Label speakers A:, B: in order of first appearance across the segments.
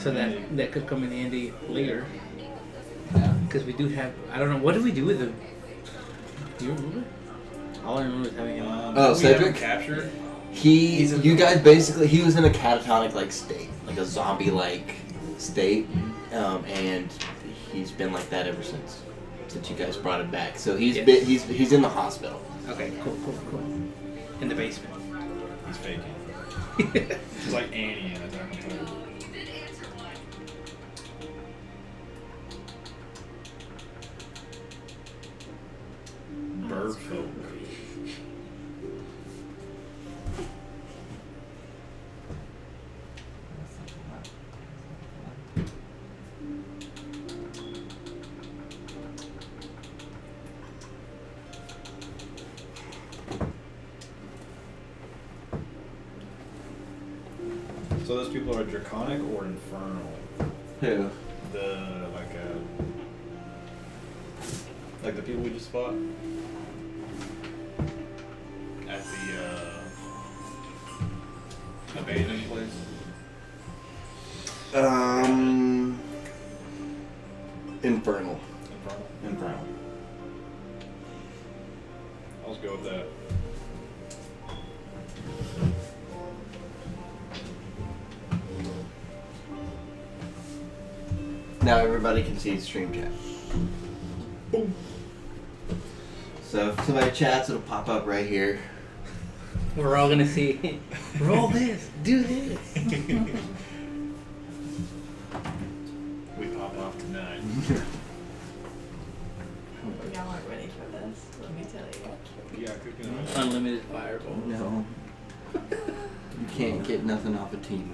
A: So that could come in handy later. Because we do have... I don't know. What do we do with him? Do you remember? All I remember is having him...
B: Cedric?
C: Captured?
B: You guys basically... He was in a catatonic state. Like a zombie-like state. And he's been like that ever since you guys brought him back. So he's in the hospital.
A: Okay, cool. In the basement.
C: He's faking. He's like Annie in Attack on Titan. Bird folk. So those people are draconic or infernal?
B: Who?
C: Like the people we just fought at the abandoned place.
B: Infernal.
C: Infernal. I'll just go with that.
B: Now everybody can see the stream chat. Boom. So if somebody chats, it'll pop up right here.
A: We're all gonna see. Roll this. Do this.
C: We pop off tonight.
D: Y'all aren't ready for this, let me tell you.
C: Yeah, cooking on
A: Unlimited fireball.
B: No. You can't get nothing off a Temu.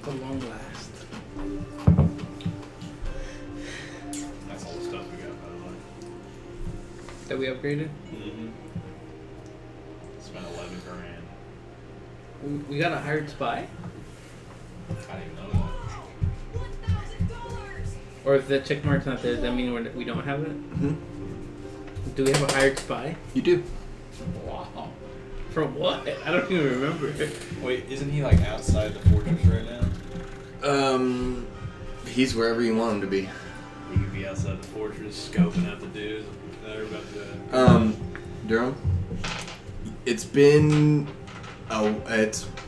A: A long last.
C: That's all the stuff we got, by the way.
A: That we upgraded?
C: Mm-hmm. Spent 11 grand.
A: We got a hired spy?
C: I didn't even know that.
A: Or if the check mark's not there, does that mean we don't have it?
B: Mm-hmm.
A: Do we have a hired spy?
B: You do.
A: Wow. For what? I don't even remember.
C: Wait, isn't he like outside the fortress right now?
B: He's wherever you want him to be.
C: He could be outside the fortress, scoping out the dudes that are about to...
B: Durham, it's been...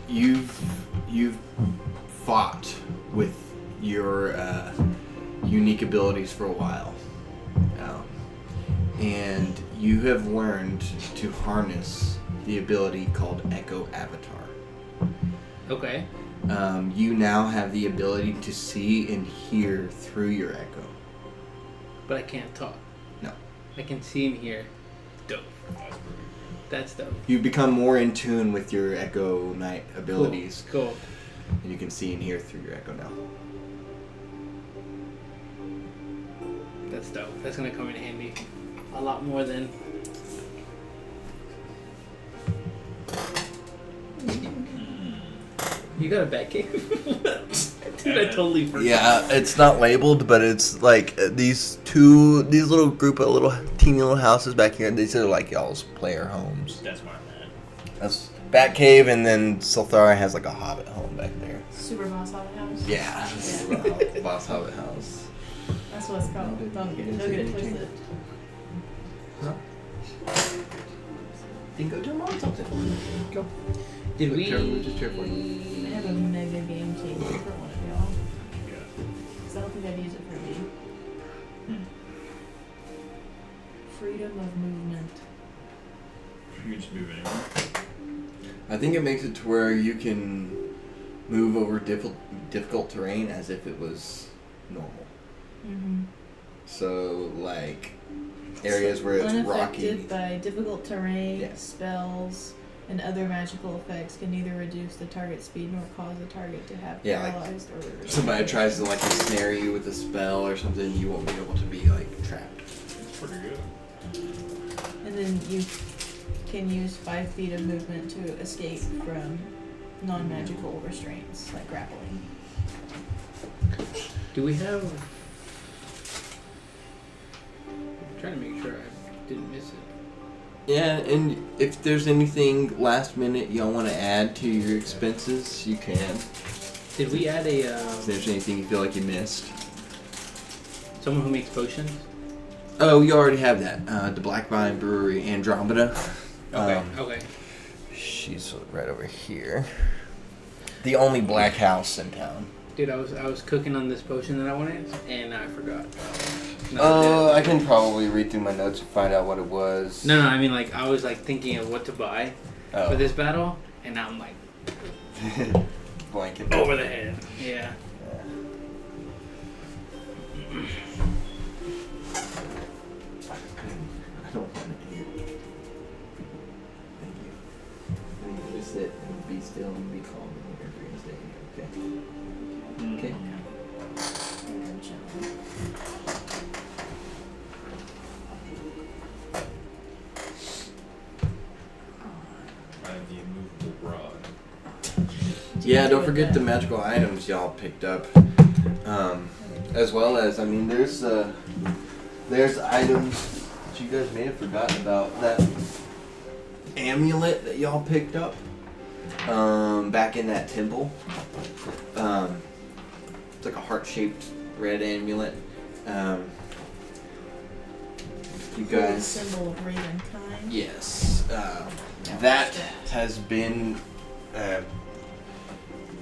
B: You've fought with your unique abilities for a while. And you have learned to harness the ability called Echo Avatar.
A: Okay.
B: You now have the ability to see and hear through your echo.
A: But I can't talk.
B: No.
A: I can see and hear. Dope. That's dope.
B: You've become more in tune with your Echo Knight abilities.
A: Cool.
B: And you can see and hear through your echo now.
A: That's dope. That's gonna come in handy. A lot more than... You got a bat cave? Dude, I totally forgot.
E: Yeah, it's not labeled, but it's like these little group of teeny little houses back here. These are like y'all's player homes.
C: That's where I'm at.
E: That's Batcave, and then Sulthara has like a hobbit home back there.
D: Super Boss Hobbit House?
B: Yeah, this is the Boss Hobbit House.
D: That's what it's called. Don't get it twisted.
B: Huh? Then go do mom something. Go.
A: Did we...
B: Just cheer for you.
D: I have a mega game changer for one of y'all. Because I don't think I'd use it for me. Freedom of movement.
C: You can just move anywhere.
B: I think it makes it to where you can move over difficult terrain as if it was normal.
D: Mm-hmm.
B: So, like, areas where it's rocky.
D: Unaffected by difficult terrain,
B: Yeah.
D: spells, and other magical effects can neither reduce the target's speed nor cause the target to have paralyzed or...
B: Somebody tries to, like, ensnare you with a spell or something, you won't be able to be, like, trapped.
C: It's pretty good.
D: And then you can use 5 feet of movement to escape from non-magical restraints, like grappling.
A: Do we have... trying to make sure I didn't miss it.
B: Yeah, and if there's anything last minute y'all want to add to your expenses, you can.
A: Did we add a
B: If there's anything you feel like you missed.
A: someone who makes potions?
B: Oh, you already have that. The Black Vine Brewery Andromeda.
A: Okay. Okay.
E: She's right over here. The only black house in town.
A: Dude, I was cooking on this potion that I wanted, and I forgot.
E: I can probably read through my notes and find out what it was.
A: No, I mean, like, I was, like, thinking of what to buy for this battle, and now I'm, like...
E: Blanket.
A: Over the head. Yeah.
B: I don't want to hear. Thank you. And you just sit and be still and be calm and you're going to stay here, okay? Okay.
C: I have the immovable rod.
B: Yeah, don't forget the magical items y'all picked up. As well as, I mean, there's items that you guys may have forgotten about. That amulet that y'all picked up back in that temple. It's like a heart-shaped red amulet. You guys...
D: Symbol of Ravenkind.
B: Yes. That has been... that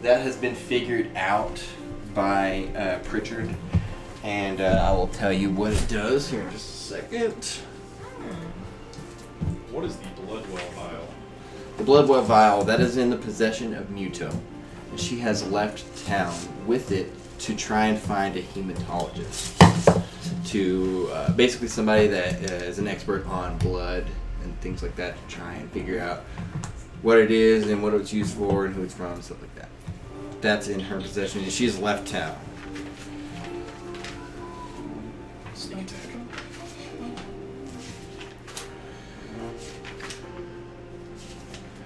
B: has been figured out by Pritchard, and I will tell you what it does here in just a second.
C: What is the Bloodwell vial?
B: The Bloodwell vial, that is in the possession of Muto, and she has left town with it to try and find a hematologist. To basically somebody that is an expert on blood and things like that, to try and figure out what it is and what it's used for and who it's from, stuff like that. That's in her possession, and she's left town.
C: Sneak attack.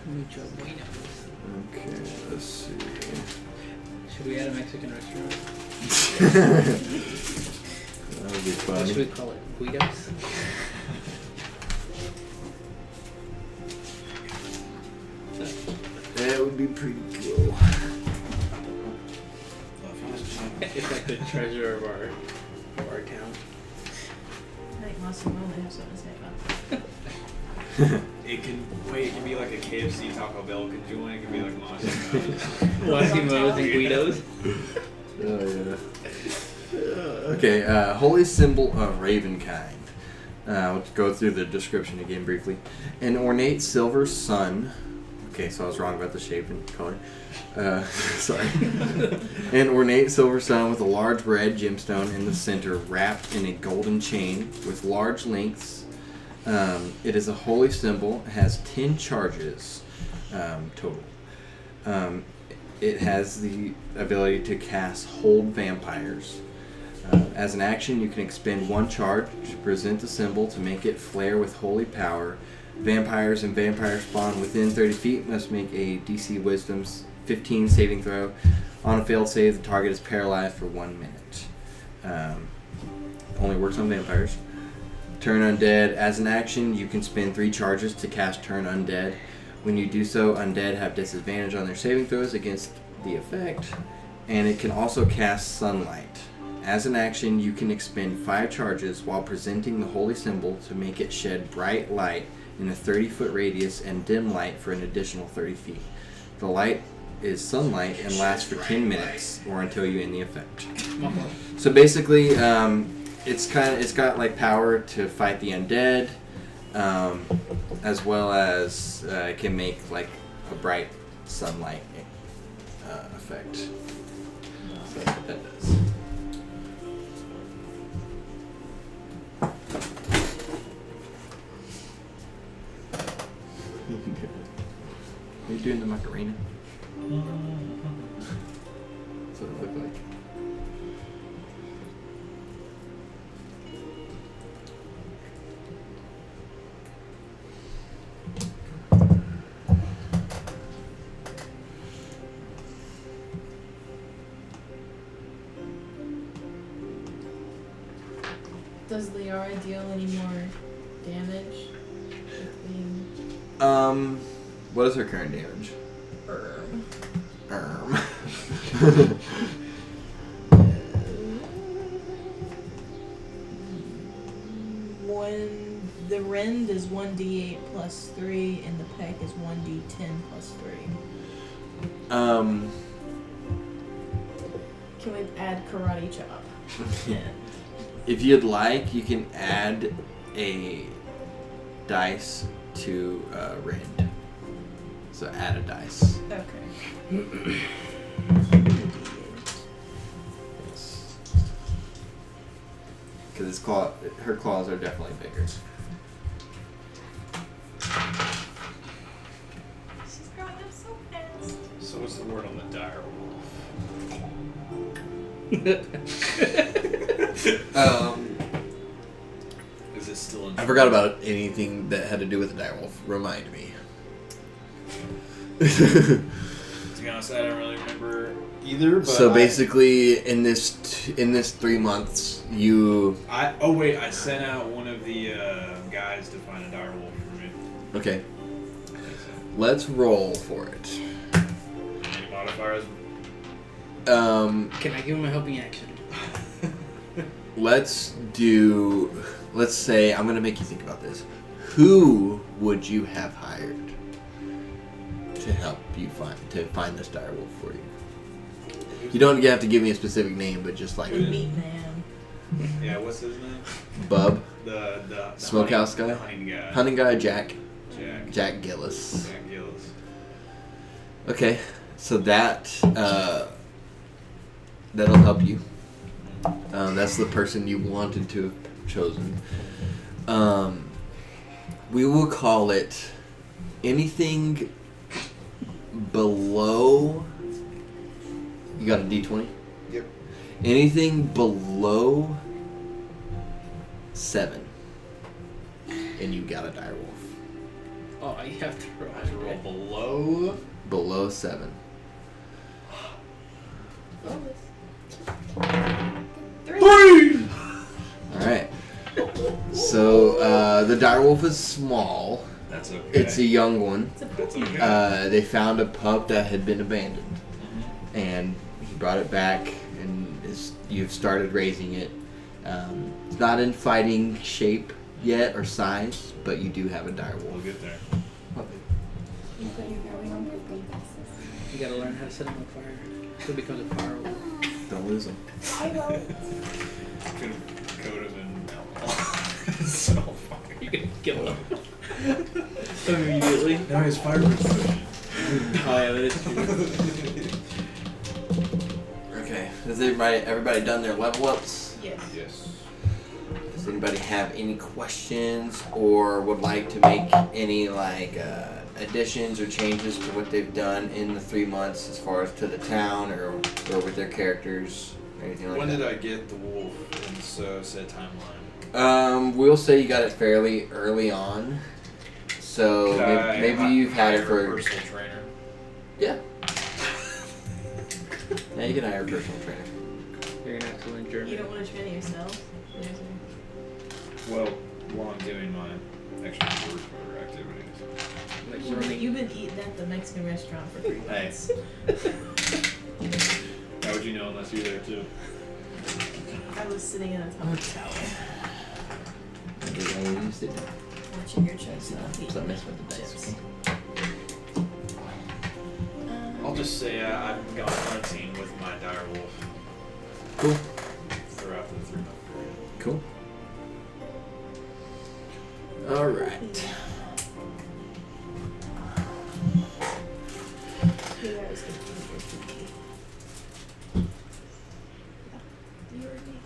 A: Mucho bueno.
B: Okay, let's see.
A: Should we add a Mexican restaurant?
B: That would be
A: What should
B: funny.
A: we call it? Guidos?
B: That would be pretty cool.
A: It's like the treasure of our town.
D: I think Massimo may have something to say about that.
C: It can be like a KFC Taco Bell conjoint. It can be like Massimo.
A: Guasimos and Guidos.
B: Oh yeah. Okay, holy symbol of Ravenkind. I'll go through the description again briefly. An ornate silver sun. Okay, so I was wrong about the shape and color. Sorry. An ornate silver sun with a large red gemstone in the center, wrapped in a golden chain with large lengths. It is a holy symbol. It has 10 charges total. It has the ability to cast Hold Vampires. As an action, you can expend 1 charge to present the symbol to make it flare with holy power. Vampires and vampire spawn within 30 feet must make a DC Wisdom 15 saving throw. On a failed save, the target is paralyzed for 1 minute. Only works on vampires. Turn Undead. As an action, you can spend 3 charges to cast Turn Undead. When you do so, Undead have disadvantage on their saving throws against the effect. And it can also cast Sunlight. As an action, you can expend 5 charges while presenting the holy symbol to make it shed bright light in a 30-foot radius and dim light for an additional 30 feet. The light is sunlight and lasts for 10 minutes or until you end the effect. So basically, it's got like power to fight the undead, as well as it can make like a bright sunlight effect. So that's what that does. Are you doing the Macarena? That's what it looked like.
D: Does Liara deal any more damage? With being
B: What is her current damage?
D: Erm. The rend is 1d8 plus 3, and the peck is 1d10 plus 3. Can we add karate chop?
B: If you'd like, you can add a dice to rend. So add a dice.
D: Okay.
B: Because her claws are definitely bigger.
D: She's growing up so fast.
C: So what's the word on the dire wolf? Is it still in?
E: I forgot about anything that had to do with the direwolf. Remind me.
C: To be honest, I don't really remember either. But
E: So basically, in this 3 months, you
C: I sent out one of the guys to find a dire wolf for me.
E: okay?
C: I think so.
E: Let's roll for it.
C: Any modifiers?
A: Can I give him a helping action?
E: Let's say I'm gonna make you think about this. Who would you have hired to help you find this direwolf for you? You don't have to give me a specific name, but just like
D: The meat man.
C: Yeah, what's his name?
E: Bub,
C: The
E: Smokehouse
C: hunting,
E: guy?
C: The hunting guy.
E: hunting guy, Jack
C: Jack
E: Gillis.
C: Gillis.
E: Okay, so that'll help you. That's the person you wanted to have chosen. We will call it anything below. You got a D20?
B: Yep.
E: Anything below 7, and you got a direwolf.
A: Oh, you have to roll.
C: I have to roll below.
E: Below 7.
C: Three!
E: Alright. So, the direwolf is small.
C: That's okay.
E: It's a young one.
C: That's okay.
E: They found a pup that had been abandoned. And he brought it back, and you've started raising it. It's not in fighting shape yet or size, but you do have a
C: We'll
E: direwolf.
C: get there.
A: You gotta learn how to set him on fire. So it becomes a fire wolf.
E: Don't lose him.
C: Could coat him in alcohol. So fucking.
A: You can kill him. Immediately.
C: Now he's fire resistant.
A: Oh yeah, that is true.
E: Okay. Has everybody done their level ups?
D: Yes.
C: Yes.
E: Does anybody have any questions or would like to make any additions or changes to what they've done in the 3 months as far as to the town or with their characers or anything like
C: When
E: that?
C: did I get the wolf in said timeline?
E: We'll say you got it fairly early on. So
C: Could
E: maybe
C: I
E: you've had it
C: hire a
E: for
C: personal trainer.
E: yeah. Yeah, you can hire a personal trainer.
A: You're gonna have to learn German.
D: You don't want to train yourself?
C: Well, while I'm doing my extracurricular activities.
A: Like running.
D: You've been eating at the Mexican restaurant for 3
C: Hey.
D: months.
C: How would you know unless you're there too?
D: I was sitting in a top tower
E: You sit down.
D: watching your choice of
E: Stop messing with the dice, okay?
C: I'll just say I've gone hunting with my dire wolf
E: Cool.
C: throughout the 3 month period.
E: Cool. All right.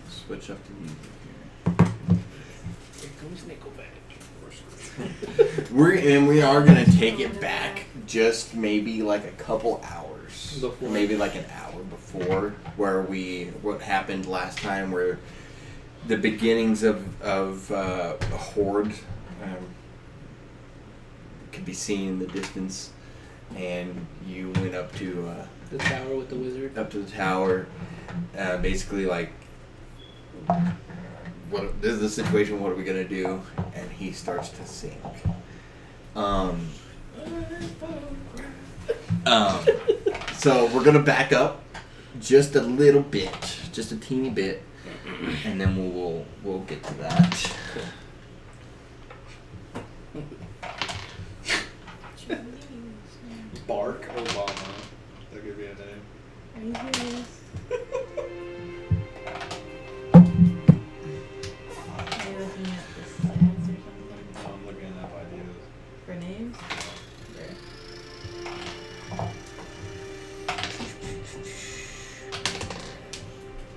E: Switch up to music
A: Here comes Nickelback.
E: here. We are gonna take it back just maybe like a couple hours,
A: Before.
E: maybe like an hour before what happened last time, where the beginnings of a horde could be seen in the distance, and you went up to
A: The tower with the wizard.
E: the tower, basically like what? This is the situation. What are we gonna do? And he starts to sink. So we're gonna back up just a little bit, just a teeny bit, and then we'll get to that.
C: Bark Obama. That could be a name.
D: Are you serious? Are you looking at the stats or something?
C: I'm looking up ideas.
D: For names?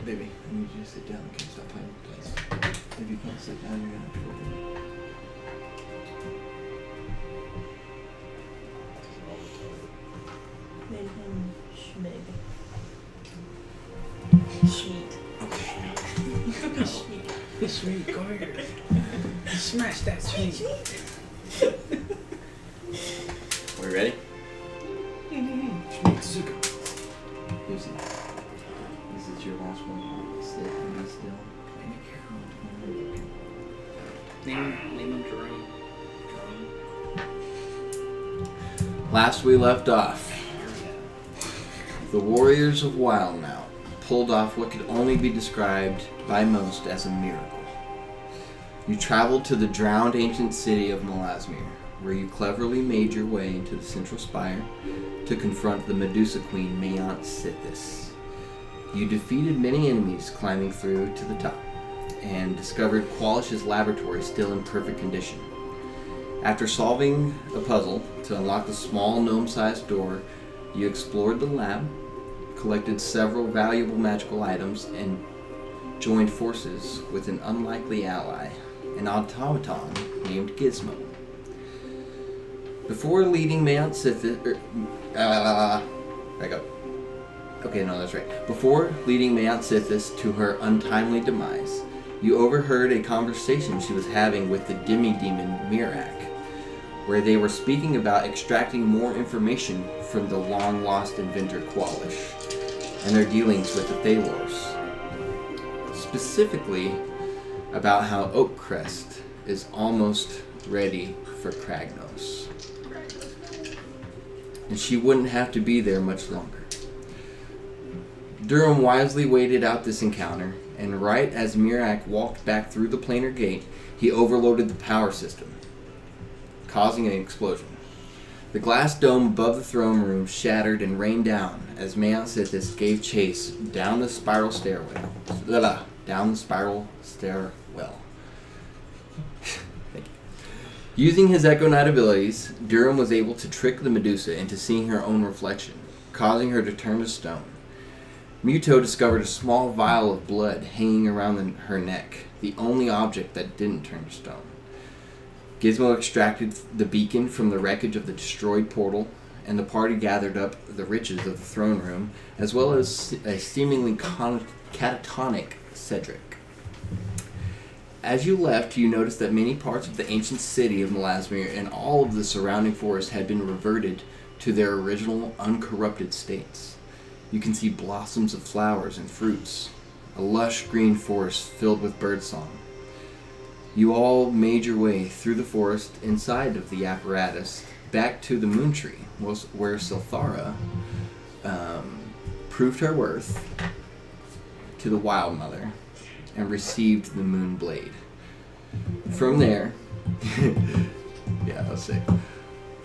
E: Baby, I need you to sit down. Can you stop playing with dice? If you can't sit down, you're gonna have to go.
D: Made him Schmig. Schmeat.
E: Okay.
D: Schmeat.
A: Sweet, come here. Smash that sweet.
E: Are we ready?
C: Suka.
E: Lucy, this is your last one. Sit and be still.
A: Name him Jerome.
E: Last we left off, the warriors of Wildemount pulled off what could only be described by most as a miracle. You traveled to the drowned ancient city of Melasmir, where you cleverly made your way into the central spire to confront the Medusa Queen Mount Sithis. You defeated many enemies climbing through to the top, and discovered Qualish's laboratory still in perfect condition. After solving a puzzle to unlock the small gnome-sized door, you explored the lab, collected several valuable magical items, and joined forces with an unlikely ally, an automaton named Gizmo. Before leading Mount Sithis... back up. Okay, no, that's right. Before leading Mount Sithis to her untimely demise, you overheard a conversation she was having with the demi-demon Mirak, where they were speaking about extracting more information from the long-lost inventor Qualish and their dealings with the Thalors. Specifically about how Oakcrest is almost ready for Kragnos. And she wouldn't have to be there much longer. Durham wisely waited out this encounter, and right as Mirak walked back through the planar gate, he overloaded the power system, causing an explosion. The glass dome above the throne room shattered and rained down as Mount Sithis gave chase down the spiral stairwell. Down the spiral stairwell. Thank you. Using his Echo Knight abilities, Durham was able to trick the Medusa into seeing her own reflection, causing her to turn to stone. Muto discovered a small vial of blood hanging around her neck, the only object that didn't turn to stone. Gizmo extracted the beacon from the wreckage of the destroyed portal, and the party gathered up the riches of the throne room, as well as a seemingly catatonic Cedric. As you left, you noticed that many parts of the ancient city of Melasmir and all of the surrounding forest had been reverted to their original uncorrupted states. You can see blossoms of flowers and fruits, a lush green forest filled with birdsong. You all made your way through the forest inside of the apparatus back to the moon tree, where Silthara proved her worth to the Wild Mother and received the moon blade. From there,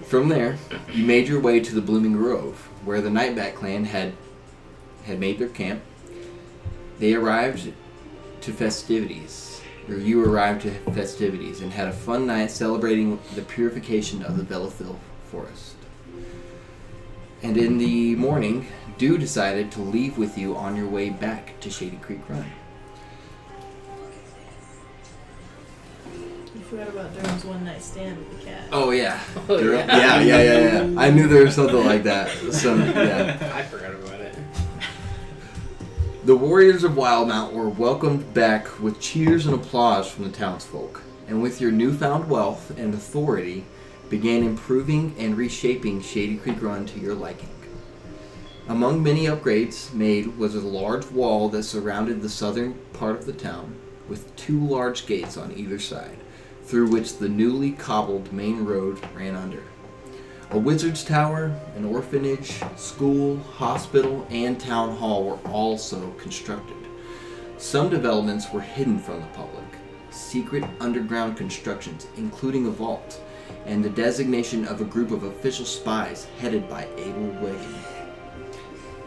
E: From there, you made your way to the Blooming Grove, where the Nightbat clan had made their camp. You arrived to festivities and had a fun night celebrating the purification of the Belethil forest. And in the morning, Dew decided to leave with you on your way back to Shady Creek Run.
D: You forgot about Durham's one-night stand with the cat.
E: Oh, yeah.
A: Oh,
E: Durham?
A: yeah.
E: Yeah. I knew there was something like that.
C: I forgot about it.
E: The warriors of Wildemount were welcomed back with cheers and applause from the townsfolk, and with your newfound wealth and authority, began improving and reshaping Shady Creek Run to your liking. Among many upgrades made was a large wall that surrounded the southern part of the town, with 2 large gates on either side, through which the newly cobbled main road ran under. A wizard's tower, an orphanage, school, hospital, and town hall were also constructed. Some developments were hidden from the public, secret underground constructions, including a vault, and the designation of a group of official spies headed by Abel Wiggin.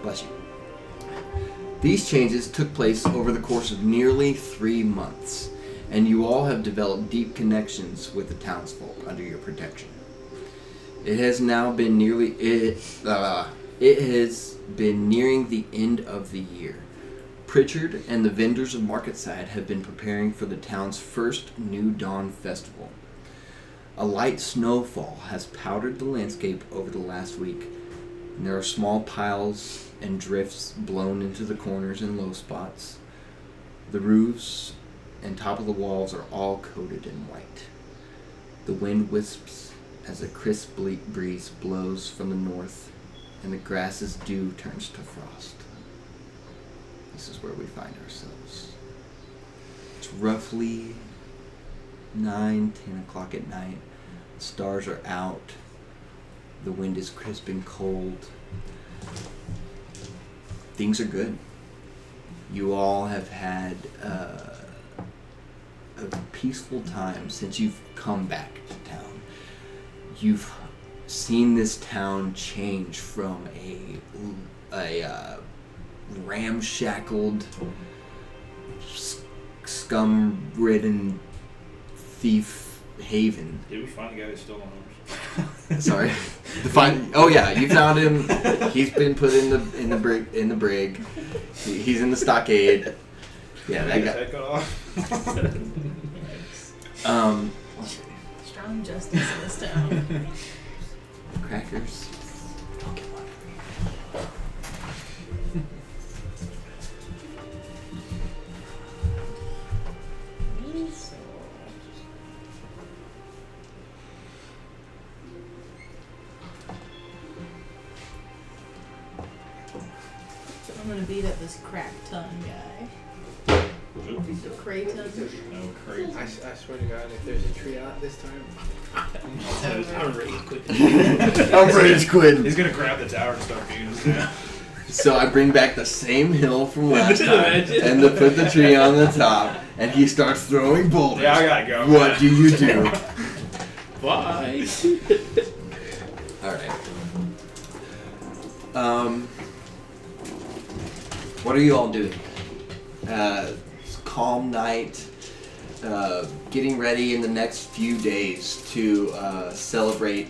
E: Bless you. These changes took place over the course of nearly 3 months, and you all have developed deep connections with the townsfolk under your protection. It has now been it has been nearing the end of the year. Pritchard and the vendors of Marketside have been preparing for the town's first New Dawn festival. A light snowfall has powdered the landscape over the last week, and there are small piles and drifts blown into the corners and low spots. The roofs and top of the walls are all coated in white. The wind wisps as a crisp breeze blows from the north, and the grass's dew turns to frost. This is where we find ourselves. It's roughly 9, 10 o'clock at night. The stars are out. The wind is crisp and cold. Things are good. You all have had a peaceful time since you've come back to town. You've seen this town change from a ramshackled, scum-ridden thief haven.
C: Did we find the guy that stole my horse?
E: Sorry. Oh yeah, you found him. He's been put in the brig. He's in the stockade. Yeah, that guy.
C: Head cut off.
D: Strong justice in this town.
E: Crackers. Don't get one for me.
D: So I'm gonna beat up this crack tongue guy. Crayton.
C: No, crazy.
A: I swear to God, if there's a tree out this time, I'm ready to quit.
E: I'm ready to quit.
C: He's gonna grab the tower and start beating us down.
E: So I bring back the same hill from last time, and to put the tree on the top, and he starts throwing boulders.
C: Yeah, I gotta go.
E: What do you do?
A: Bye.
E: All right. What are you all doing? It's a calm night. Getting ready in the next few days to celebrate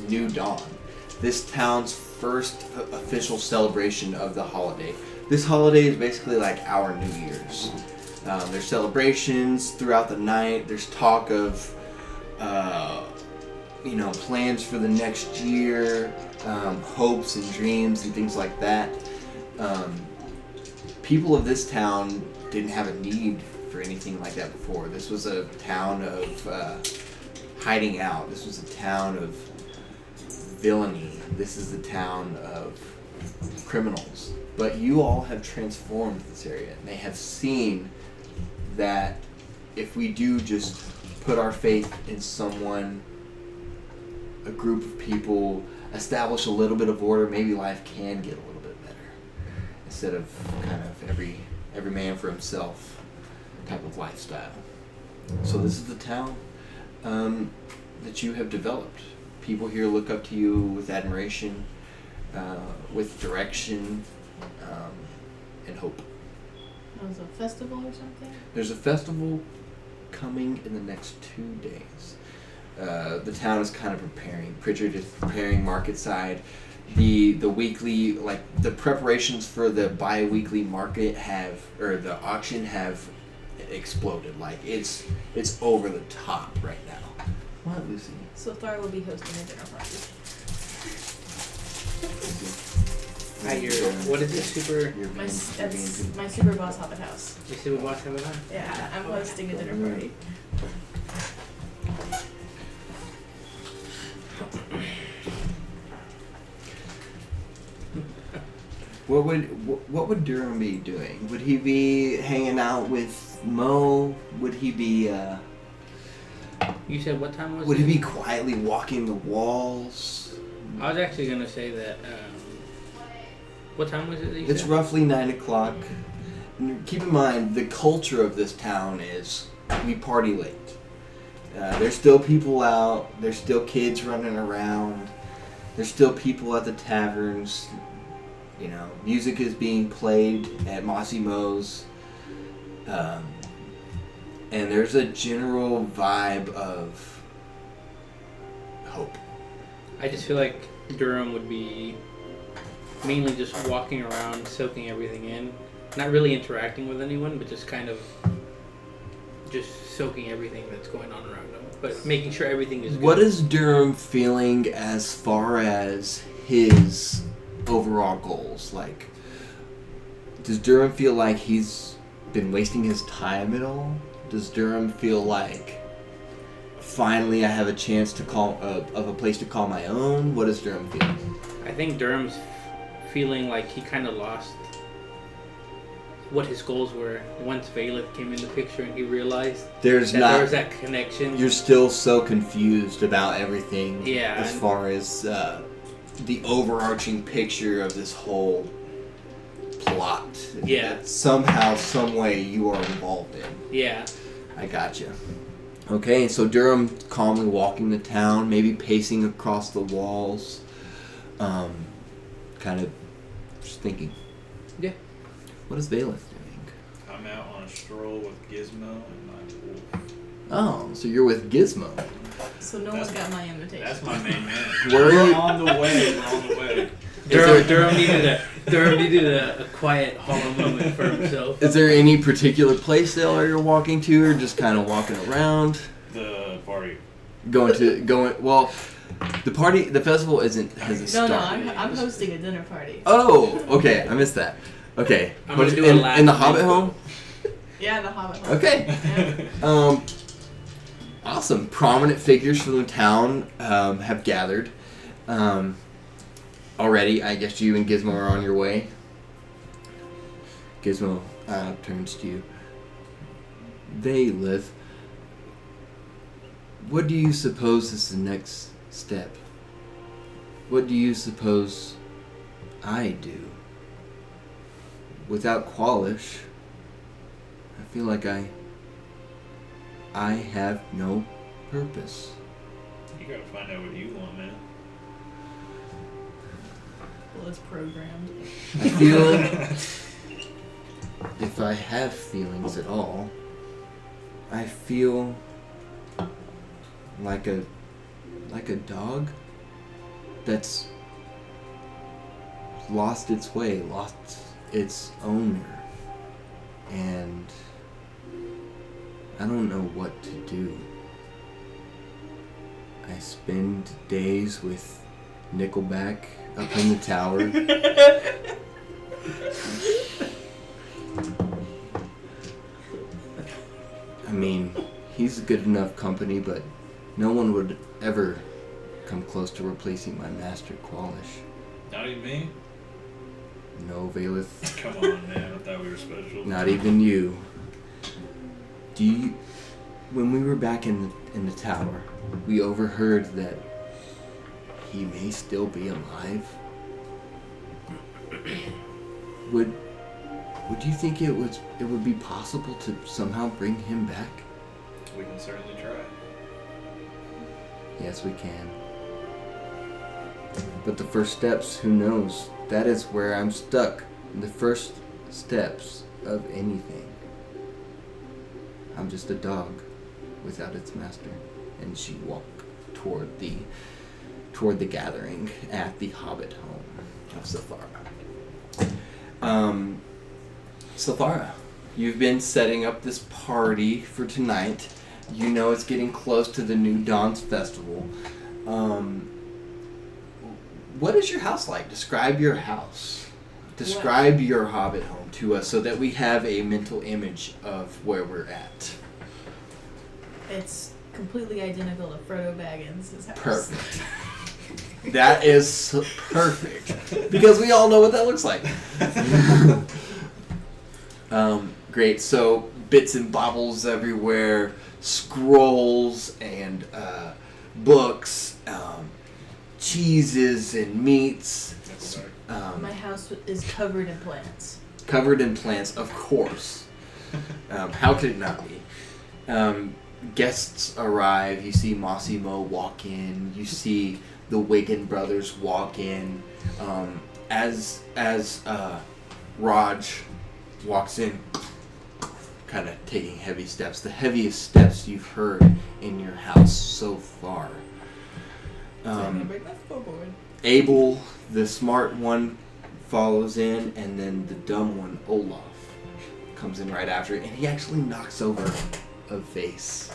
E: New Dawn. This town's first official celebration of the holiday. This holiday is basically like our New Year's. There's celebrations throughout the night. There's talk of, plans for the next year, hopes and dreams and things like that. People of this town didn't have a need for anything like that before. This was a town of hiding out. This was a town of villainy. This is a town of criminals. But you all have transformed this area, and they have seen that if we do just put our faith in someone, a group of people, establish a little bit of order, maybe life can get a little bit better. Instead of kind of every man for himself type of lifestyle. So this is the town that you have developed. People here look up to you with admiration, with direction, and hope.
D: Was a festival or something?
E: There's a festival coming in the next 2 days. The town is kind of preparing. Pritchard is preparing Marketside. The weekly, the preparations for the bi-weekly market the auction have exploded. It's over the top right now. What, Lucy?
D: So Thar will be hosting a dinner party.
A: What is it? Super.
D: That's my super boss Hobbit house.
A: You super boss have it on?
D: Yeah, I'm hosting a dinner party.
E: What would Durham be doing? Would he be hanging out with Mo? Would he be
A: You said what time was
E: would
A: it?
E: he be quietly walking the walls?
A: I was actually gonna say that. What time was it? That you
E: It's
A: said?
E: roughly 9 o'clock. And keep in mind, the culture of this town is we party late. There's still people out. There's still kids running around. There's still people at the taverns. You know, music is being played at Mossy Mo's. And there's a general vibe of hope.
A: I just feel like Durham would be mainly just walking around, soaking everything in, not really interacting with anyone, but just kind of just soaking everything that's going on around him, but making sure everything is good.
E: What is Durham feeling as far as his overall goals? Like, does Durham feel like he's been wasting his time at all? Does Durham feel like finally I have a chance to call of a place to call my own? What does Durham feel?
A: I think Durham's feeling like he kind of lost what his goals were once Valeth came in the picture, and he realized there was that connection.
E: You're still so confused about everything.
A: Yeah.
E: As far as the overarching picture of this whole plot.
A: Yeah.
E: That somehow, some way, you are involved in.
A: Yeah.
E: I gotcha. Okay, so Durham calmly walking the town, maybe pacing across the walls, kind of just thinking.
A: Yeah.
E: What is Valeth doing?
C: I'm out on a stroll with Gizmo and my wolf.
E: Oh, so you're with Gizmo.
D: So no one got my invitation.
C: That's my main man.
E: Where are
C: We're
E: you?
C: on the way. We're on the way.
A: Durham needed a quiet, hollow moment for himself.
E: Is there any particular place that you're walking to, or just kind of walking around?
C: The party.
E: Well, the festival hasn't
D: No,
E: started.
D: I'm hosting a dinner party.
E: Oh, okay, I missed that. Okay,
A: I'm gonna do a lap
E: in the
A: of
E: Hobbit
A: it.
E: home.
D: Yeah, the Hobbit home.
E: Okay.
D: Yeah.
E: Awesome. Prominent figures from the town have gathered. Already, I guess you and Gizmo are on your way. Gizmo turns to you. Valeth, what do you suppose is the next step? What do you suppose I do? Without Qualish, I feel like I have no purpose.
C: You gotta find out what you want, man.
D: Well, it's programmed.
E: I feel if I have feelings at all, I feel like a dog that's lost its way, lost its owner, and I don't know what to do. I spend days with Nickelback up in the tower. I mean, he's good enough company, but no one would ever come close to replacing my master Qualish.
C: Not even me?
E: No, Valeth,
C: Come on, man. I thought we were special.
E: not even you. When we were back in the tower, we overheard that he may still be alive. Would you think it would be possible to somehow bring him back?
C: We can certainly try.
E: Yes, we can. But the first steps, who knows? That is where I'm stuck. The first steps of anything. I'm just a dog without its master. And she walked toward the gathering at the Hobbit home of Safara. Safara, you've been setting up this party for tonight. You know it's getting close to the New Dawn's festival. What is your house like? Describe your house. Describe your Hobbit home to us so that we have a mental image of where we're at.
D: It's completely identical to Frodo Baggins' house.
E: Perfect. That is perfect. Because we all know what that looks like. Great. So, bits and bobbles everywhere. Scrolls and books. Cheeses and meats.
D: My house is covered in plants.
E: Covered in plants, of course. How could it not be? Guests arrive. You see Massimo walk in. You see the Wigan brothers walk in. As Raj walks in, kind of taking heavy steps, the heaviest steps you've heard in your house so far.
D: I'm gonna break my floorboard.
E: Abel, the smart one, follows in, and then the dumb one, Olaf, comes in right after, and he actually knocks over a vase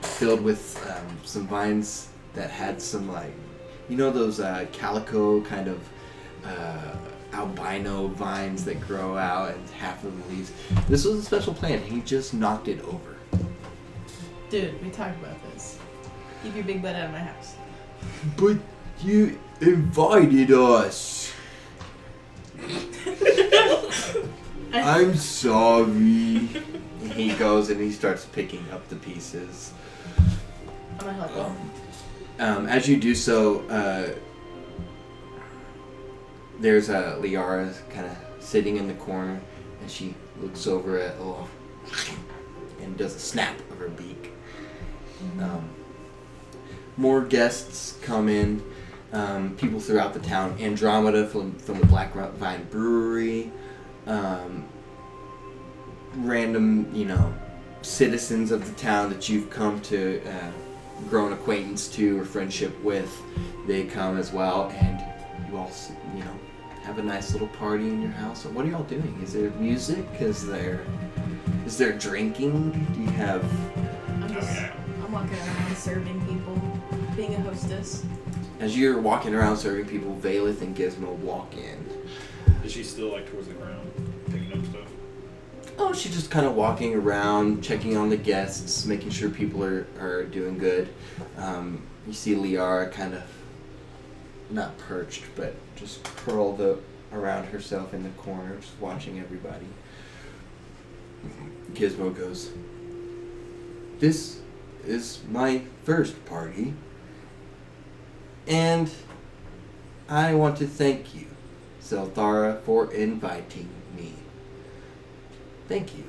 E: filled with some vines that had some, like, you know those calico kind of albino vines that grow out and half of the leaves. This was a special plant. He just knocked it over.
D: Dude, we talked about this. Keep your big butt out of my house.
E: But you invited us. I'm sorry. He goes and he starts picking up the pieces.
D: I'm gonna help him.
E: As you do so, there's Liara kind of sitting in the corner, and she looks over at Olaf and does a snap of her beak. More guests come in, people throughout the town. Andromeda from the Black Vine Brewery, random, citizens of the town that you've come to grow an acquaintance to or friendship with. They come as well, and you all, have a nice little party in your house. What are y'all doing? Is there music? Is there drinking? Do you have...
D: I'm walking around serving people, being a hostess.
E: As you're walking around serving people, Valeth and Gizmo walk in.
C: Is she still like towards the ground, picking up stuff?
E: Oh, she's just kind of walking around, checking on the guests, making sure people are doing good. You see Liara kind of, not perched, but just curled around herself in the corner, just watching everybody. Gizmo goes, "This is my first party, and I want to thank you, Zelthara, for inviting me." Thank you.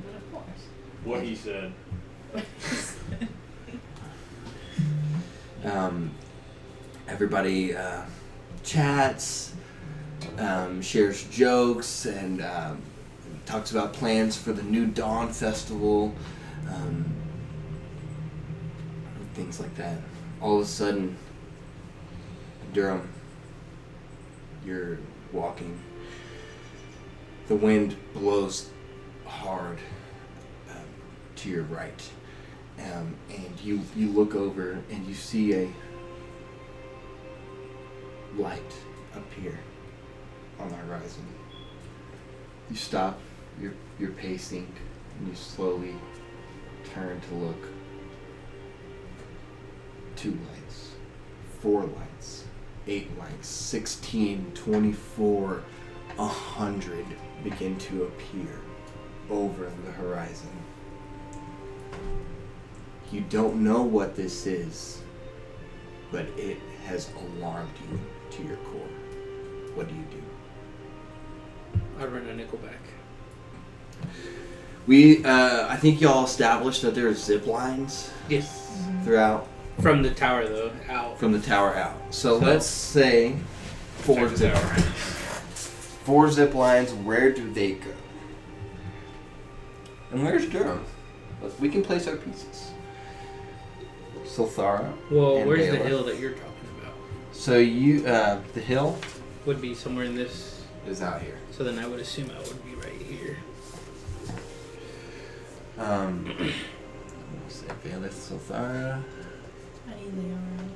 D: But of course.
C: What he said.
E: Everybody chats, shares jokes, and talks about plans for the New Dawn Festival, things like that. All of a sudden, Durham, you're walking. The wind blows hard to your right, and you look over and you see a light appear on the horizon. You stop your pacing and you slowly turn to look. 2 lights, 4 lights, 8 lights, 16, 24, 100 begin to appear over the horizon. You don't know what this is, but it has alarmed you to your core. What do you do?
A: I'd run a nickel back.
E: I think y'all established that there are zip lines
A: Yes.
E: throughout.
A: From the tower, though, out.
E: From the tower out. So let's say 4
C: Check
E: zip
C: this out.
E: lines. 4 zip lines, where do they go? And where's Durham? We can place our pieces. Sulthara.
A: Well,
E: and
A: where's the
E: Bailiff.
A: hill that you're talking about?
E: So the hill
A: Would be somewhere in this.
E: is out here.
A: So then I would assume I would be right here.
E: Let's say Bailiff, Sulthara,
D: I need Leora.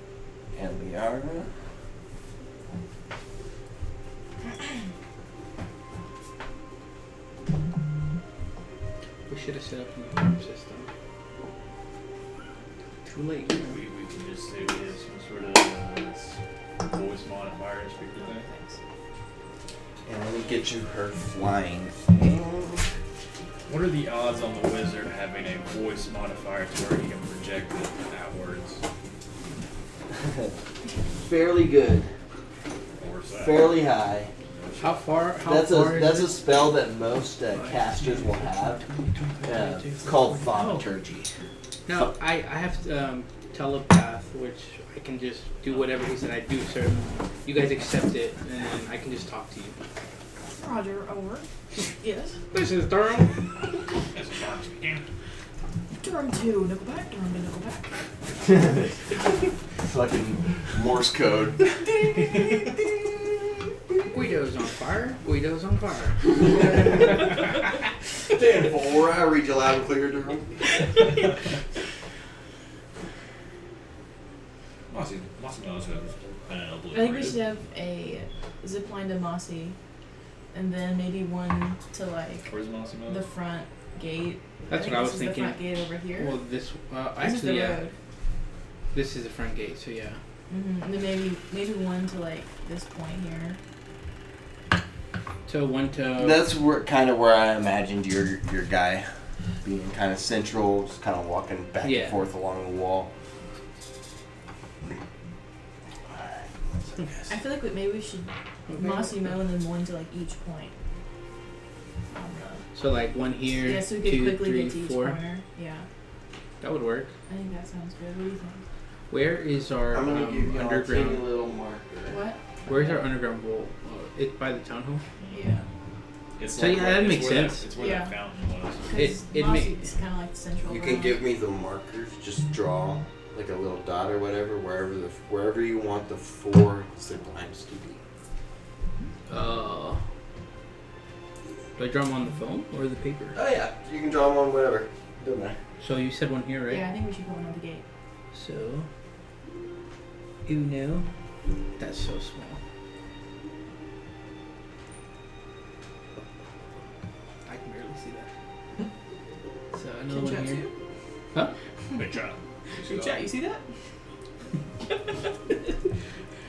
E: and Liara.
A: We should have set up an alarm system. Too late.
C: We can just say we have some sort of voice modifier to speak to that.
E: And let me get you her flying thing.
C: What are the odds on the wizard having a voice modifier to where he can project it outwards?
E: Fairly good.
C: Or is that?
E: Fairly high.
A: How far?
E: That's a spell that most casters will have. It's called thaumaturgy.
A: No, I have telepath, which I can just do whatever he said I do, sir. You guys accept it, and then I can just talk to you.
D: Roger, over. Yes.
A: This is Durham.
C: As a farm speaking.
D: Durham 2, Nickelback, Durham to Nickelback.
E: Fucking Morse code.
A: Guido's on fire. Guido's on fire.
E: Stand for. I read you loud and clear, Durham.
C: Mossy knows who's
D: I think we should have a zip line to Mossy, and then maybe one to like
C: Where's Mossy Nose?
D: the front gate.
A: That's what I was thinking.
D: The front gate over here.
A: Well, this
D: This is
A: actually,
D: the
A: yeah.
D: road.
A: This is the front gate, so yeah.
D: And then maybe one to like this point here.
A: So one to.
E: That's kind of where I imagined your guy being kind of central, just kind of walking back
A: Yeah.
E: and forth along the wall.
D: I feel like maybe we should Mossy Mo and then one to like each point. On
A: So like one here,
D: yeah, so we could
A: 2,
D: quickly
A: 3,
D: get to each
A: 4.
D: corner. Yeah,
A: That would work.
D: I think that sounds good. What do you think?
A: Where is our
E: I'm gonna give you a
A: underground?
E: little marker.
D: What?
A: Where's our underground vault? It's by the town hall.
D: Yeah.
C: It's
A: So, yeah, that
C: it's
A: makes
C: where
A: sense.
C: It's where
D: Yeah.
C: that fountain was.
A: It
D: Mossy's kind of like the central.
E: You can
D: ground.
E: give me the markers. Just draw like a little dot or whatever, wherever you want the 4 zip lines to be.
A: Do I draw them on the phone or the paper?
E: Oh yeah, you can draw them on whatever. Doesn't matter.
A: So you said one here, right?
D: Yeah, I think we should put one on the gate.
A: So, Uno. That's so small. I can barely see that. So another
D: Can
A: one
D: chat
A: here.
D: too?
A: Huh?
C: Good job.
D: Hey, chat, you see that?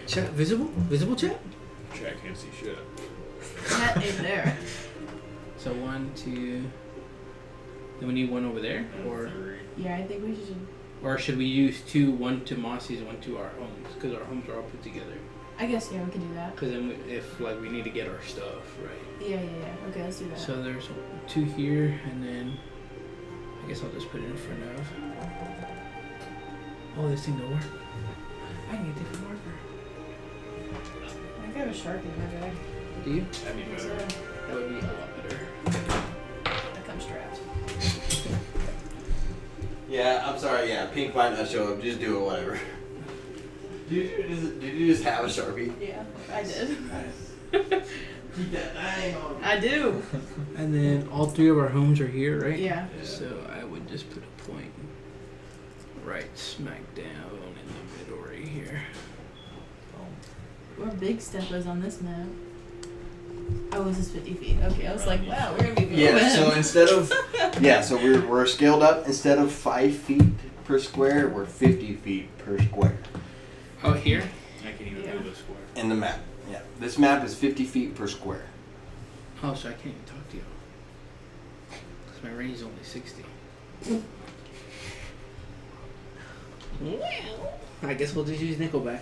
A: Chat visible? Visible chat?
C: Jack can't see shit.
D: Chat ain't there.
A: So 1, 2. Then we need one over there, or
C: 3.
D: Yeah, I think we should.
A: or should we use 2? 1 to Mossy's, 1 to our homes, because our homes are all put together.
D: I guess yeah, we can do that.
A: Because then if like we need to get our stuff right.
D: Yeah. Okay, let's do that.
A: So there's 2 here, and then I guess I'll just put it in front of. Oh, this thing don't work. I need a different marker.
D: I think I have a Sharpie in my bag.
A: Do you?
C: That'd be
D: So,
C: better.
A: That would be a lot better.
D: that comes strapped.
E: Yeah, I'm sorry. Yeah, pink might not show up. Just do it, whatever. Did you just have a Sharpie?
D: Yeah, I did.
E: Keep that thing on.
D: I do.
A: And then all 3 of our homes are here, right?
D: Yeah.
A: So I would just put a point right smack down in the middle right here.
D: Where Big Step is on this map. Oh, this is 50 feet. Okay, I was like, wow, we're gonna be moving.
E: Yeah. So instead of so we're scaled up. Instead of 5 feet per square, we're 50 feet per square
A: Oh, here?
C: I can't even
D: Yeah.
C: do the square.
E: in the map. Yeah. This map is 50 feet per square.
A: Oh, so I can't even talk to you. Because my range is only 60. Well, I guess we'll just use Nickelback.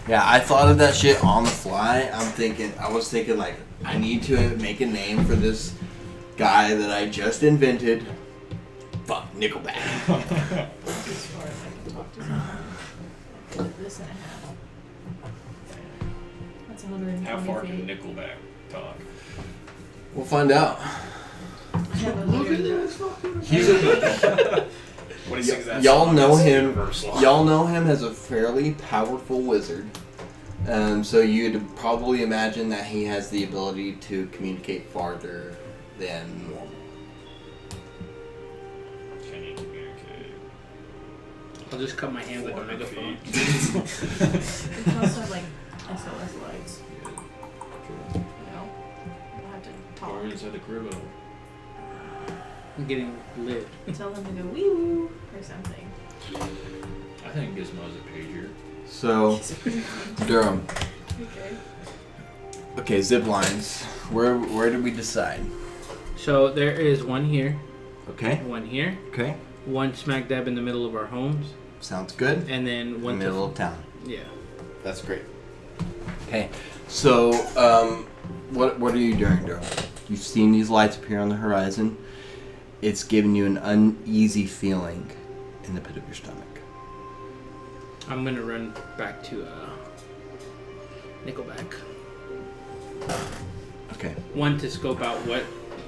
E: Yeah, I thought of that shit on the fly. I was thinking like, I need to make a name for this guy that I just invented. Fuck, Nickelback.
D: As far as I can talk to someone. Put this in a half. That's 120
C: How far
D: feet.
C: can Nickelback talk?
E: We'll find out.
D: I have a lizard.
E: He's a,
C: What he sings that
E: y'all
C: song,
E: know
C: it's
E: him.
C: universal.
E: Y'all know him as a fairly powerful wizard. So you'd probably imagine that he has the ability to communicate farther than normal.
C: Can you communicate?
A: I'll just cut my hands like a
C: 400
A: megaphone.
C: feet?
D: We can also have like SOS lights. You know? We'll have to talk.
C: fire inside the crib.
A: I'm getting lit.
D: Tell them to go wee woo or something.
C: I think Gizmo's a pager.
E: So, Durham.
D: Okay.
E: Okay, zip lines. Where did we decide?
A: So there is one here,
E: Okay.
A: one here,
E: Okay.
A: one smack dab in the middle of our homes,
E: Sounds good.
A: and then
E: In
A: one
E: the middle of town.
A: Yeah.
E: That's great. Okay. So, what are you doing, Durham? You've seen these lights appear on the horizon. It's giving you an uneasy feeling in the pit of your stomach.
A: I'm gonna run back to Nickelback.
E: Okay.
A: One to scope out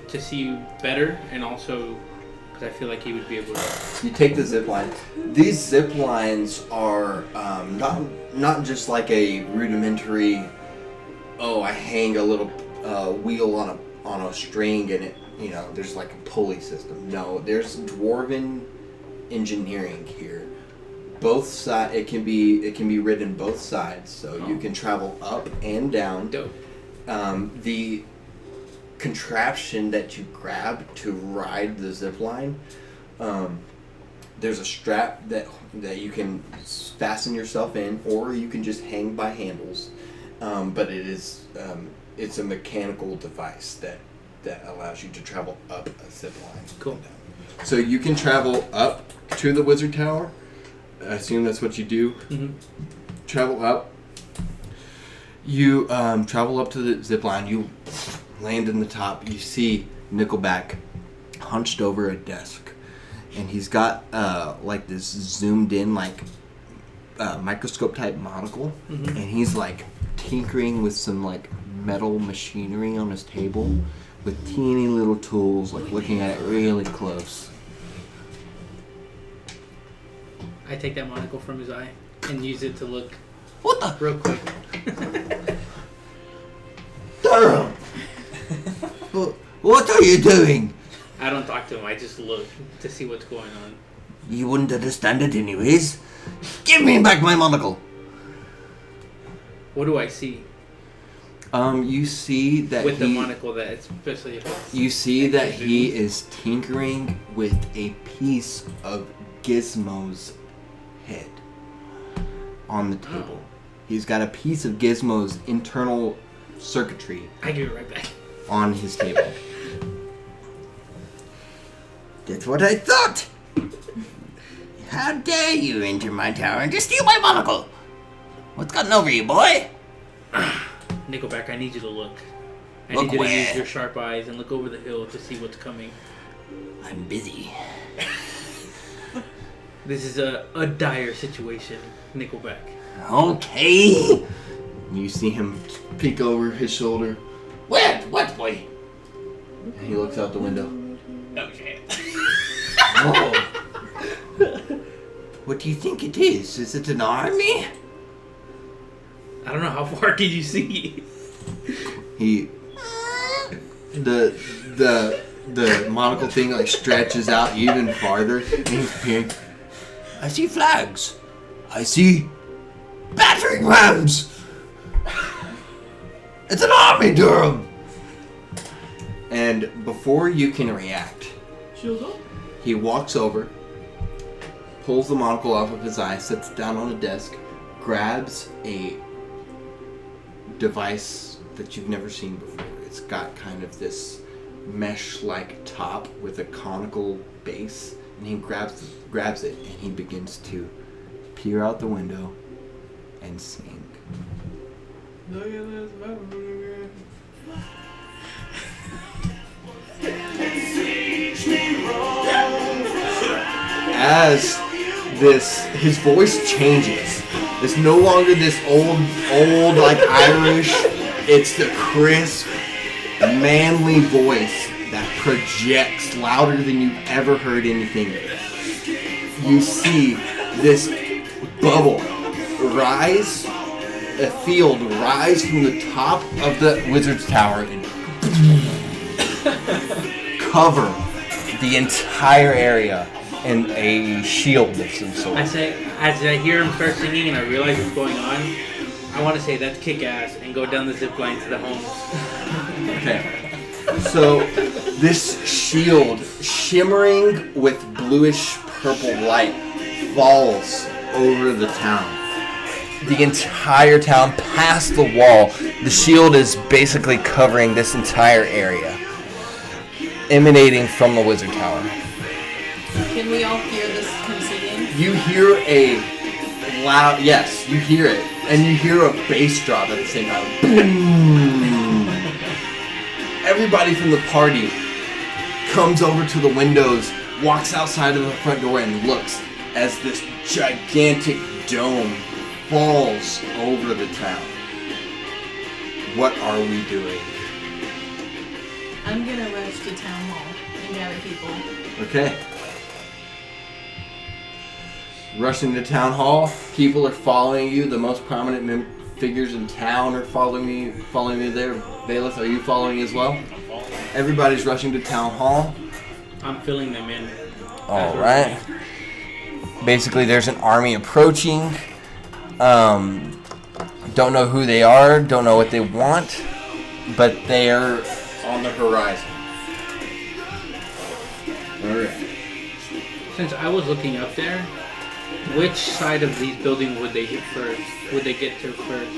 A: to see better, and also because I feel like he would be able to.
E: You take the zip line. These zip lines are not just like a rudimentary. Oh, I hang a little wheel on a string and it. There's like a pulley system. No, there's dwarven engineering here. Both sides. It can be ridden both sides, so you can travel up and down.
A: Dope.
E: The contraption that you grab to ride the zip line, there's a strap that you can fasten yourself in, or you can just hang by handles. But it's a mechanical device that allows you to travel up a zip line.
A: Cool.
E: So you can travel up to the wizard tower. I assume that's what you do.
A: Mm-hmm.
E: Travel up. You travel up to the zip line. You land in the top. You see Nickelback hunched over a desk, and he's got like this zoomed in microscope type monocle,
A: Mm-hmm.
E: and he's like tinkering with some like metal machinery on his table with teeny little tools, like looking at it really close.
A: I take that monocle from his eye and use it to look
E: What the?
A: real quick.
E: Durham! What are you doing?
A: I don't talk to him. I just look to see what's going on.
E: You wouldn't understand it anyways. Give me back my monocle.
A: What do I see
E: You see that
A: with the monocle that especially if it's
E: You see that he is tinkering with a piece of Gizmo's head on the table. He's got a piece of Gizmo's internal circuitry
A: I give it right back.
E: on his table. That's what I thought. How dare you enter my tower and just steal my monocle? What's gotten over you, boy?
A: Nickelback, I need you to look. I
E: Look
A: need you
E: where?
A: to use your sharp eyes and look over the hill to see what's coming.
E: I'm busy.
A: This is a dire situation, Nickelback.
E: Okay. You see him peek over his shoulder. What, boy? And he looks out the window.
A: Okay.
E: Oh. What do you think it is? Is it an army?
A: I don't know, how far can you see?
E: The monocle thing like stretches out even farther, and he's peering. I see flags. I see battering rams. It's an army, Durham. And before you can react, he walks over, pulls the monocle off of his eye, sits it down on a desk, grabs a device that you've never seen before. It's got kind of this mesh-like top with a conical base, and he grabs it, and he begins to peer out the window and sing.
C: Look at this memory.
E: As his voice changes. It's no longer this old like Irish. It's the crisp, manly voice that projects louder than you've ever heard anything. You see this bubble rise, a field rise from the top of the wizard's tower and cover the entire area in a shield of some sort.
A: I say, as I hear him start singing and I realize what's going on, I want to say that's kick ass and go down the zip line to the homes.
E: Okay. So this shield, shimmering with bluish purple light, falls over the town. The entire town, past the wall. The shield is basically covering this entire area, emanating from the wizard tower.
D: Can we all hear this conceding?
E: You hear a loud, yes, you hear it, and you hear a bass drop at the same time. Boom! Everybody from the party comes over to the windows, walks outside of the front door, and looks as this gigantic dome falls over the town. What are we doing?
D: I'm gonna rush to town hall and gather people.
E: Okay. Rushing to town hall. People are following you. The most prominent figures in town are following you there. Bailiff, are you following as well?
C: I'm following.
E: Everybody's rushing to town hall.
A: I'm filling them in.
E: All right. Basically, there's an army approaching. Don't know who they are. Don't know what they want. But they're on the horizon. All right.
A: Since I was looking up there, which side of these buildings would they hit first? Would they get to first?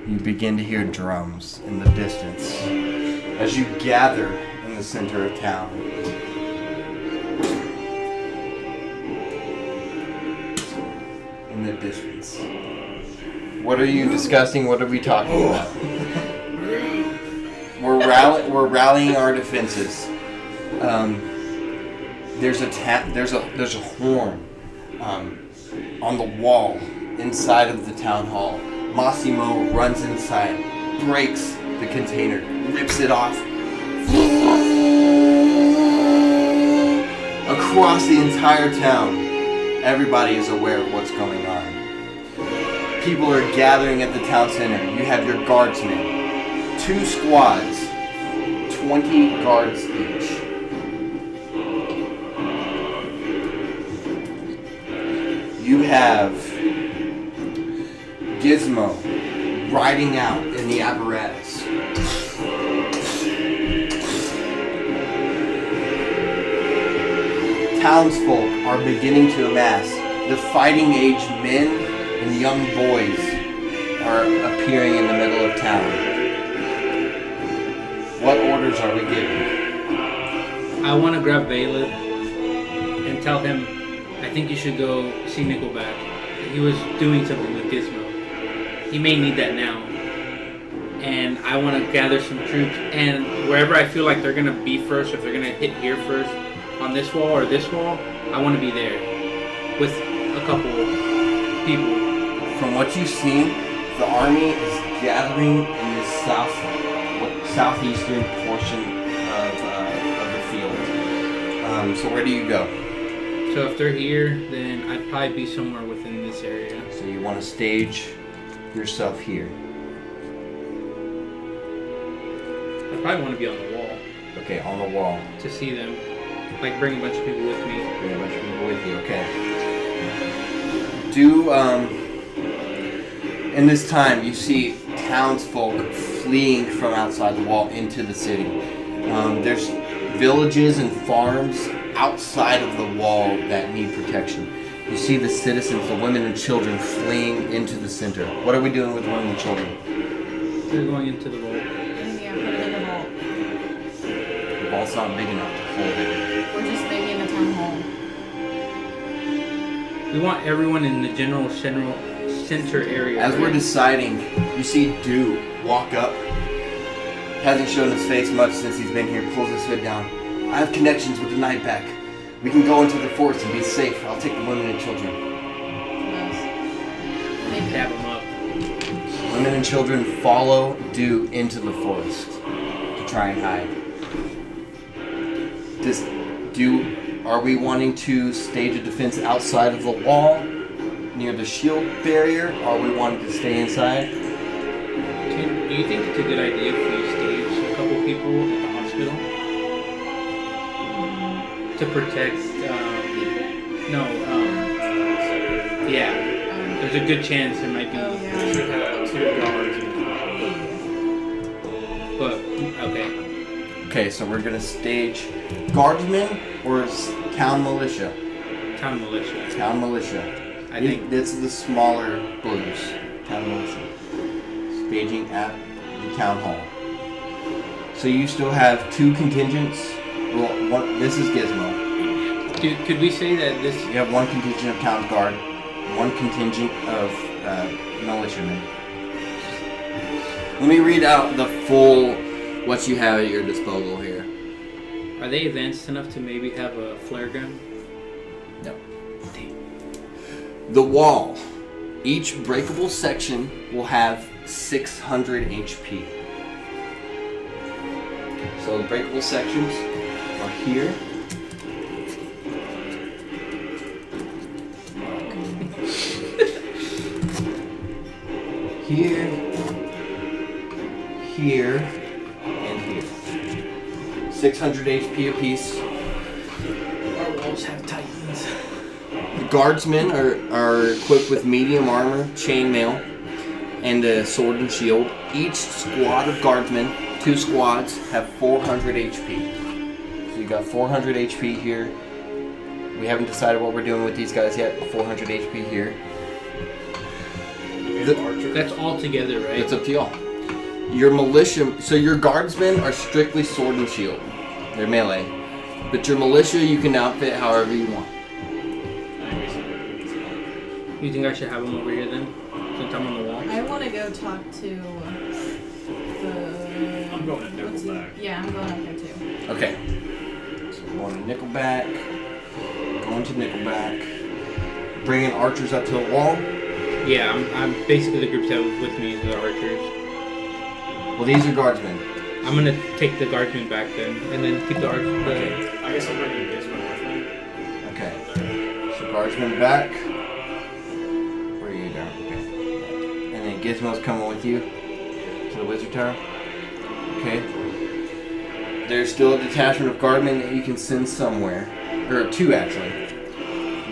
E: You begin to hear drums in the distance as you gather in the center of town. In the distance. What are you discussing? What are we talking about? We're rallying our defenses. There's a horn on the wall inside of the town hall. Massimo runs inside, breaks the container, rips it off. Across the entire town, everybody is aware of what's going on. People are gathering at the town center. You have your guardsmen. 2 squads, 20 guards each. You have Gizmo riding out in the apparatus. Townsfolk are beginning to amass. The fighting age men and young boys are appearing in the middle of town. What orders are we giving?
A: I want to grab Bailiff and tell him, I think you should go see Nickelback. He was doing something with Gizmo. He may need that now. And I want to gather some troops, and wherever I feel like they're going to be first, if they're going to hit here first, on this wall or this wall, I want to be there with a couple people.
E: From what you've seen, the army is gathering in the southeastern portion of the field. So where do you go?
A: So if they're here, then I'd probably be somewhere within this area.
E: So you want to stage yourself here.
A: I probably want to be on the wall
E: Okay, on the wall.
A: to see them. Like bring a bunch of people with me.
E: Bring a bunch of people with you, okay. In this time, you see townsfolk fleeing from outside the wall into the city. There's villages and farms outside of the wall that need protection. You see the citizens, the women and children fleeing into the center. What are we doing with women and children?
A: They're going into the vault.
D: Yeah, put it in the vault.
E: The vault's not big enough to hold it.
D: We're just maybe in the town hall.
A: We want everyone in the general center area.
E: As we're deciding, you see Dew walk up. Hasn't shown his face much since he's been here, pulls his hood down. I have connections with the Nightback. We can go into the forest and be safe. I'll take the women and children.
D: Maybe.
A: Dab them up.
E: Women and children follow Dew into the forest to try and hide. Are we wanting to stage a defense outside of the wall, near the shield barrier, or are we wanting to stay inside?
A: Do you think it's a good idea if we stage a couple people at the hospital to protect? Yeah, there's a good chance there might be.
D: Oh,
C: We
D: yeah.
C: should have 2 guards in the
A: But okay,
E: Okay, so we're gonna stage guardsmen or town militia.
A: town militia.
E: Town militia.
A: I think.
E: This is the smaller blues. Town militia. Staging at the town hall. So you still have 2 contingents. Well, this is Gizmo.
A: Could we say that this?
E: You have 1 contingent of town guard, 1 contingent of militiamen. Let me read out the full what you have at your disposal here.
A: Are they advanced enough to maybe have a flare gun?
E: No. The wall. Each breakable section will have 600 HP. So the breakable sections are here. Here, here, and here. 600 HP apiece.
A: Our walls have titans.
E: The guardsmen are equipped with medium armor, chainmail, and a sword and shield. Each squad of guardsmen, 2 squads, have 400 HP. So you got 400 HP here. We haven't decided what we're doing with these guys yet. 400 HP here.
A: That's all together, right?
E: It's up to y'all. Your militia, so your guardsmen are strictly sword and shield. They're melee. But your militia you can outfit however you want.
A: You think I should have them over here then? Since I'm on the wall?
D: I want to go talk to the.
C: I'm going to
D: what's
C: Nickelback.
D: Yeah, I'm going up there too.
E: Okay. So we're going to Nickelback. Going to Nickelback. Bringing archers up to the wall.
A: Yeah, I'm basically the groups that was with me, the archers.
E: Well, these are guardsmen.
A: I'm gonna take the guardsmen back then, and then keep the archers.
C: Okay. I guess I'm bringing Gizmo with me.
E: Okay. So guardsmen back. Where are you going? Okay. And then Gizmo's coming with you to the wizard tower. Okay. There's still a detachment of guardmen that you can send somewhere. Or 2 actually.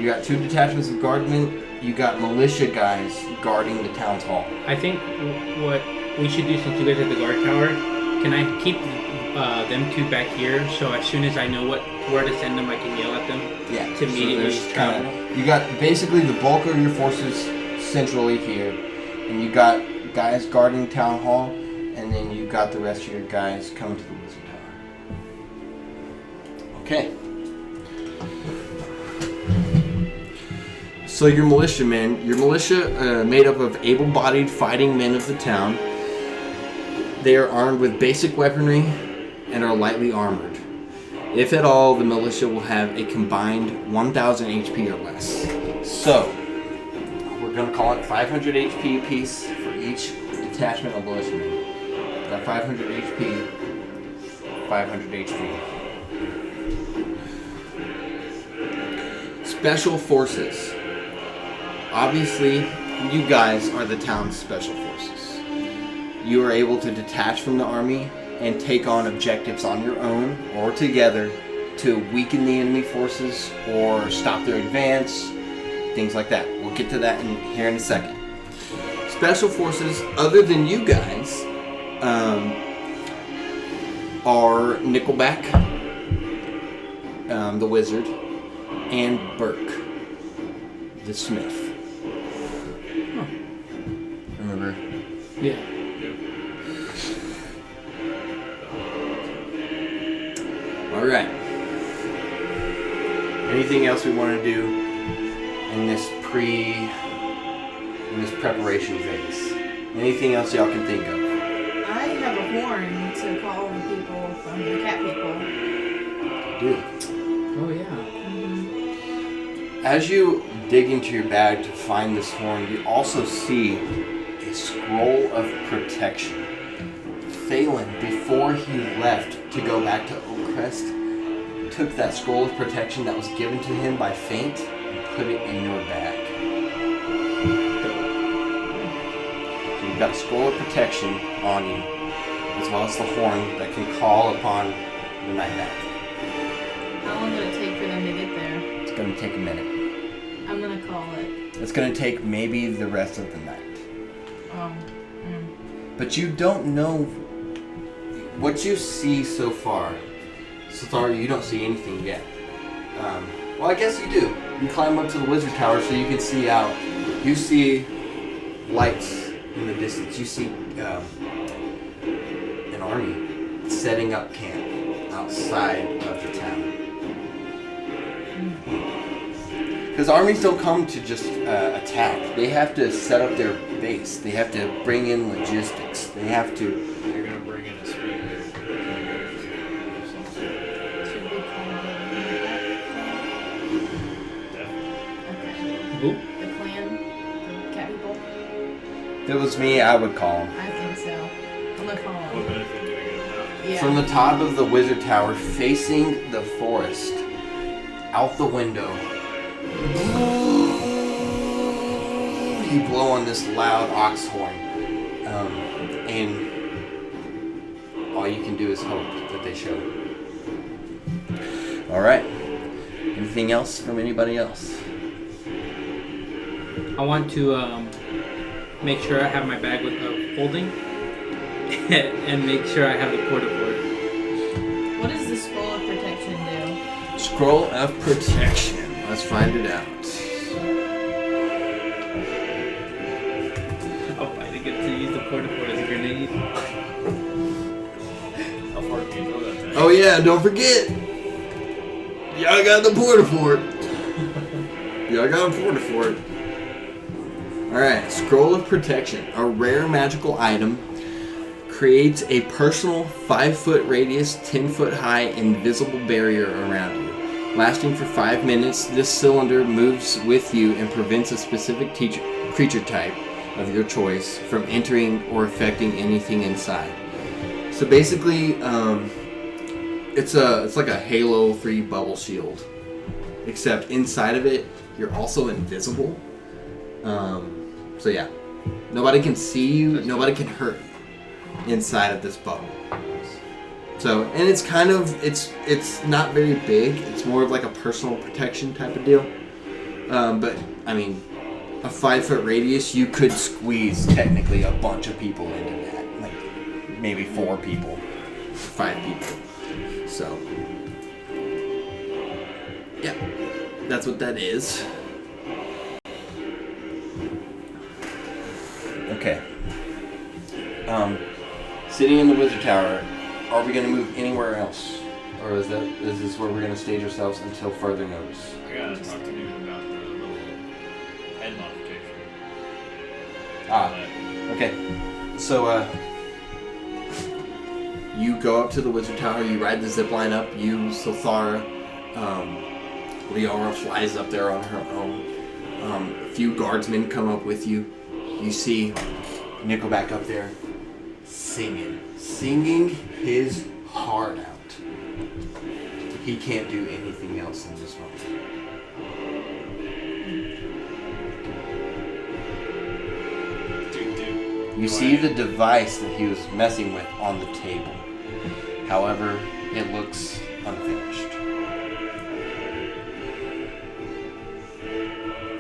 E: You got 2 detachments of guardmen. You got militia guys guarding the town's hall.
A: I think what we should do, since you guys are at the guard tower, can I keep them 2 back here, so as soon as I know where to send them, I can yell at them
E: Yeah.
A: to immediately
E: there's
A: travel?
E: You got basically the bulk of your forces centrally here, and you got guys guarding town hall, and then you got the rest of your guys coming to the wizard tower. Okay. So your militia made up of able-bodied fighting men of the town. They are armed with basic weaponry and are lightly armored. If at all, the militia will have a combined 1,000 HP or less. So, we're going to call it 500 HP apiece for each detachment of militiamen. Got 500 HP, 500 HP. Special Forces. Obviously, you guys are the town's special forces. You are able to detach from the army and take on objectives on your own or together to weaken the enemy forces or stop their advance, things like that. We'll get to that here in a second. Special forces, other than you guys, are Nickelback, the wizard, and Burke, the smith. Remember?
A: Yeah.
E: All right. Anything else we want to do in this preparation phase? Anything else y'all can think of?
D: I have a horn to call the people from the cat people.
E: Do.
A: Oh yeah.
E: As you dig into your bag to find this horn, you also see a scroll of protection. Thalen, before he left to go back to Oakcrest, took that scroll of protection that was given to him by Fate and put it in your bag. So you've got a scroll of protection on you, as well as the horn that can call upon the night back.
D: How long would it take for them to get there?
E: It's going to take a minute.
D: I'm gonna call it.
E: It's going to take maybe the rest of the night.
D: Mm.
E: But you don't know what you see so far. Sathara, you don't see anything yet. Well, I guess you do. You climb up to the wizard tower so you can see out. You see lights in the distance. You see an army setting up camp outside of the town. Because armies don't come to just attack. They have to set up their base. They have to bring in logistics. They have to...
C: They're gonna bring in a speaker.
D: Should we call it
C: Definitely.
A: Who?
D: the clan? The cat people?
E: If it was me, I would call them.
D: I think so. I'm gonna call
C: What
D: them.
C: benefit do we get enough?
D: Yeah.
E: From the top of the wizard tower, facing the forest, out the window, you blow on this loud ox horn, and all you can do is hope that they show. All right. Anything else from anybody else?
A: I want to make sure I have my bag with holding, and make sure I have the porta fort.
D: What does the scroll of protection do?
E: Scroll of protection. Let's find it out.
A: Oh, I didn't get to use the porta fort as a grenade.
C: How far can you throw that thing?
E: Oh yeah, don't forget. Yeah, I got the porta fort. Yeah, I got a porta fort. Alright, Scroll of Protection. A rare magical item. Creates a personal 5-foot radius, 10-foot high, invisible barrier around you. Lasting for 5 minutes, this cylinder moves with you and prevents a specific creature type of your choice from entering or affecting anything inside. So basically, it's like a Halo 3 bubble shield, except inside of it, you're also invisible. So yeah, nobody can see you, nobody can hurt you inside of this bubble. So, and it's kind of, it's not very big. It's more of like a personal protection type of deal. But I mean, a 5-foot radius, you could squeeze technically a bunch of people into that, like maybe 4 people, 5 people. So, yeah, that's what that is. Okay. Sitting in the wizard tower, are we going to move anywhere else? Or is this where we're going to stage ourselves until further notice?
C: I gotta talk to you about the little head modification.
E: Okay. So, you go up to the wizard tower, you ride the zip line up, you, Sothara, Liara flies up there on her own. A few guardsmen come up with you. You see Nickelback up there singing his heart out. He can't do anything else in this moment. You see the device that he was messing with on the table. However, it looks unfinished.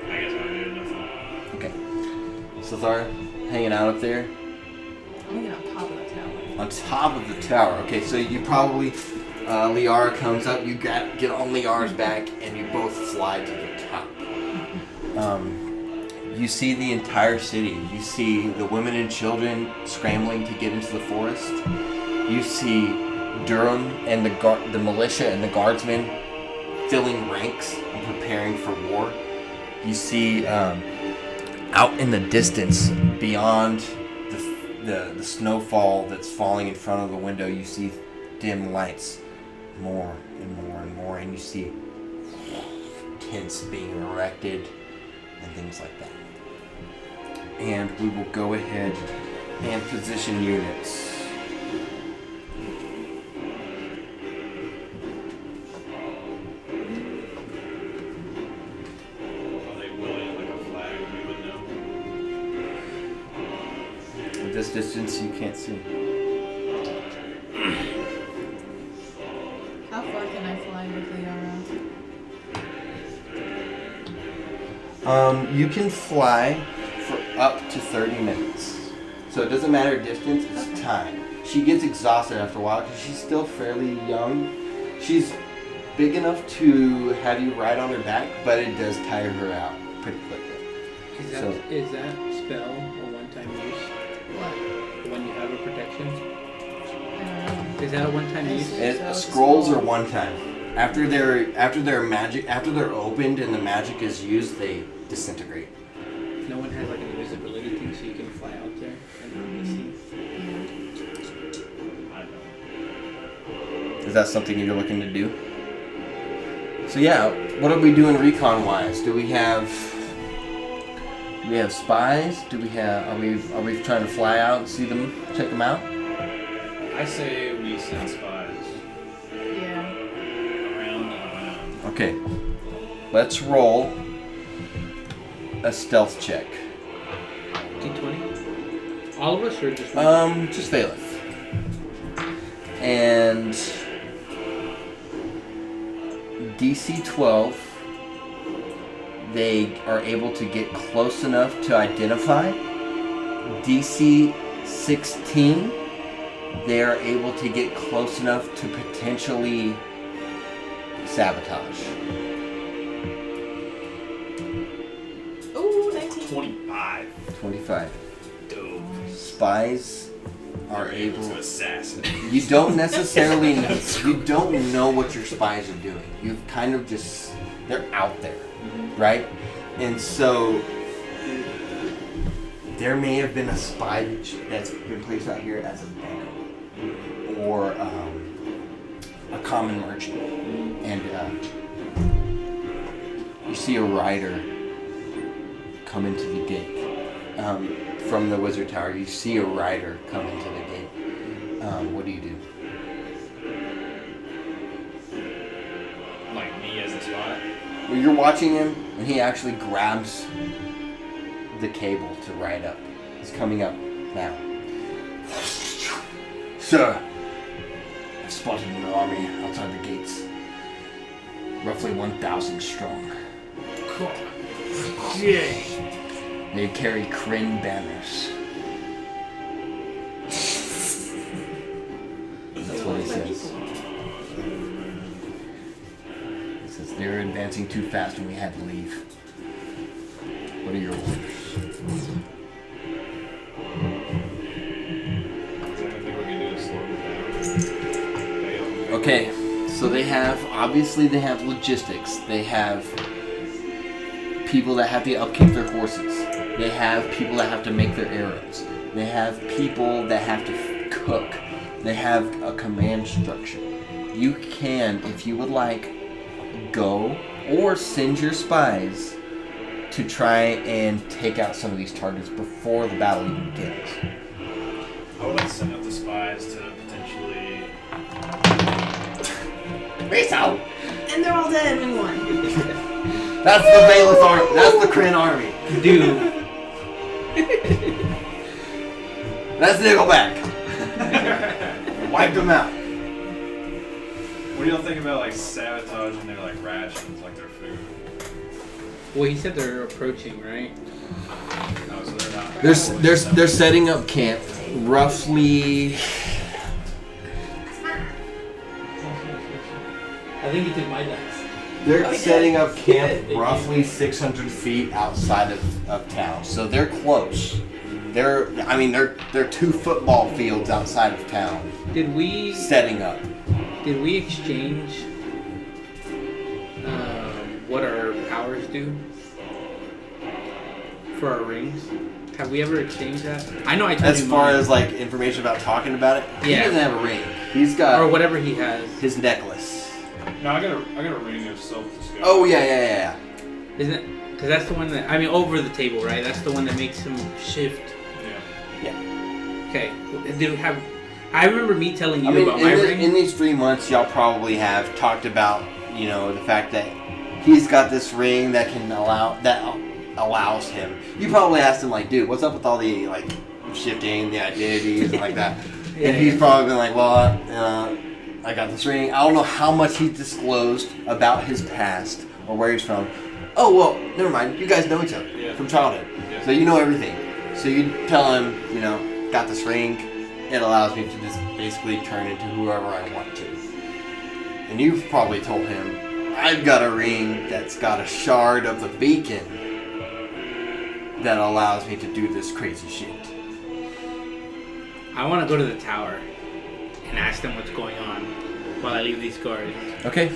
C: I guess I do nothing.
E: Okay. Sothara, hanging out up there.
D: I'm gonna get on top of the tower.
E: On top of the tower. Okay, so you probably, Liara comes up, you get on Liara's back, and you both fly to the top. You see the entire city. You see the women and children scrambling to get into the forest. You see Durham and the militia and the guardsmen filling ranks and preparing for war. You see out in the distance, beyond the snowfall that's falling in front of the window, you see dim lights, more and more and more, and you see tents being erected and things like that. And we will go ahead and position units.
C: Are they willing like a flag? We would know.
E: At this distance, you can't see.
D: How far can I fly with Liara?
E: You can fly for up to 30 minutes. So it doesn't matter distance, it's time. She gets exhausted after a while because she's still fairly young. She's big enough to have you ride on her back, but it does tire her out pretty quickly.
A: Is that spell a one-time use?
D: What?
A: When you have a protection?
D: Um,
A: Is that a one-time use?
E: Scrolls are one time. After they're opened and the magic is used, they disintegrate.
A: No one has like an invisibility thing so you can fly out there and not be seen.
C: I don't.
E: Is that something you're looking to do? So yeah, what are we doing recon-wise? Do we have spies? Are we trying to fly out and see them, check them out?
C: I say we send spies
D: Yeah.
C: around and around.
E: Okay, let's roll a stealth check.
A: D20? All of us or just one?
E: Just Valeth. And DC 12, they are able to get close enough to identify. DC 16, they are able to get close enough to potentially sabotage.
D: Ooh, 19.
C: 25.
E: 25.
C: Dope.
E: Spies are
C: They're
E: able
C: to assassinate.
E: You don't necessarily you don't know what your spies are doing. You've kind of just they're out there, right? And so there may have been a spy that's been placed out here as a banker or a common merchant, and you see a rider come into the gate from the wizard tower. You see a rider come into the gate. What do you do?
C: Like me as a spy?
E: Well, you're watching him, and he actually grabs the cable to ride up. He's coming up now. Sir, I've spotted an army outside the gates. Roughly 1,000 strong. They carry Kryn banners. That's what he says. He says they're advancing too fast and we had to leave. What are your orders?
C: Is there anything we can do to slow them down?
E: Okay, so they have logistics. They have people that have to upkeep their horses. They have people that have to make their arrows. They have people that have to cook. They have a command structure. You can, if you would like, go or send your spies to try and take out some of these targets before the battle even begins.
C: I would like to send up the spies to potentially.
E: Race out!
D: And they're all dead and we won.
E: That's the Valeth army. That's the Kryn army.
A: Dude.
E: That's Nickelback. Wipe them out.
C: What do y'all think about like sabotaging their like rations, like their food?
A: Well, he said they're approaching, right?
C: No, so they're not.
E: They're setting up camp roughly.
A: I think he took my dice.
E: They're setting up camp roughly 600 feet outside of town, so they're close. They're 2 football fields outside of town.
A: Did we
E: Setting up.
A: Did we exchange what our powers do for our rings? Have we ever exchanged that? I know I told
E: As
A: you
E: far
A: mine.
E: as like information about talking about it, he
A: Yeah.
E: doesn't have a ring. He's got
A: or whatever he has.
E: his necklace.
C: No, I got a ring of self-discovery.
E: Oh yeah.
A: Isn't it? Because that's the one that over the table, right? That's the one that makes him shift.
C: Yeah.
A: Okay. Did we have? I remember me telling you
E: I mean,
A: about my ring.
E: in these 3 months, y'all probably have talked about, the fact that he's got this ring that allows him. You probably asked him like, dude, what's up with all the like shifting, the identities, and like that? And he's probably been like, well, I got this ring. I don't know how much he's disclosed about his past or where he's from, Oh, well, never mind. You guys know each other from childhood.
C: Yeah.
E: So you know everything. So you tell him, got this ring. It allows me to just basically turn into whoever I want to. And you've probably told him, I've got a ring that's got a shard of the beacon that allows me to do this crazy shit.
A: I want to go to the tower and ask them what's going on while I leave these guards.
E: Okay.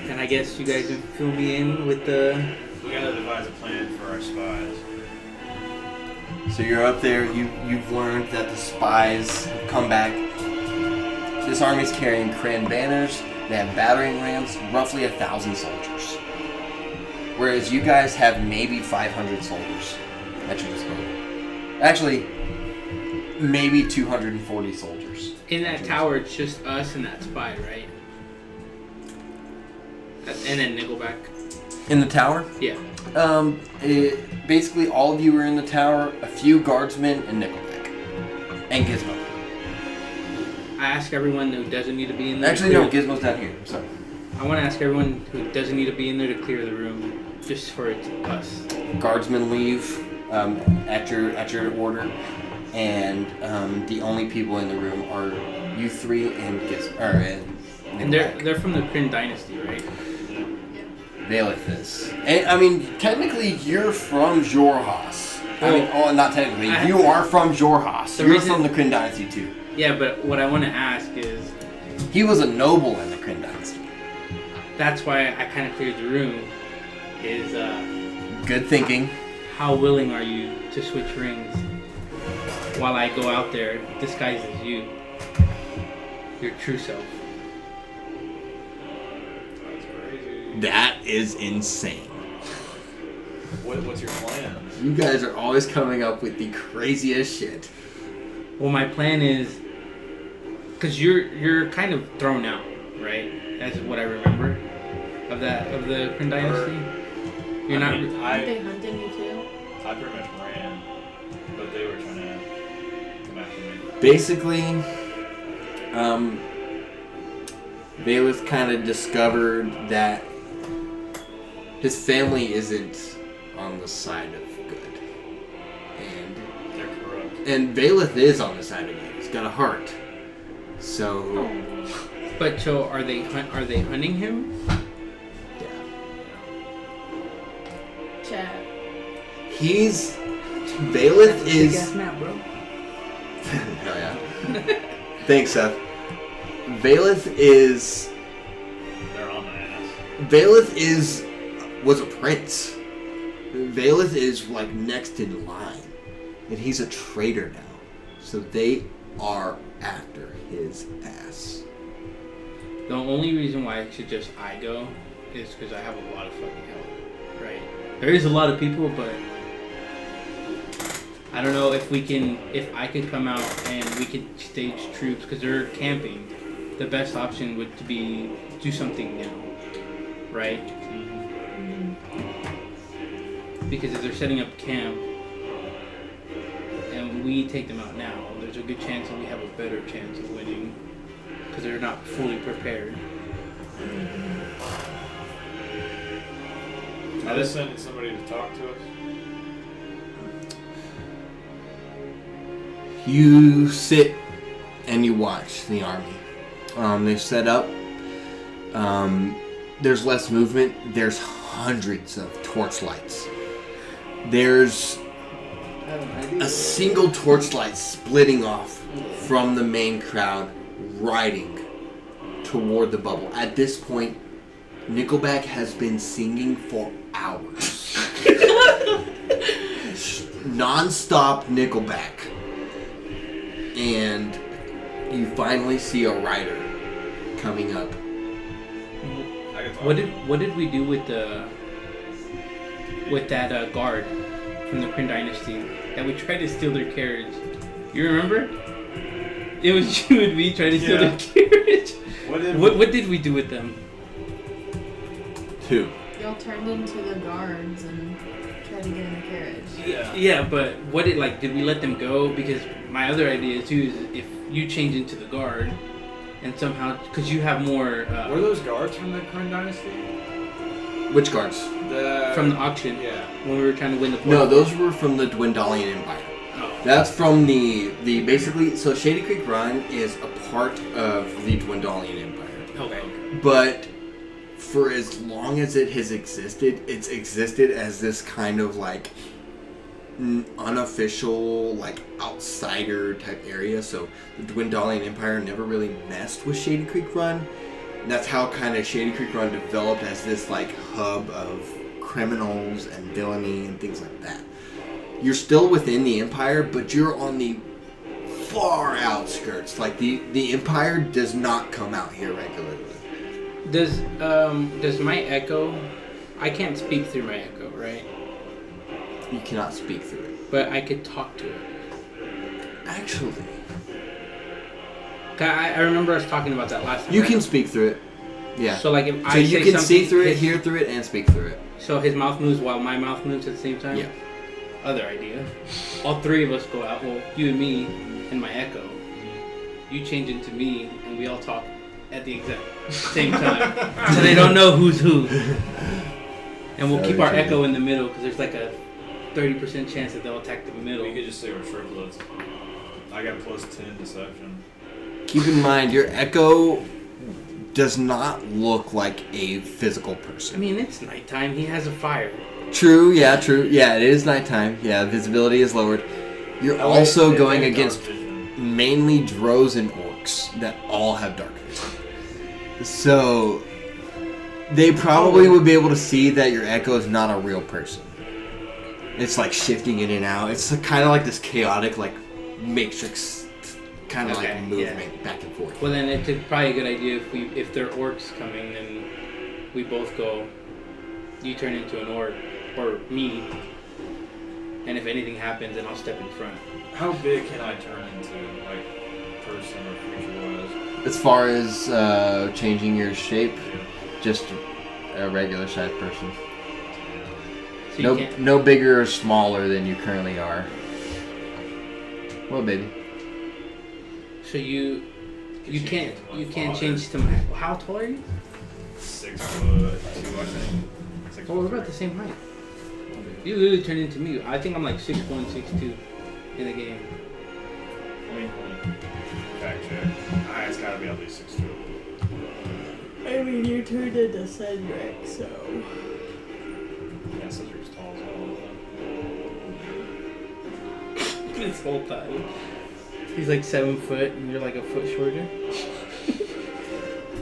A: And I guess you guys can fill me in with the...
C: We gotta devise a plan for our spies.
E: So you're up there, you've learned that the spies have come back. This army's carrying Kryn banners, they have battering rams, roughly 1,000 soldiers. Whereas you guys have maybe 500 soldiers at your disposal. Actually, maybe 240 soldiers.
A: In that tower, it's just us and that spy, right? And then Nickelback.
E: In the tower?
A: Yeah.
E: Basically all of you are in the tower, a few guardsmen, and Nickelback. And Gizmo.
A: I ask everyone who doesn't need to be in there.
E: Actually, no, Gizmo's down here. I'm sorry.
A: I want to ask everyone who doesn't need to be in there to clear the room, just for it to us.
E: Guardsmen leave at your order, and the only people in the room are you three and Nickelback.
A: And they're from the Kryn dynasty, right?
E: Valeth is. And, I mean, technically, you're from Jorhas. Not technically. You are from Jorhas. You're from the Kryn dynasty, too.
A: Yeah, but what I want to ask is...
E: He was a noble in the Kryn dynasty.
A: That's why I kind of cleared the room, is...
E: Good thinking.
A: How willing are you to switch rings while I go out there disguised as you? Your true self.
E: That is insane.
C: What's your plan?
E: You guys are always coming up with the craziest shit.
A: Well, my plan is... Because you're kind of thrown out, right? That's what I remember of the Kryn dynasty. You're not...
D: Aren't they hunting you too?
C: I pretty much ran, but they were trying to come after me.
E: Basically, Valeth kind of discovered that his family isn't on the side of good.
C: They're corrupt.
E: And Valeth is on the side of good. He's got a heart. So...
A: But so are they hunting him?
E: Yeah.
D: Chat.
E: Valeth is...
F: Big ass map, bro.
E: Hell yeah. Thanks, Seth. Valeth is...
C: They're on my ass.
E: Valeth was a prince. Valeth is like next in line. And he's a traitor now. So they are after his ass.
A: The only reason why I suggest I go is because I have a lot of fucking help, right? There is a lot of people, but I don't know if I could come out and we could stage troops because they're camping. The best option would to be do something now, right? Because if they're setting up camp and we take them out now, there's a good chance that we have a better chance of winning because they're not fully prepared.
C: I just sent somebody to talk to us.
E: You sit and you watch the army. They've set up. There's less movement. There's hundreds of torchlights. There's a single torchlight splitting off from the main crowd, riding toward the bubble. At this point, Nickelback has been singing for hours. Non-stop Nickelback. And you finally see a rider coming up.
A: What did we do with that guard from the Kryn dynasty that we tried to steal their carriage? You remember? It was you and me trying to steal their carriage. What did we do with them?
E: Two.
D: Y'all turned into the guards and tried to get in the carriage.
A: Yeah, but did we let them go? Because my other idea too is if you change into the guard and somehow, because you have more...
C: Were those guards from the Kryn dynasty?
E: Which guards?
A: From the auction.
C: Yeah.
A: When we were trying to win the point.
E: No, those were from the Dwendalian Empire.
A: Oh.
E: That's from the basically. So Shady Creek Run is a part of the Dwendalian Empire,
A: Okay.
E: but for as long as it has existed, it's existed as this kind of like unofficial, like outsider type area. So the Dwendalian Empire never really messed with Shady Creek Run. And that's how kind of Shady Creek Run developed as this like hub of criminals and villainy and things like that. You're still within the Empire, but you're on the far outskirts. Like the Empire does not come out here regularly.
A: Does my echo? I can't speak through my echo, right?
E: You cannot speak through it.
A: But I could talk to it.
E: Actually,
A: I remember us talking about that last time.
E: you
A: right?
E: can speak through it. Yeah.
A: So like if
E: So
A: I
E: you
A: say
E: can
A: something,
E: see through it, hear through it, and speak through it.
A: So his mouth moves while my mouth moves at the same time?
E: Yeah.
A: Other idea. All three of us go out. Well, you and me and my echo. You change into me and we all talk at the exact same time. So they don't know who's who. And we'll
E: So
A: keep our
E: true.
A: echo in the middle because there's like a 30% chance that they'll attack the middle.
C: We could just say we're triplets. I got plus 10 deception.
E: Keep in mind, your echo does not look like a physical
A: I
E: person.
A: mean, it's nighttime. He has a fire.
E: True. Yeah, it is nighttime. Yeah, visibility is lowered. You're also going against mainly drows and orcs that all have dark vision. So they probably would be able to see that your echo is not a real person. It's like shifting in and out. It's kind of like this chaotic, like matrix kind of
A: Okay,
E: like movement back and forth.
A: Well, then it's probably a good idea if there are orcs coming, then we both go. You turn into an orc, or me, and if anything happens, then I'll step in front.
C: How big can I turn into, like, person or creature-wise?
E: As far as changing your shape, just a regular sized person.
A: So you can't.
E: No bigger or smaller than you currently are. Well, baby.
A: So you can't change to my. How tall are you?
C: 6'2", I think. 6'3".
A: Oh, we're about the same height. You literally turned into me. I think I'm like 6'1", 6'2" in the game.
C: Let me fact check. It's gotta be at least 6'2".
D: I mean, you turned into Cedric, so.
C: Yeah, Cedric's tall as hell.
A: This whole time. He's like 7 foot and you're like a foot shorter.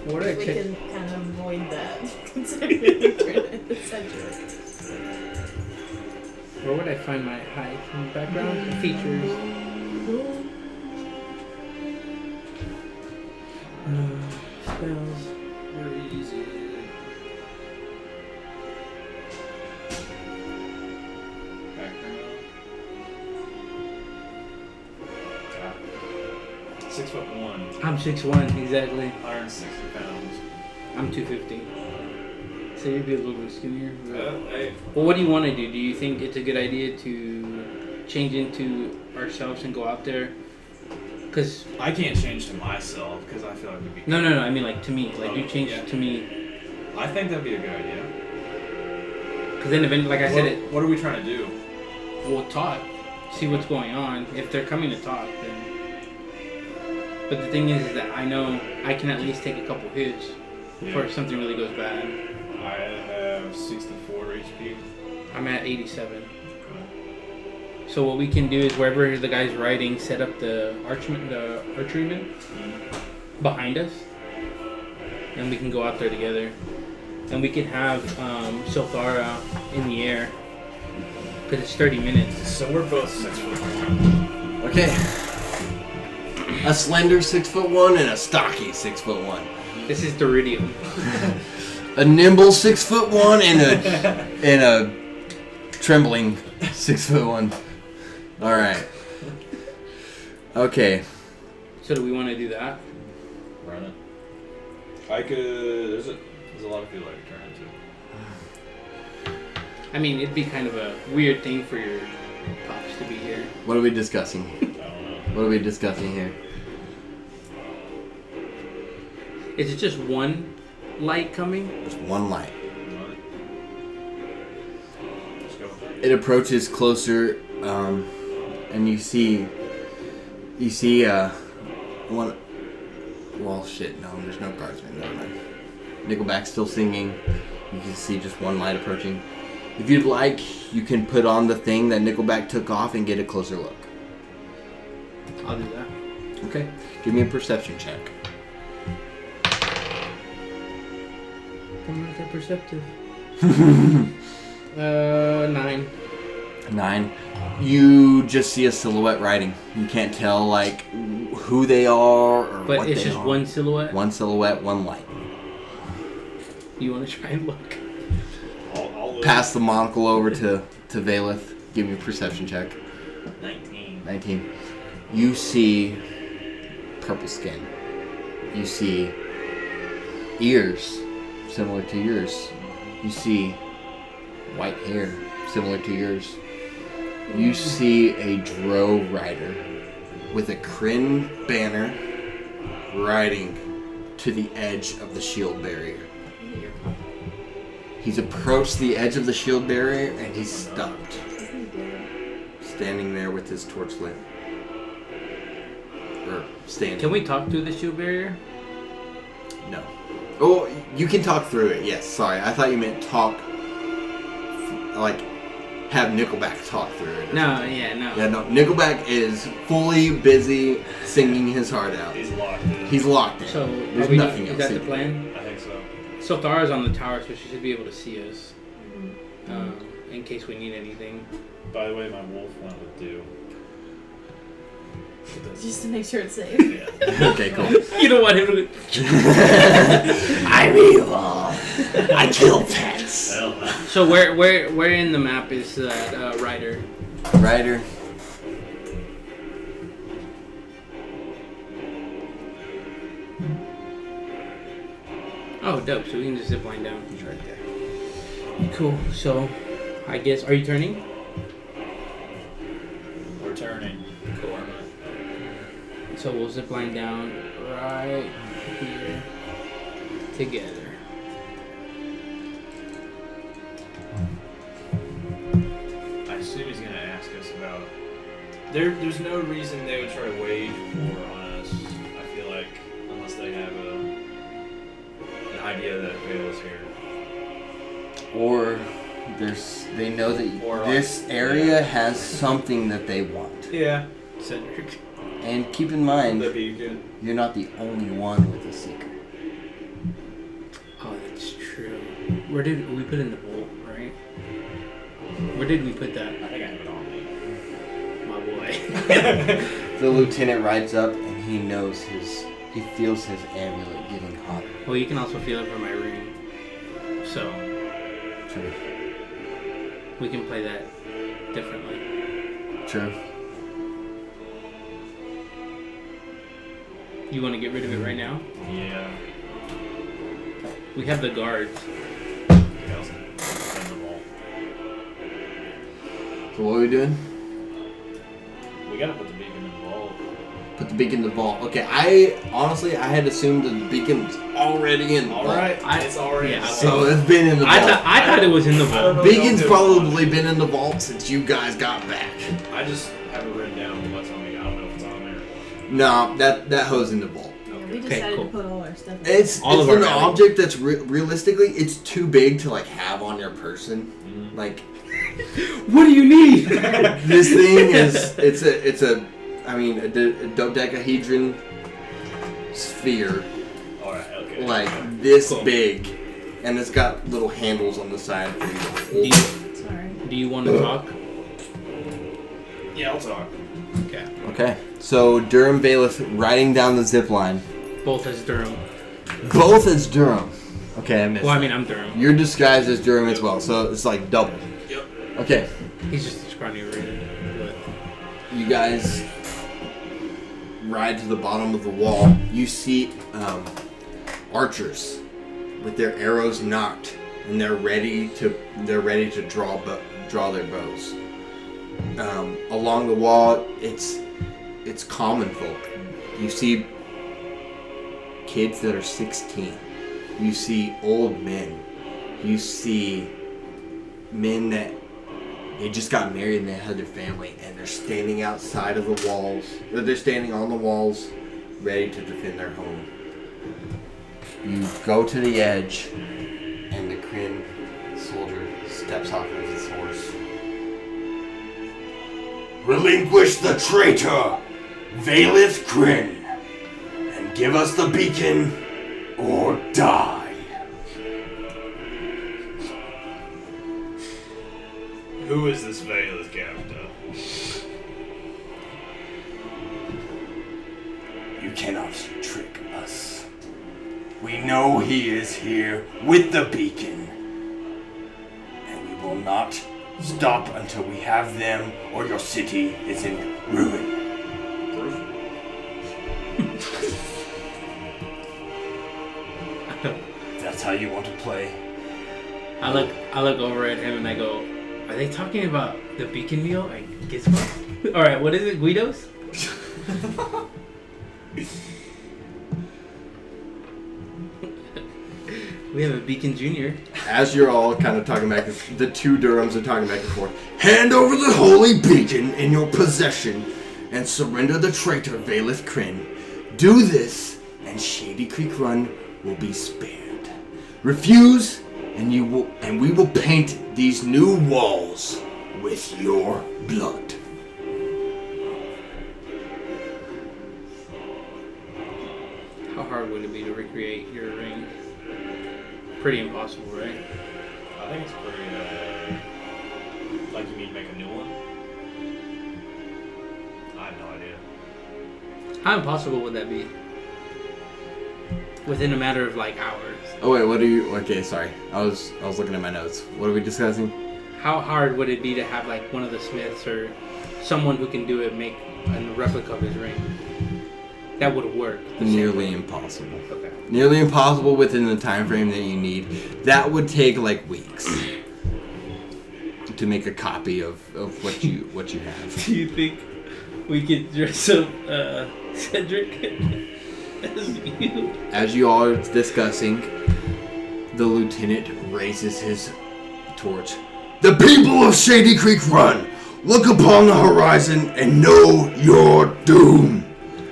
A: What did I
D: We
A: check?
D: can kind of avoid that, considering you turned into Cedric.
A: Where would I find my height in the background? Features. Spells.
C: Where is it? Background. 6'1",
A: I'm 6'1", exactly.
C: 160 pounds.
A: I'm 250. So you'd be a little bit skinnier.
C: Hey,
A: Well, what do you want to do? Do you think it's a good idea to change into ourselves and go out there? Because
C: I can't change to myself because I feel like we'd be.
A: no. I mean, like to me. Like you change
C: Yeah.
A: to me.
C: I think that'd be a good idea.
A: Because then, eventually, like I said,
C: What are we trying to do?
A: we'll talk, see what's going on. If they're coming to talk, then. But the thing is that I know I can at least take a couple hits before
C: Yeah.
A: something really goes bad.
C: I have 64 HP.
A: I'm at 87. So what we can do is wherever the guy's riding, set up the archeryman behind us, and we can go out there together, and we can have Silthara in the air because it's 30 minutes.
C: So we're both 6'1".
E: Okay. A slender 6'1" and a stocky 6'1".
A: This is Doridium.
E: A nimble 6'1" and a trembling 6'1". All right. Okay.
A: So do we want to do that?
C: Run it. I could. There's a lot of people I could turn into.
A: I mean, it'd be kind of a weird thing for your pops to be here.
E: What are we discussing?
C: I don't know.
E: What are we discussing here?
A: Is it just one light coming?
E: There's one light. It approaches closer, and you see one. Well, shit, no, there's no guardsman. Never mind. Nickelback's still singing. You can see just one light approaching. If you'd like, you can put on the thing that Nickelback took off and get a closer look.
A: I'll do that.
E: Okay. Give me a perception check.
A: I'm not that perceptive. 9.
E: 9. You just see a silhouette riding. You can't tell like who they are or
A: But
E: what
A: it's
E: they
A: just
E: are.
A: one silhouette?
E: One silhouette, one light.
A: You want to try and look?
C: I'll look.
E: Pass the monocle over to Valeth. Give me a perception check.
C: 19.
E: 19. You see purple skin. You see ears similar to yours. You see white hair similar to yours. You see a drow rider with a Kryn banner riding to the edge of the shield barrier. He's approached the edge of the shield barrier and he's stopped. Standing there with his torch lit. Or standing.
A: Can we talk through the shield barrier?
E: No. Oh, you can talk through it, yes. Sorry, I thought you meant talk. Like, have Nickelback talk through it.
A: No, yeah, no.
E: Yeah, no. Nickelback is fully busy singing his heart out.
C: He's locked in.
E: He's locked in.
A: So,
E: There's
A: are we,
E: nothing
A: is
E: else.
A: that
E: he
A: the
E: can
A: plan?
C: I think so.
A: So Thara's on the tower, so she should be able to see us. In case we need anything.
C: By the way, my wolf one would do.
D: Just to make sure it's safe.
C: Yeah.
E: do. Okay, cool.
A: You don't want him to...
E: I'm evil. I kill pets.
C: Hell no.
A: So where in the map is that rider?
E: Ryder.
A: Oh, dope. So we can just zip line down.
E: He's right there.
A: Cool. So, I guess... Are you turning?
C: We're turning. Cool.
A: So we'll zip line down right here together.
C: I assume he's gonna ask us about. There's no reason they would try to wage war on us. I feel like unless they have an idea that Vale is here.
E: Or they know that
C: Or like-
E: this area has something that they want.
C: Yeah.
A: Cedric.
E: And keep in mind,
C: The beacon.
E: you're not the only one with a secret.
A: Oh, that's true. Where did we put in the vault, right? Where did we put that?
C: I think I have it on me.
A: My boy.
E: The lieutenant rides up and he feels his amulet getting hotter.
A: Well, you can also feel it from my ring. So,
E: True.
A: we can play that differently.
E: True.
A: You want to get rid of it right now?
C: Yeah.
A: We have the guards.
C: What else? Send them all.
E: So what are we doing?
C: We gotta put the beacon in the vault.
E: Put the beacon in the vault. Okay, I had assumed that the beacon was already in the vault.
C: It's already.
A: Yeah,
E: So it's been in the
A: I
E: vault.
A: thought it was in the
C: I don't
A: vault.
C: know.
E: Beacon's probably been in the vault since you guys got back.
C: I just have it written down what's on me. I don't know if it's on there.
E: No, that hoes in the vault.
D: Yeah, we
A: Okay,
D: decided
A: cool.
D: to put all our stuff in.
E: It's
A: All of
E: an
A: our value.
E: object that's realistically it's too big to like have on your person.
C: Mm-hmm.
E: Like
A: What do you need?
E: this thing is it's a dodecahedron sphere
C: Alright, okay.
E: like this
A: Cool.
E: big, and it's got little handles on the side for you to
A: do,
E: hold.
A: you,
D: Sorry.
A: do you want to talk?
C: Yeah, I'll talk.
A: Okay.
E: Okay, so Durham Bailiff riding down the zip line,
A: Both as Durham.
E: both as Durham. Okay, I missed.
A: Well, I
E: that.
A: mean, I'm Durham.
E: You're disguised as Durham as well, so it's like double.
C: Yep.
E: Okay,
A: He's just a scrawny red.
E: you guys ride to the bottom of the wall. You see archers with their arrows knocked, and they're ready to draw their bows. Along the wall, it's common folk. You see kids that are 16. You see old men. You see men that They just got married and they had their family, and they're standing outside of the walls. Or they're standing on the walls, ready to defend their home. You go to the edge, and the Kryn soldier steps off of his horse. Relinquish the traitor, Vaelith Kryn, and give us the beacon, or die.
C: Who is this Vaelith character?
E: You cannot trick us. We know he is here with the beacon, and we will not stop until we have them, or your city is in ruin. That's how you want to play.
A: I look over at him and I go, are they talking about the beacon meal at Gizmo? Alright, what is it? Guido's? We have a Beacon Junior.
E: As you're all kind of talking back, the two Durhams are talking back and forth. Hand over the holy beacon in your possession and surrender the traitor Vaelith Kryn. Do this, and Shady Creek Run will be spared. Refuse, and we will paint these new walls with your blood.
A: How hard would it be to recreate your ring? Pretty impossible, right?
C: I think it's pretty, like you need to make a new one? I have no idea.
A: How impossible would that be? Within a matter of like hours.
E: Oh wait, what are you? Okay, sorry. I was looking at my notes. What are we discussing?
A: How hard would it be to have like one of the smiths or someone who can do it make a replica of his ring? That would work.
E: Nearly impossible.
A: Okay.
E: Nearly impossible within the time frame that you need. That would take like weeks to make a copy of what you have.
A: Do you think we could dress up Cedric as you?
E: As you all are discussing, the lieutenant raises his torch. The people of Shady Creek Run, look upon the horizon and know your doom.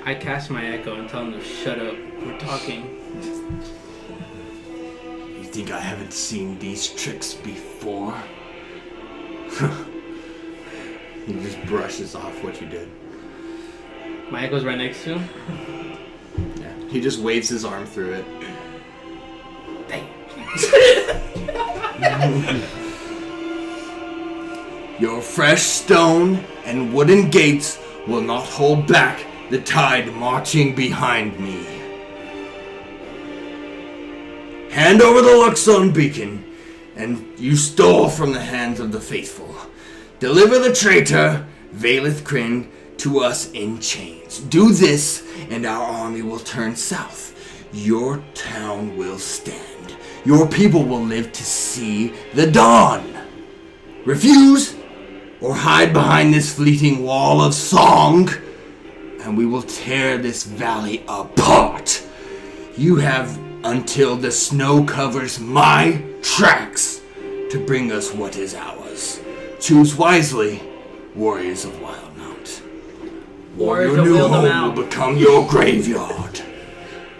A: I cast my echo and tell him to shut up. We're talking.
E: You think I haven't seen these tricks before? He just brushes off what you did.
A: My echo's right next to him.
E: Yeah. He just waves his arm through it. Your fresh stone and wooden gates will not hold back the tide marching behind me. Hand over the Luxon beacon, and you stole from the hands of the faithful. Deliver the traitor, Vaelith Kryn, to us in chains. Do this, and our army will turn south. Your town will stand. Your people will live to see the dawn. Refuse, or hide behind this fleeting wall of song, and we will tear this valley apart. You have until the snow covers my tracks to bring us what is ours. Choose wisely, warriors of Wildemount. Or
A: Warriors
E: your
A: of
E: new
A: Wildemount.
E: home will become your graveyard.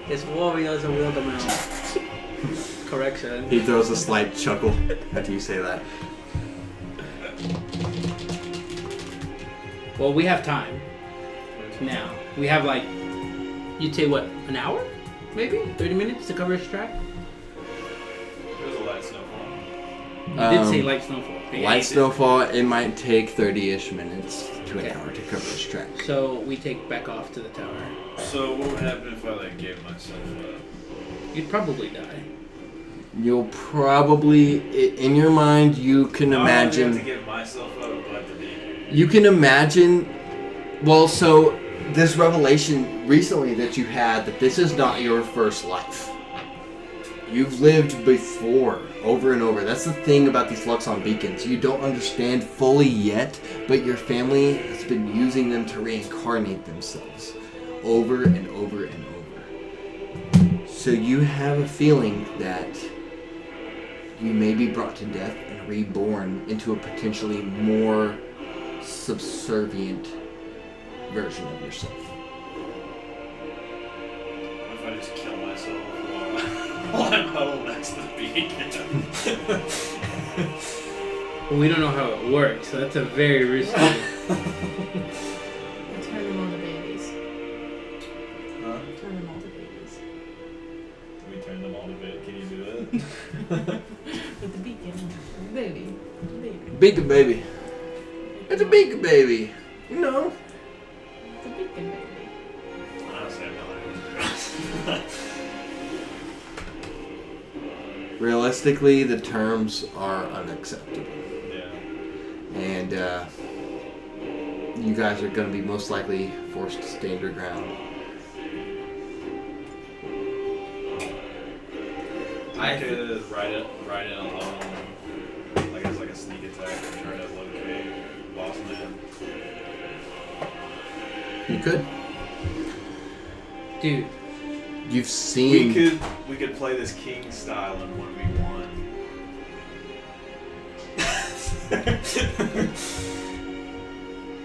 A: It's warriors of Wildemount. Correction.
E: He throws a slight chuckle after you say that.
A: Well, we have time. Now. We have like, you'd say what, an hour? Maybe? 30 minutes to cover this track?
C: It was a light snowfall.
A: You did say light snowfall.
E: Light snowfall, it might take 30-ish minutes to an hour to cover this track.
A: So we take back off to the tower.
C: So what would happen if I like gave myself up?
A: You'd probably die.
E: You'll probably, in your mind, you can
C: I have to
E: imagine.
C: give myself up, but the beacon.
E: You can imagine. Well, so this revelation recently that you had that this is not your first life. You've lived before, over and over. That's the thing about these Luxon beacons. You don't understand fully yet, but your family has been using them to reincarnate themselves over and over and over. So you have a feeling that you may be brought to death and reborn into a potentially more subservient version of yourself.
C: What if I just kill myself while I'm huddled next to the beacon?
A: Well, we don't know how it works, so that's a very risky.
D: Turn them all to babies.
C: Huh?
D: Turn them all to babies.
C: We turn them all to bed. Can you do that?
D: With the beacon. Baby. Baby.
E: Beacon baby. It's a beacon baby. You know.
D: It's a beacon baby.
C: Honestly, I'm not.
E: Realistically, the terms are unacceptable.
C: Yeah.
E: And you guys are going to be most likely forced to stand your ground.
C: I could ride in alone, like as like a sneak attack and try to locate Boss Man.
E: You could.
A: Dude,
E: You've seen.
C: We could play this king style in 1v1.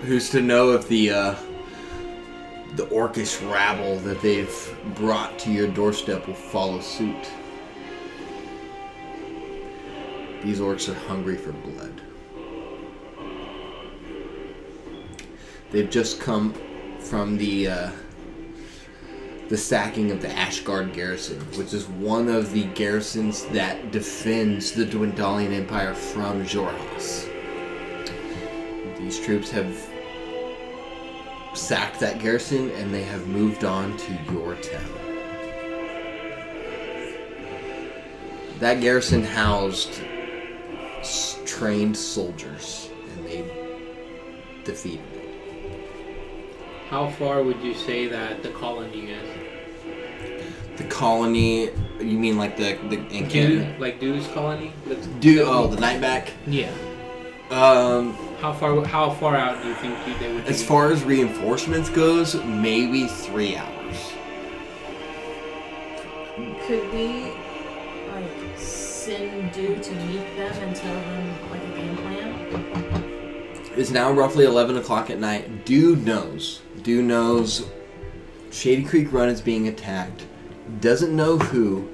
E: Who's to know if the orcish rabble that they've brought to your doorstep will follow suit. These orcs are hungry for blood. They've just come from the sacking of the Ashgard garrison, which is one of the garrisons that defends the Dwendalian Empire from Xhorhas. These troops have sacked that garrison and they have moved on to your town. That garrison housed trained soldiers and they defeated it.
A: how far would you say that the colony is?
E: The colony, you mean like the encampment?
A: Dew's colony?
E: The Nightback?
A: Yeah. How far out do you think they would?
E: As far as reinforcements goes, maybe 3 hours.
D: Could we, send Dew to meet them and tell them, a game plan?
E: It's now roughly 11 o'clock at night. Dew knows. Shady Creek Run is being attacked. Doesn't know who.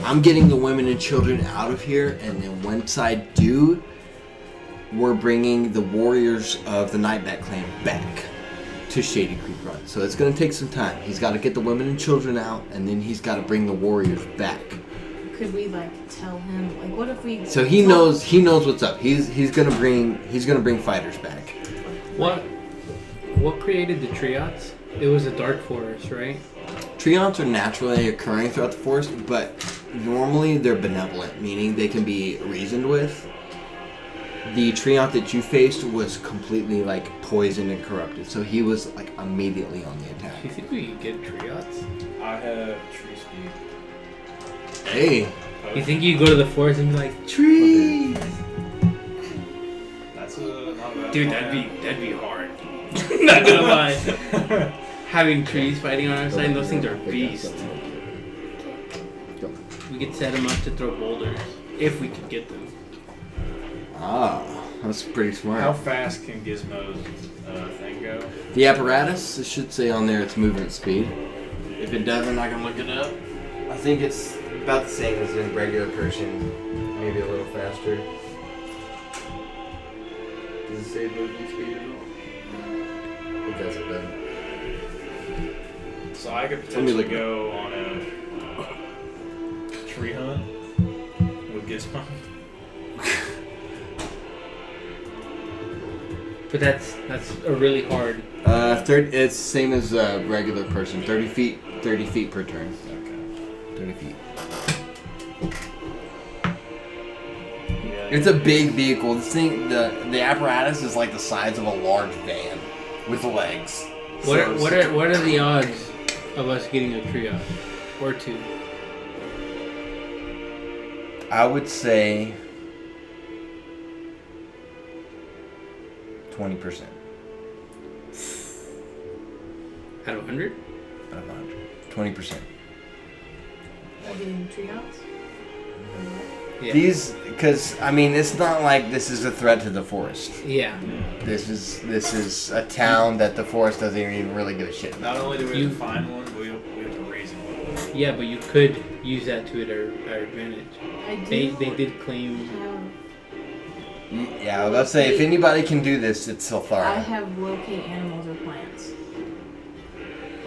E: I'm getting the women and children out of here, and then once I do, we're bringing the warriors of the Nightback clan back to Shady Creek Run. So it's going to take some time. He's got to get the women and children out, and then he's got to bring the warriors back.
D: Could we tell him what if we?
E: So he knows what's up. He's gonna bring fighters back.
A: What created the triots? It was a dark forest, right?
E: Triots are naturally occurring throughout the forest, but normally they're benevolent, meaning they can be reasoned with. The triot that you faced was completely poisoned and corrupted, so he was immediately on the attack.
A: Do you think we could get triots?
C: I have tree speed.
E: Hey,
A: You think you go to the forest and be like, trees?
C: That's not bad.
A: Dude, that'd be hard. Not gonna lie. Having trees fighting on our side, those things are beasts. We could set them up to throw boulders if we could get them.
E: Ah, that's pretty smart.
C: How fast can Gizmo's thing go?
E: The apparatus, it should say on there its movement speed. If it doesn't, I can look it up.
B: I think it's about the same as a regular person, maybe a little faster. Does it say movement speed at all? It doesn't, doesn't it?
C: So I could potentially go on a tree hunt with Gizmo.
A: But that's a really hard.
E: It's same as a regular person. 30 feet per turn.
C: Okay.
E: 30 feet.
C: Yeah.
E: It's a big vehicle. This thing, the apparatus is like the size of a large van with legs.
A: What are the odds of us getting a triage or two?
E: I would say 20%.
A: Out of 100?
E: Out of 100. 20%.
D: Getting trios?
A: Yeah.
E: These, because I mean, it's not like this is a threat to the forest.
A: Yeah.
E: This is a town that the forest doesn't even really give a shit about.
C: Not only do we
A: You-
C: have to find one, but we have to raise one.
A: Yeah, but you could use that to our advantage.
D: I do
A: They did claim.
D: have,
E: Yeah, I was about to say, if anybody can do this, it's
D: I
E: Silthara.
D: have locate animals or plants.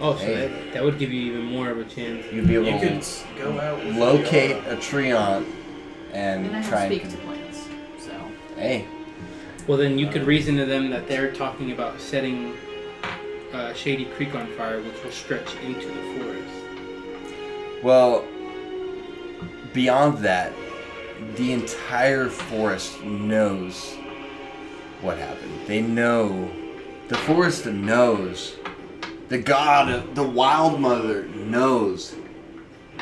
A: Oh, so
E: Hey.
A: that would give you even more of a chance.
E: You'd be able
C: You
E: to
C: could go out with
E: locate
C: the,
E: a treant and
D: And I
E: try
D: have speak
E: and...
D: to plants. So
E: Hey,
A: Well, then you could reason to them that they're talking about setting Shady Creek on fire, which will stretch into the forest.
E: well, beyond that, the entire forest knows what happened. They know. The forest knows. The god, the Wild Mother knows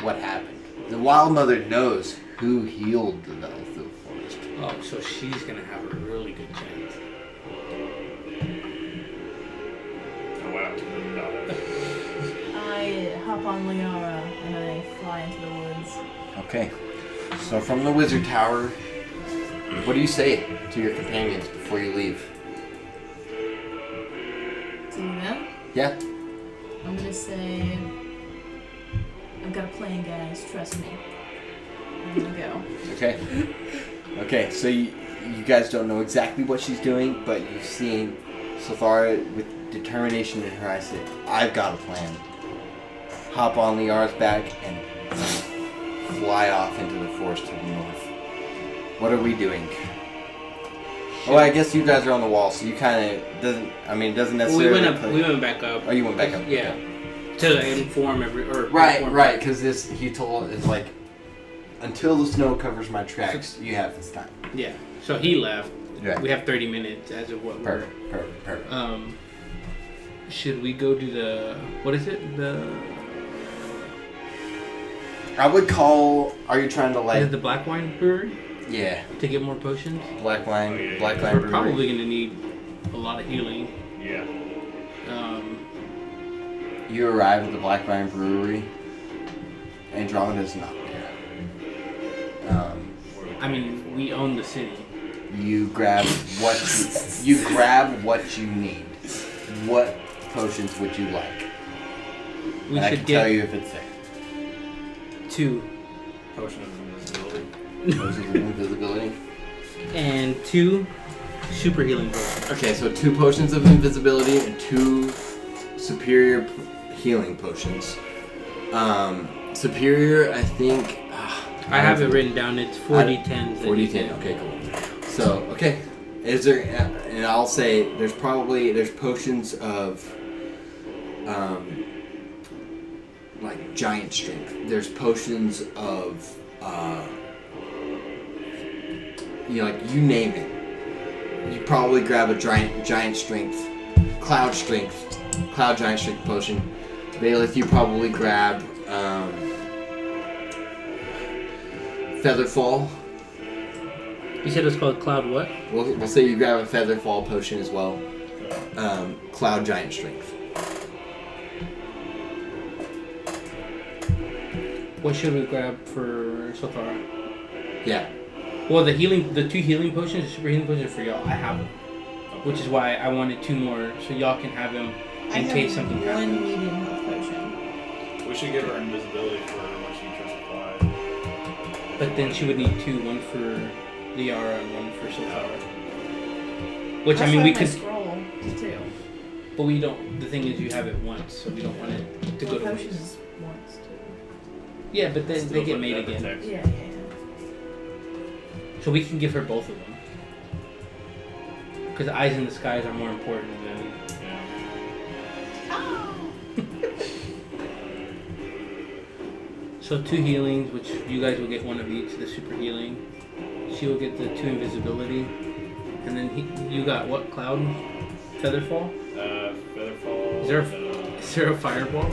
E: what happened. The Wild Mother knows who healed the Elf of the Forest.
A: Oh, so she's gonna have a really good chance.
C: go out to the knowledge.
D: I hop on Liara and I fly into the woods.
E: Okay. So from the wizard tower, what do you say to your companions before you leave?
D: To them,
E: Yeah?
D: I'm gonna say, I've got a plan, guys. Trust me. I'm gonna go.
E: Okay. Okay, so you guys don't know exactly what she's doing, but you've seen Silthara with determination in her eyes say, I've got a plan. Hop on Liara's back and fly off into the forest to the north. What are we doing? Oh, I guess you guys are on the wall, so you kind of it doesn't necessarily.
A: We went back up.
E: Oh, you went back up.
A: Yeah.
E: Okay.
A: To inform
E: Right,
A: inform-
E: right, because he told it's like until the snow covers my tracks, you have this time.
A: Yeah. So he left.
E: Right.
A: We have 30 minutes as of what we're.
E: Perfect.
A: Should we go do the what is it?
E: I would call. Are you trying to
A: Is
E: like?
A: it the Black Wine Brewery
E: Yeah,
A: to get more potions?
E: black wine,
C: Oh, yeah,
E: black
C: yeah.
E: wine
A: We're
E: brewery.
A: probably gonna need a lot of healing.
C: Yeah.
E: You arrive at the Black Vine Brewery. Andromeda's not there.
A: I mean, we own the city.
E: You grab what you grab what you need. What potions would you like?
A: We
E: and I
A: should
E: can
A: get
E: tell you if it's there.
A: 2
C: Potion of invisibility.
E: Potions of invisibility.
A: and 2 super healing potions.
E: Okay, so 2 potions of invisibility and 2 superior healing potions. Superior, I think.
A: I have it written down. It's 40-10s.
E: 40-10. Okay, cool. So, okay, is there? And I'll say there's potions of, like giant strength. There's potions of, like you name it. You probably grab a giant strength, cloud giant strength potion. Bailiff, you probably grab Featherfall.
A: You said it's called Cloud what?
E: We'll say you grab a Featherfall potion as well. Cloud giant strength.
A: What should we grab for Silthara?
E: Yeah.
A: Well, the 2 healing potions, the super healing potions are for y'all. I have them, which is why I wanted 2 more so y'all can have them
D: I
A: in
D: have
A: case something
D: one
A: happens.
D: medium health potion.
C: We should give her invisibility for when she tries to fly.
A: But then she would need 2, one for Liara and one for Silthara. Which I mean we could,
D: scroll too.
A: but we don't. The thing is, you have it once, so we don't want it to go to waste.
D: Potions once too.
A: Yeah, but then they
C: Still
A: get
C: put
A: made
C: that
A: again.
C: protects.
D: Yeah.
A: So we can give her both of them. Because eyes in the skies are more important than.
C: Yeah.
A: So 2 healings, which you guys will get 1 of each. The super healing. She will get the 2 invisibility, and then you got what? Cloud, Featherfall.
C: Featherfall.
A: Is there a fireball?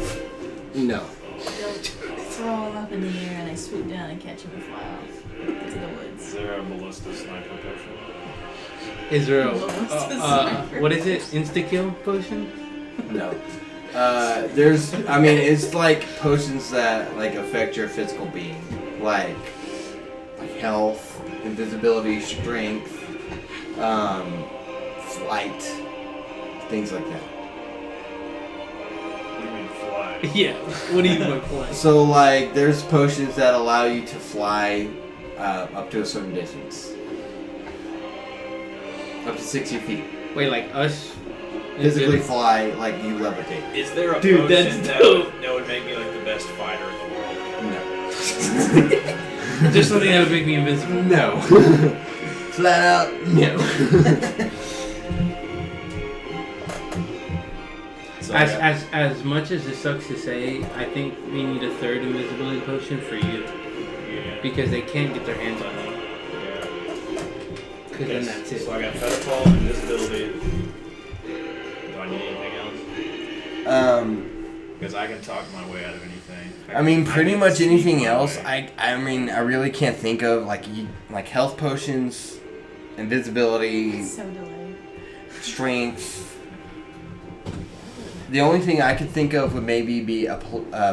E: No.
D: They'll throw them up in the air and I swoop down and catch them and fly off into the
C: Is
D: woods.
C: there a ballista sniper potion?
A: Is there
D: Sniper.
A: what is it? Insta kill potion?
E: No. It's like potions that like affect your physical being. Like like health, invisibility, strength, flight, things like that.
C: What do you mean fly?
A: Yeah. What do you mean by fly?
E: So like, there's potions that allow you to fly up to a certain distance, up to 60 feet.
A: Wait, like us?
E: Physically fly, like you levitate.
C: Is there a
A: Dude,
C: potion
A: that's
C: that
A: dope.
C: would make me like the best fighter in the world?
E: No.
A: Just something that would make me invincible.
E: No. Flat out, no.
C: So
A: As much as it sucks to say, I think we need a third invisibility potion for you.
C: yeah.
A: Because they can't get their hands on you.
C: Yeah.
A: Because then that's it.
C: So I got Featherfall, Invisibility. Do I need anything else? Because I can talk my way out of anything.
E: I mean, pretty
C: can
E: much
C: sneak
E: anything
C: my
E: else.
C: way.
E: I mean, I really can't think of like health potions, invisibility,
D: It's so delayed.
E: strength. The only thing I could think of would maybe be a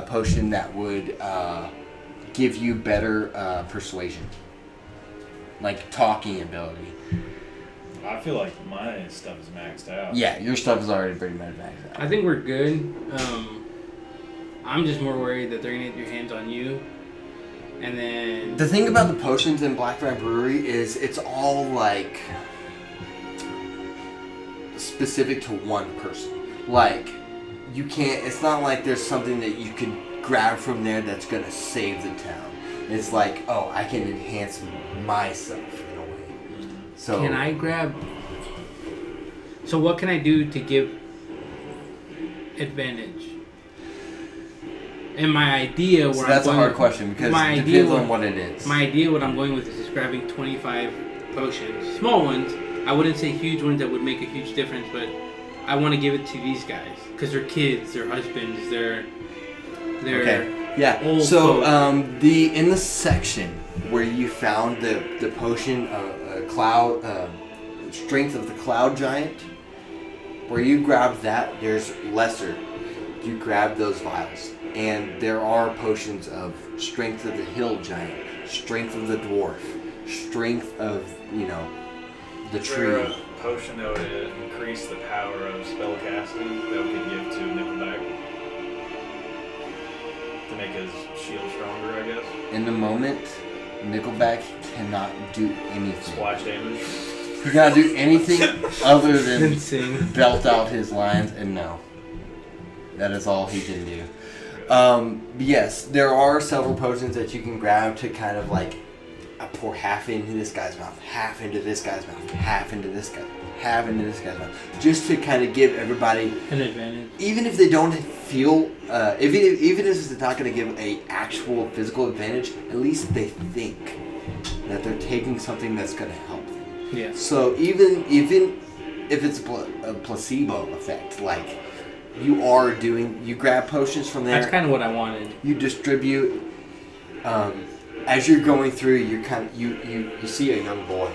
E: potion that would give you better persuasion, like talking ability.
C: I feel like my stuff is maxed out.
E: Yeah, your stuff is already pretty much maxed out.
A: I think we're good. I'm just more worried that they're going to get their hands on you. And then...
E: The thing about the potions in Blackthorn Brewery is it's all like specific to one person. Like, you can't, it's not like there's something that you can grab from there that's going to save the town. It's like, oh, I can enhance myself in a way. So
A: Can I grab... So what can I do to give advantage? And my idea where
E: So
A: I'm
E: that's a
A: going
E: hard
A: with-
E: question because
A: my
E: it
A: idea
E: depends on
A: what-
E: what it is.
A: My idea, what I'm going with, is just grabbing 25 potions. Small ones. I wouldn't say huge ones that would make a huge difference, but I want to give it to these guys. Because they're kids, they're husbands, they're
E: Okay. Yeah.
A: old
E: So
A: folk.
E: in the section where you found the potion cloud strength of the cloud giant, where you grabbed that, there's lesser. You grab those vials, and there are potions of strength of the hill giant, strength of the dwarf, strength of the
C: Is there
E: tree.
C: a potion that would increase the power of spellcasting that we could give to Nickelback? To make his shield stronger, I guess?
E: In the moment, Nickelback cannot do anything.
C: Splash damage.
E: He cannot do anything other than
A: sing.
E: belt out his lines, and no. That is all he can do. Yes, there are several potions that you can grab to kind of like pour half into this guy's mouth, half into this guy's mouth, half into this guy, half into this guy's mouth, just to kind of give everybody
A: An advantage.
E: even if they don't feel, even if it's not going to give a actual physical advantage, at least they think that they're taking something that's going to help them.
A: Yeah.
E: So even if it's a placebo effect, like you grab potions from there,
A: That's kind of what I wanted.
E: you distribute. As you're going through, you see a young boy,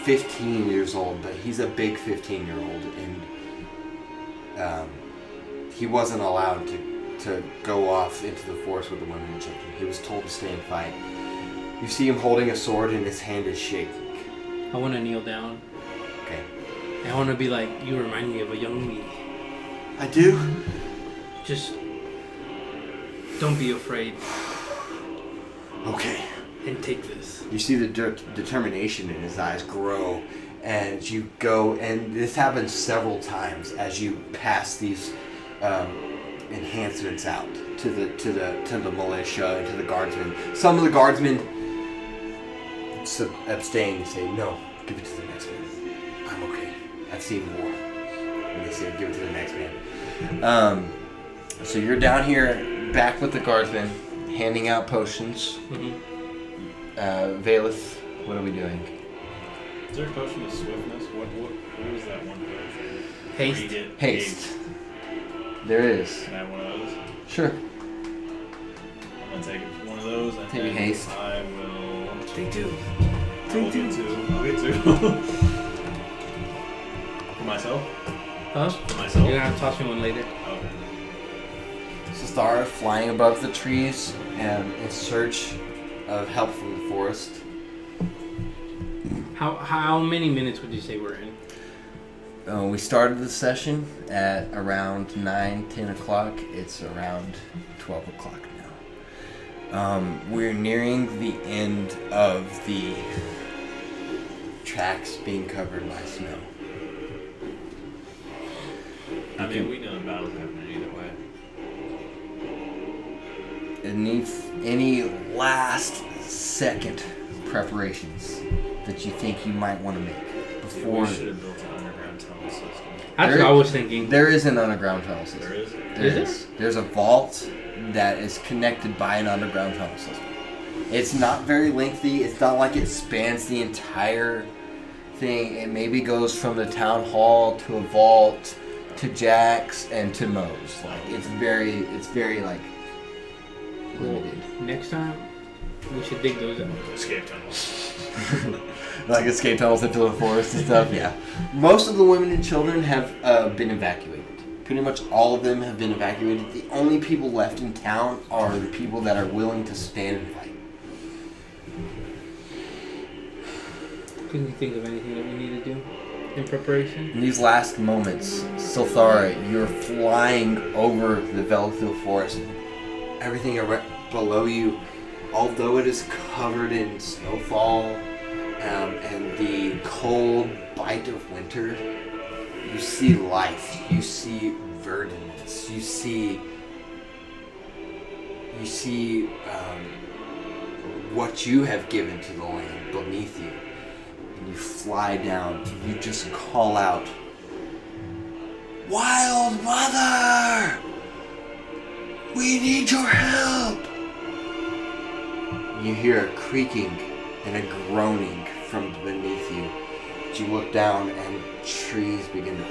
E: 15 years old, but he's a big 15-year-old, and he wasn't allowed to go off into the forest with the women and children. He was told to stay and fight. You see him holding a sword, and his hand is shaking.
A: I want to kneel down.
E: Okay.
A: I want to be like, you remind me of a young me.
E: I do.
A: Just don't be afraid
E: Okay.
A: and take this.
E: You see the determination in his eyes grow as you go, and this happens several times as you pass these enhancements out to the militia and to the guardsmen. Some of the guardsmen abstain and say, "No, give it to the next man. I'm okay. I've seen war." And they say, "Give it to the next man." So you're down here, back with the guardsmen, handing out potions.
A: Mm-hmm.
E: Valeth, what are we doing?
C: Is there a potion of swiftness? What was that one potion?
A: Haste.
C: Read it.
E: Haste. There is.
C: Can I have one of those?
E: Sure.
C: I'm gonna take one of those and
E: Take
C: then
E: haste.
C: I will.
A: Take two.
C: I'll get two. I'll get two. For myself?
A: Huh?
C: For myself?
A: You're gonna toss me one later.
C: Okay.
E: Sestara flying above the trees in search of help from the forest.
A: How many minutes would you say we're in?
E: We started the session at around 9-10 o'clock. It's around 12 o'clock now. We're nearing the end of the tracks being covered by snow.
C: I mean, we know the battle's happening either way.
E: Any last second preparations that you think you might want to make before?
C: We should have built an underground tunnel system.
A: That's what I was thinking.
E: There is an underground tunnel system.
C: There is?
A: Is it?
E: There's a vault that is connected by an underground tunnel system. It's not very lengthy. It's not like it spans the entire thing. It maybe goes from the town hall to a vault to Jack's and to Moe's. Like it's very like limited.
A: Next time, we should dig those out.
C: Escape tunnels.
E: Like escape tunnels into the forest and stuff. Yeah. Most of the women and children have been evacuated. Pretty much all of them have been evacuated. The only people left in town are the people that are willing to stand and fight.
A: Can you think of anything that we need to do in preparation?
E: In these last moments, Silthara, you're flying over the Velethil forest. Everything below you, although it is covered in snowfall and the cold bite of winter, you see life. You see verdance. You see what you have given to the land beneath you. And you fly down. You just call out, "Wild Mother! We need your help!" You hear a creaking and a groaning from beneath you. You look down and trees begin to...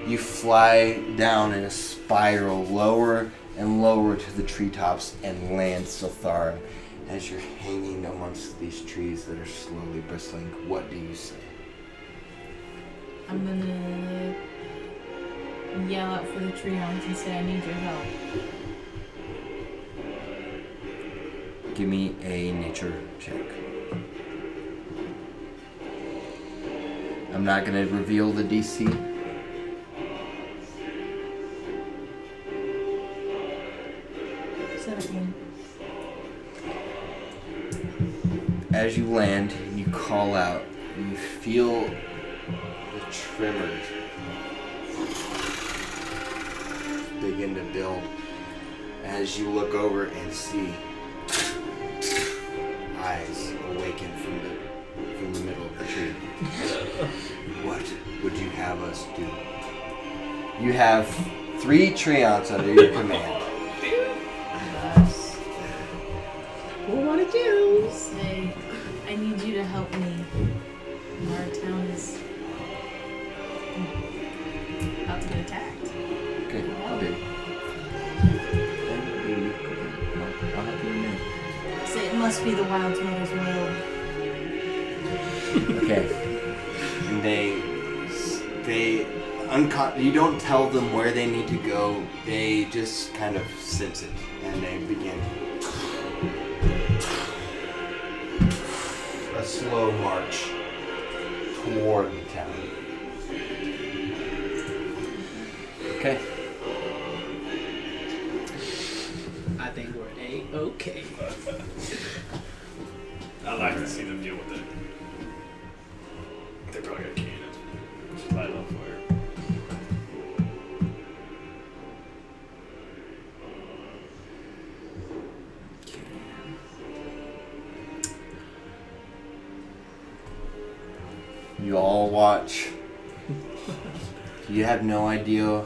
E: You fly down in a spiral lower and lower to the treetops and land Silthara. As you're hanging amongst these trees that are slowly bristling, what do you say?
D: I'm gonna yell out for the Treons and say I need your help.
E: Give me a nature check. I'm not going to reveal the DC. As you land and you call out, you feel the tremors begin to build as you look over and see eyes awaken from the middle of the tree. What would you have us do? You have 3 Treants under your command.
D: What would you say? I need you to help me. Our town is about to get attacked.
E: Okay, I'll do. I'll help you in a minute.
D: Say it must be the Wild Mother's will.
E: Okay. And you don't tell them where they need to go. They just kind of sense it, and they begin a slow march toward the town. Okay.
A: I think we're A-okay.
C: I'd like to see them deal with it. They probably got cannons. Just light it on fire.
E: You all watch. You have no idea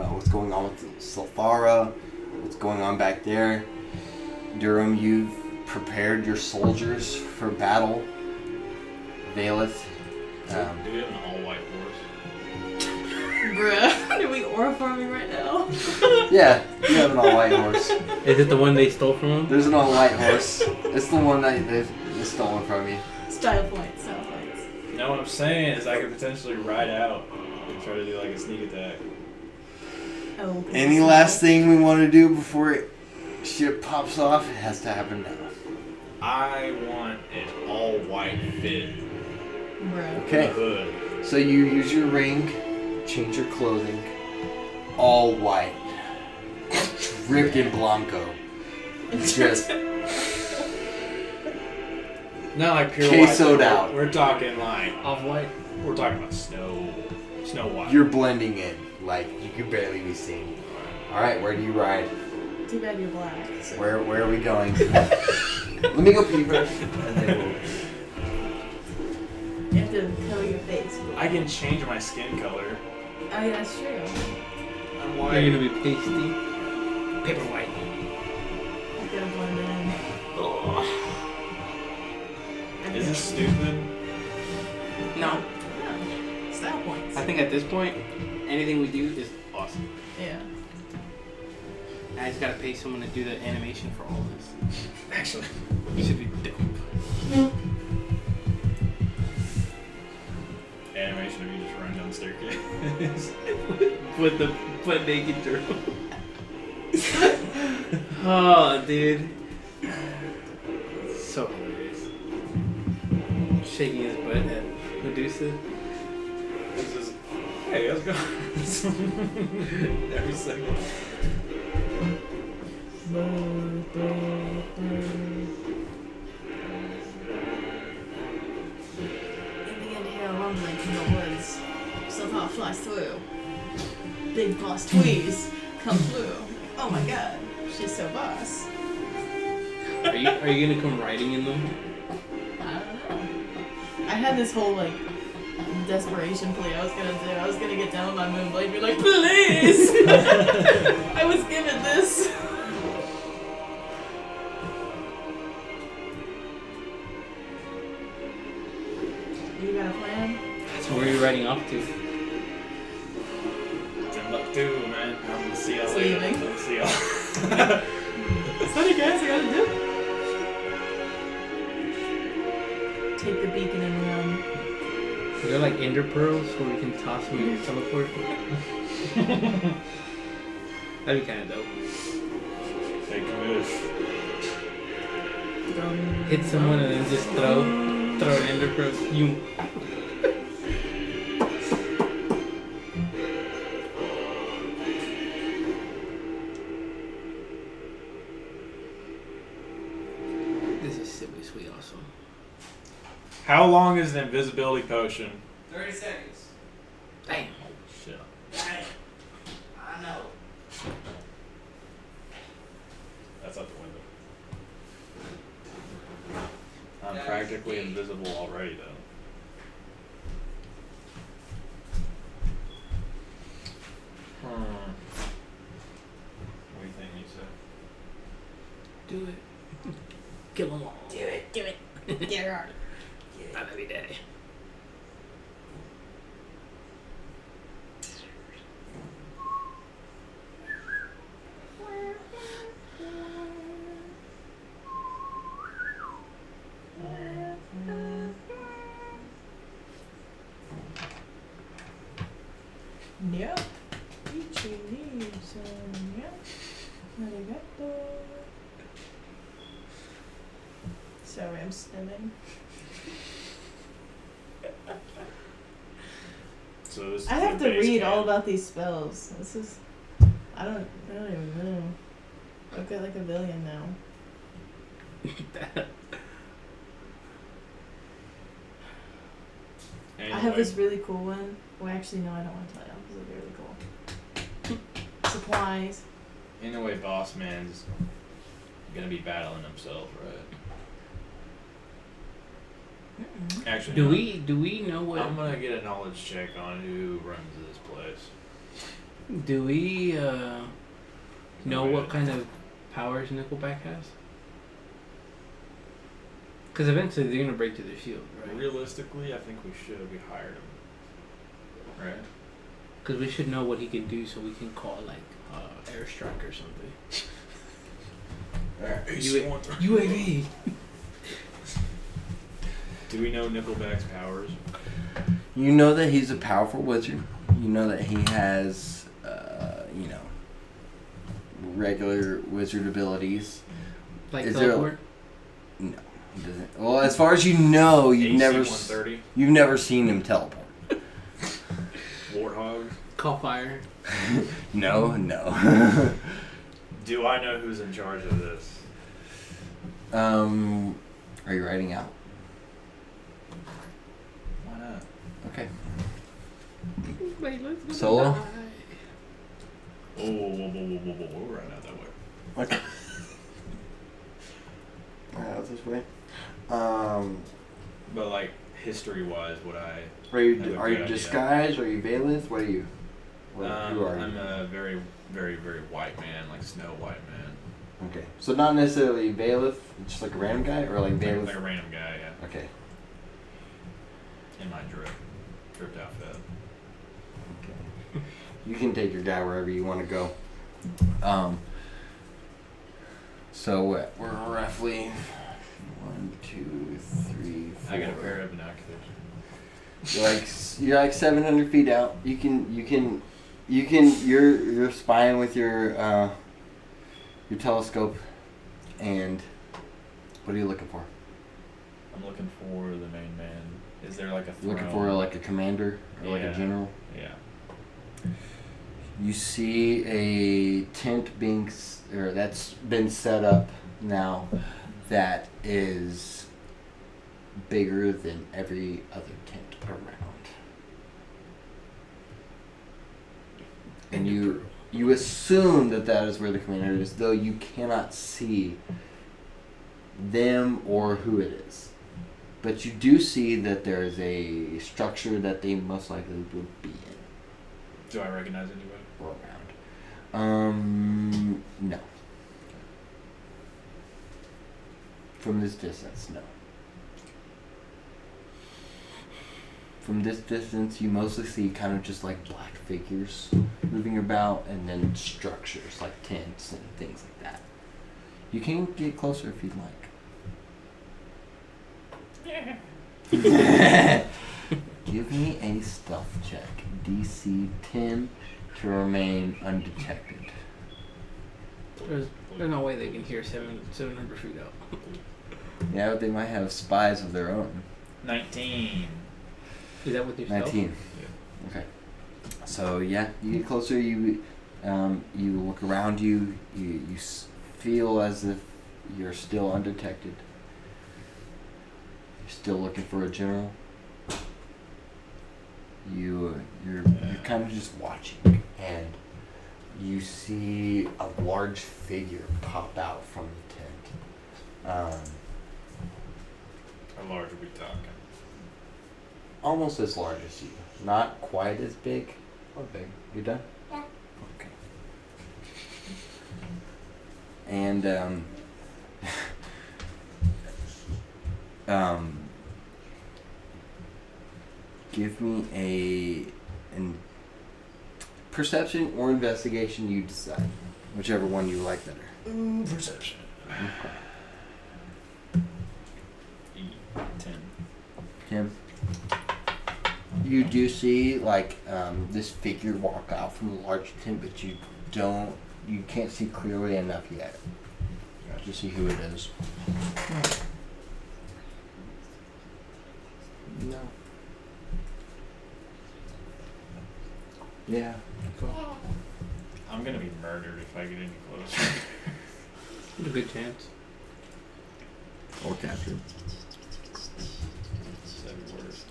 E: what's going on with Silthara, what's going on back there. Durham, you've prepared your soldiers for battle. Valeth.
C: Do we have an all-white horse?
D: Bruh, are we oroforming right now?
E: Yeah, you have an all-white horse.
A: Is it the one they stole from him?
E: There's an all-white horse. It's the one that they've stolen from you.
D: Style points.
C: You know what I'm saying is I could potentially ride out and try to do like a sneak attack.
D: Oh,
E: Any last thing we want to do before shit pops off. It has to happen now.
C: I want an all white fit.
D: Bro.
E: Okay.
C: The hood.
E: So you use your ring, change your clothing, all white, ripped in blanco. Just
C: Not like pure
E: quesoed
C: white.
E: out.
C: We're talking like off white. We're talking about snow white.
E: You're blending in, like you can barely be seen. All right, where do you ride?
D: Too bad you're black. So.
E: Where are we going? Let me go pee first, and then we'll.
D: You have to color your face.
C: I can change my skin color.
D: Oh yeah, that's true.
C: I'm
A: You're
C: white.
A: gonna be pasty. Paper white.
D: You gotta blend in.
C: Ugh. Is this stupid?
A: No.
D: No. Style points.
A: I think at this point, anything we do is awesome.
D: Yeah.
A: I just gotta pay someone to do the animation for all this.
C: Actually.
A: It should be dope.
C: Animation of you just running down the staircase.
A: With the butt naked girl. Oh, dude. So hilarious. Shaking his butt at Medusa.
C: This is, hey, let's go. Every second.
D: You begin to hear a rumbling from the woods. Somehow flies through. Big boss Tweez come through. Oh my god, she's so boss.
A: Are you gonna come riding in them?
D: I don't know. I had this whole like desperation plea I was gonna do. I was gonna get down with my moonblade and be like, please! I was given this. You got a plan?
A: So where are you riding off to?
C: Timbuktu, man. I'm gonna see y'all later.
D: Leaving.
C: I'll see y'all.
D: Sorry guys, I gotta do. Take the beacon and run.
A: Are there like ender pearls where we can toss them and teleport? That'd be kind of dope.
C: Take a move.
A: Hit someone and then just throw an ender pearl. You. This is silly sweet awesome.
C: How long is an invisibility potion?
B: 30 seconds.
A: Damn.
C: Shit.
B: I know.
C: That's out the window. I'm practically invisible already, though. What do you think, Lisa?
A: Do it. Kill them all.
D: Do it. Get her.
A: I love you, Daddy.
D: Yep. Each leaves and yep. Arigato. Sorry, I'm stimming.
C: So this is
D: I have
C: the
D: to
C: base
D: read
C: camp.
D: all about these spells. This is I don't even know. I've got like a billion now.
C: Anyway,
D: I have this really cool one. Well, actually, no, I don't want to tell you because it'll be really cool. Supplies.
C: Anyway, Boss Man's gonna be battling himself, right? Actually,
A: Do
C: no.
A: we know what?
C: I'm gonna get a knowledge check on who runs this place.
A: Do we know
C: Okay.
A: what kind of powers Nickelback has? Because eventually they're gonna break through their shield, right?
C: Realistically, I think we should have hired him. Right?
A: Because we should know what he can do, so we can call like airstrike or something. UAV.
C: Do we know Nickelback's powers?
E: You know that he's a powerful wizard. You know that he has, regular wizard abilities.
A: Like
E: Is there a-
A: teleport?
E: No, he doesn't. Well, as far as you know,
C: AC 130.
E: you've never seen him teleport.
C: Warthog.
A: Call fire.
E: No.
C: Do I know who's in charge of this?
E: Are you writing out?
C: Why not?
E: Okay.
A: Wait, let's go
E: Solo?
A: die.
C: Oh, whoa, we're right out that way.
E: Okay. Out this way.
C: But like history-wise, would I?
E: Are you
C: Have a
E: are you
C: good idea.
E: disguised? Are you Valith? What are you? Who are
C: I'm
E: you?
C: a very, very, very white man, like Snow White man.
E: Okay, so not necessarily Valith, just like a random guy, or like Valith.
C: Like a random guy, yeah.
E: Okay.
C: In my dripped outfit.
E: You can take your guy wherever you want to go. So we're roughly 1, 2, 3, 4.
C: I got a pair of binoculars.
E: You're like 700 feet out. You're spying with your telescope, and what are you looking for?
C: I'm looking for the main man. Is there like a
E: You're looking
C: throne?
E: for like a commander or like a
C: Yeah.
E: general.
C: Yeah.
E: You see a tent that's been set up now that is bigger than every other tent around. And you assume that is where the commander is, though you cannot see them or who it is. But you do see that there is a structure that they most likely would be in.
C: Do I recognize anybody?
E: Or around. No. From this distance, no. From this distance, you mostly see kind of just like black figures moving about, and then structures like tents and things like that. You can get closer if you'd like. Give me a stealth check. DC 10 to remain undetected.
A: There's no way they can hear 700 feet out.
E: Yeah, but they might have spies of their own.
C: 19.
A: Is that with yourself?
E: 19.
C: Yeah.
E: Okay. So yeah, you get closer. You look around you. You feel as if you're still undetected. You're still looking for a general. You're kind of just watching, and you see a large figure pop out from the tent.
C: How large are we talking?
E: Almost as large as you. Not quite as big. How big? You done?
F: Yeah.
E: Okay. And give me a perception or investigation, you decide. Whichever one you like better.
C: Perception. 10.
E: Tim? You do see like this figure walk out from the large tent, but you can't see clearly enough yet to see who it is. No. Yeah.
A: Cool.
C: I'm gonna be murdered if I get any closer.
A: A good chance.
E: Or captured.
C: That'd be worse.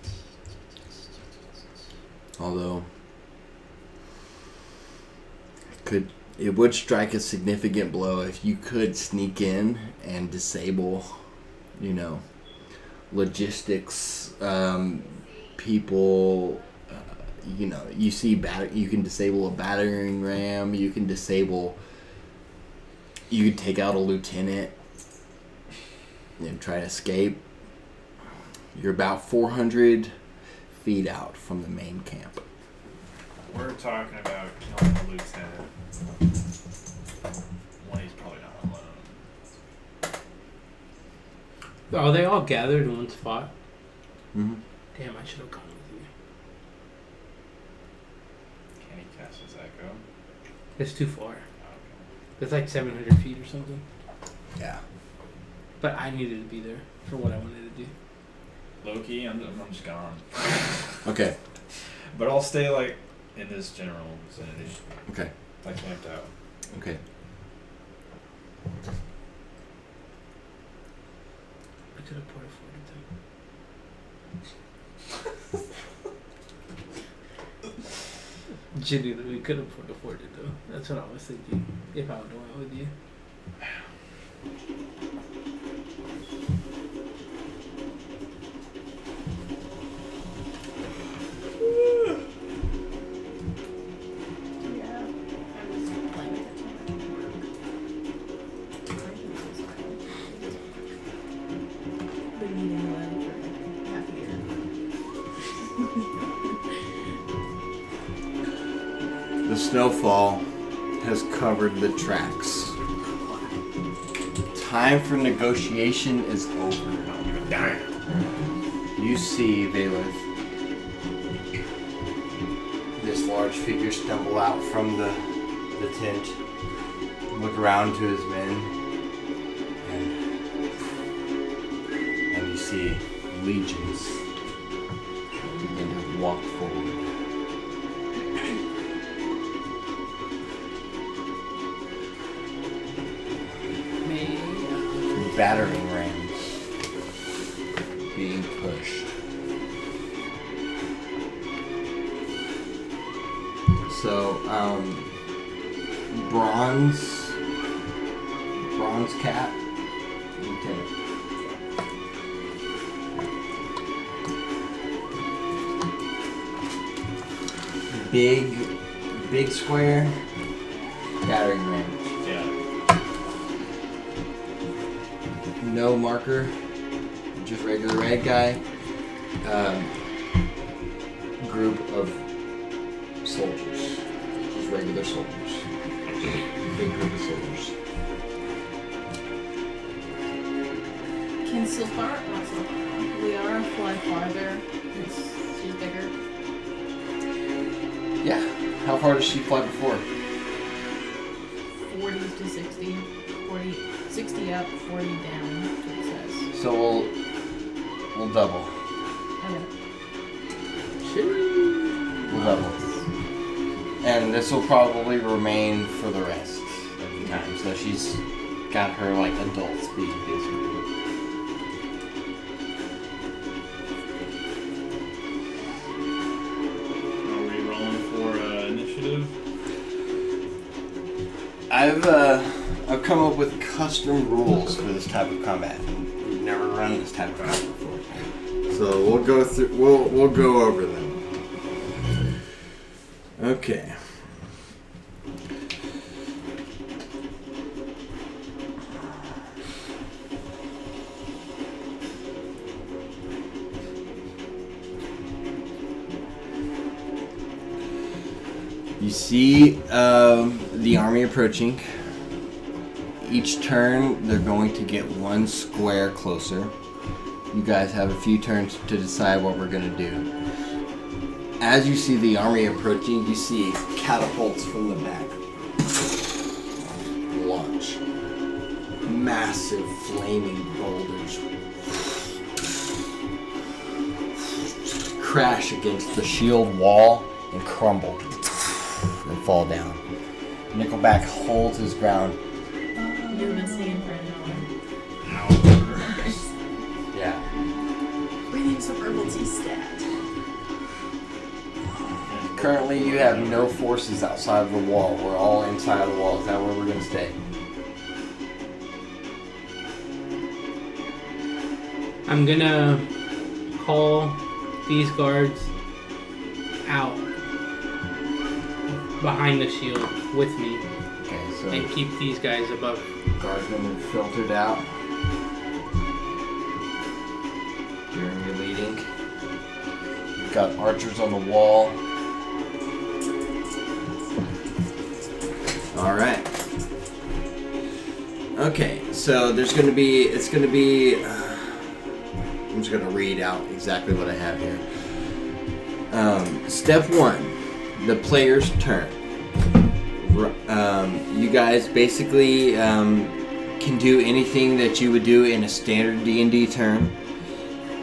E: Although it would strike a significant blow if you could sneak in and disable, logistics, people. You see you can disable a battering ram. You can take out a lieutenant and try to escape. You're about 400 feet out from the main camp.
C: We're talking about killing the lieutenant. Well, he's probably not alone.
A: Are they all gathered in one spot?
E: Mm-hmm.
A: Damn, I should have come with you.
C: Can he cast his echo?
A: It's too far.
C: Okay.
A: It's like 700 feet or something.
E: Yeah.
A: But I needed to be there for what I wanted to do.
C: Low key, I'm just gone.
E: Okay.
C: But I'll stay like in this general vicinity.
E: Okay.
C: I camped out.
E: Okay.
A: I could have put a 40 though. Genuinely, we could have put a 40 though. That's what I was thinking. If I would have went with you.
D: Yeah. I was playing with it too much. Been eating lead for like half a year.
E: The snowfall has covered the tracks. Time for negotiation is over. You see Valeth, this large figure, stumble out from the tent, look around to his men, and you see legions begin to walk forward. Battering rams being pushed. So, bronze cap, lieutenant. Big square, battering ram.
C: Yeah.
E: No marker, just regular red guy. Group of soldiers, just regular soldiers. Big group of soldiers.
D: Can Silfar, not Silfar, Liara fly farther? She's bigger.
E: Yeah. How far does she fly before?
D: 40 to 60. 40, 60 up, 40 down, that's what it says.
E: So we'll double.
D: Okay.
E: We'll double. And this will probably remain for the rest of the time. So she's got her like adult speed basically.
C: Are we rolling for initiative?
E: I've come up with custom rules for this type of combat. We've never run this type of combat before. So we'll go through. We'll go over them. Okay. You see the army approaching. Each turn, they're going to get one square closer. You guys have a few turns to decide what we're going to do. As you see the army approaching, you see catapults from the back launch. Massive flaming boulders crash against the shield wall and crumble and fall down. Nickelback holds his ground.
D: You've been singing for an hour.
E: Yeah.
D: Reading some herbal tea stat.
E: Currently, you have no forces outside of the wall. We're all inside of the wall. Is that where we're going to stay?
A: I'm gonna call these guards out behind the shield with me
E: Okay, so
A: and keep these guys above.
E: guardsmen are filtered out. You're leading. You've got archers on the wall. All right. Okay, so there's going to be. It's going to be. I'm just going to read out exactly what I have here. Step 1, the player's turn. You guys basically can do anything that you would do in a standard D&D turn.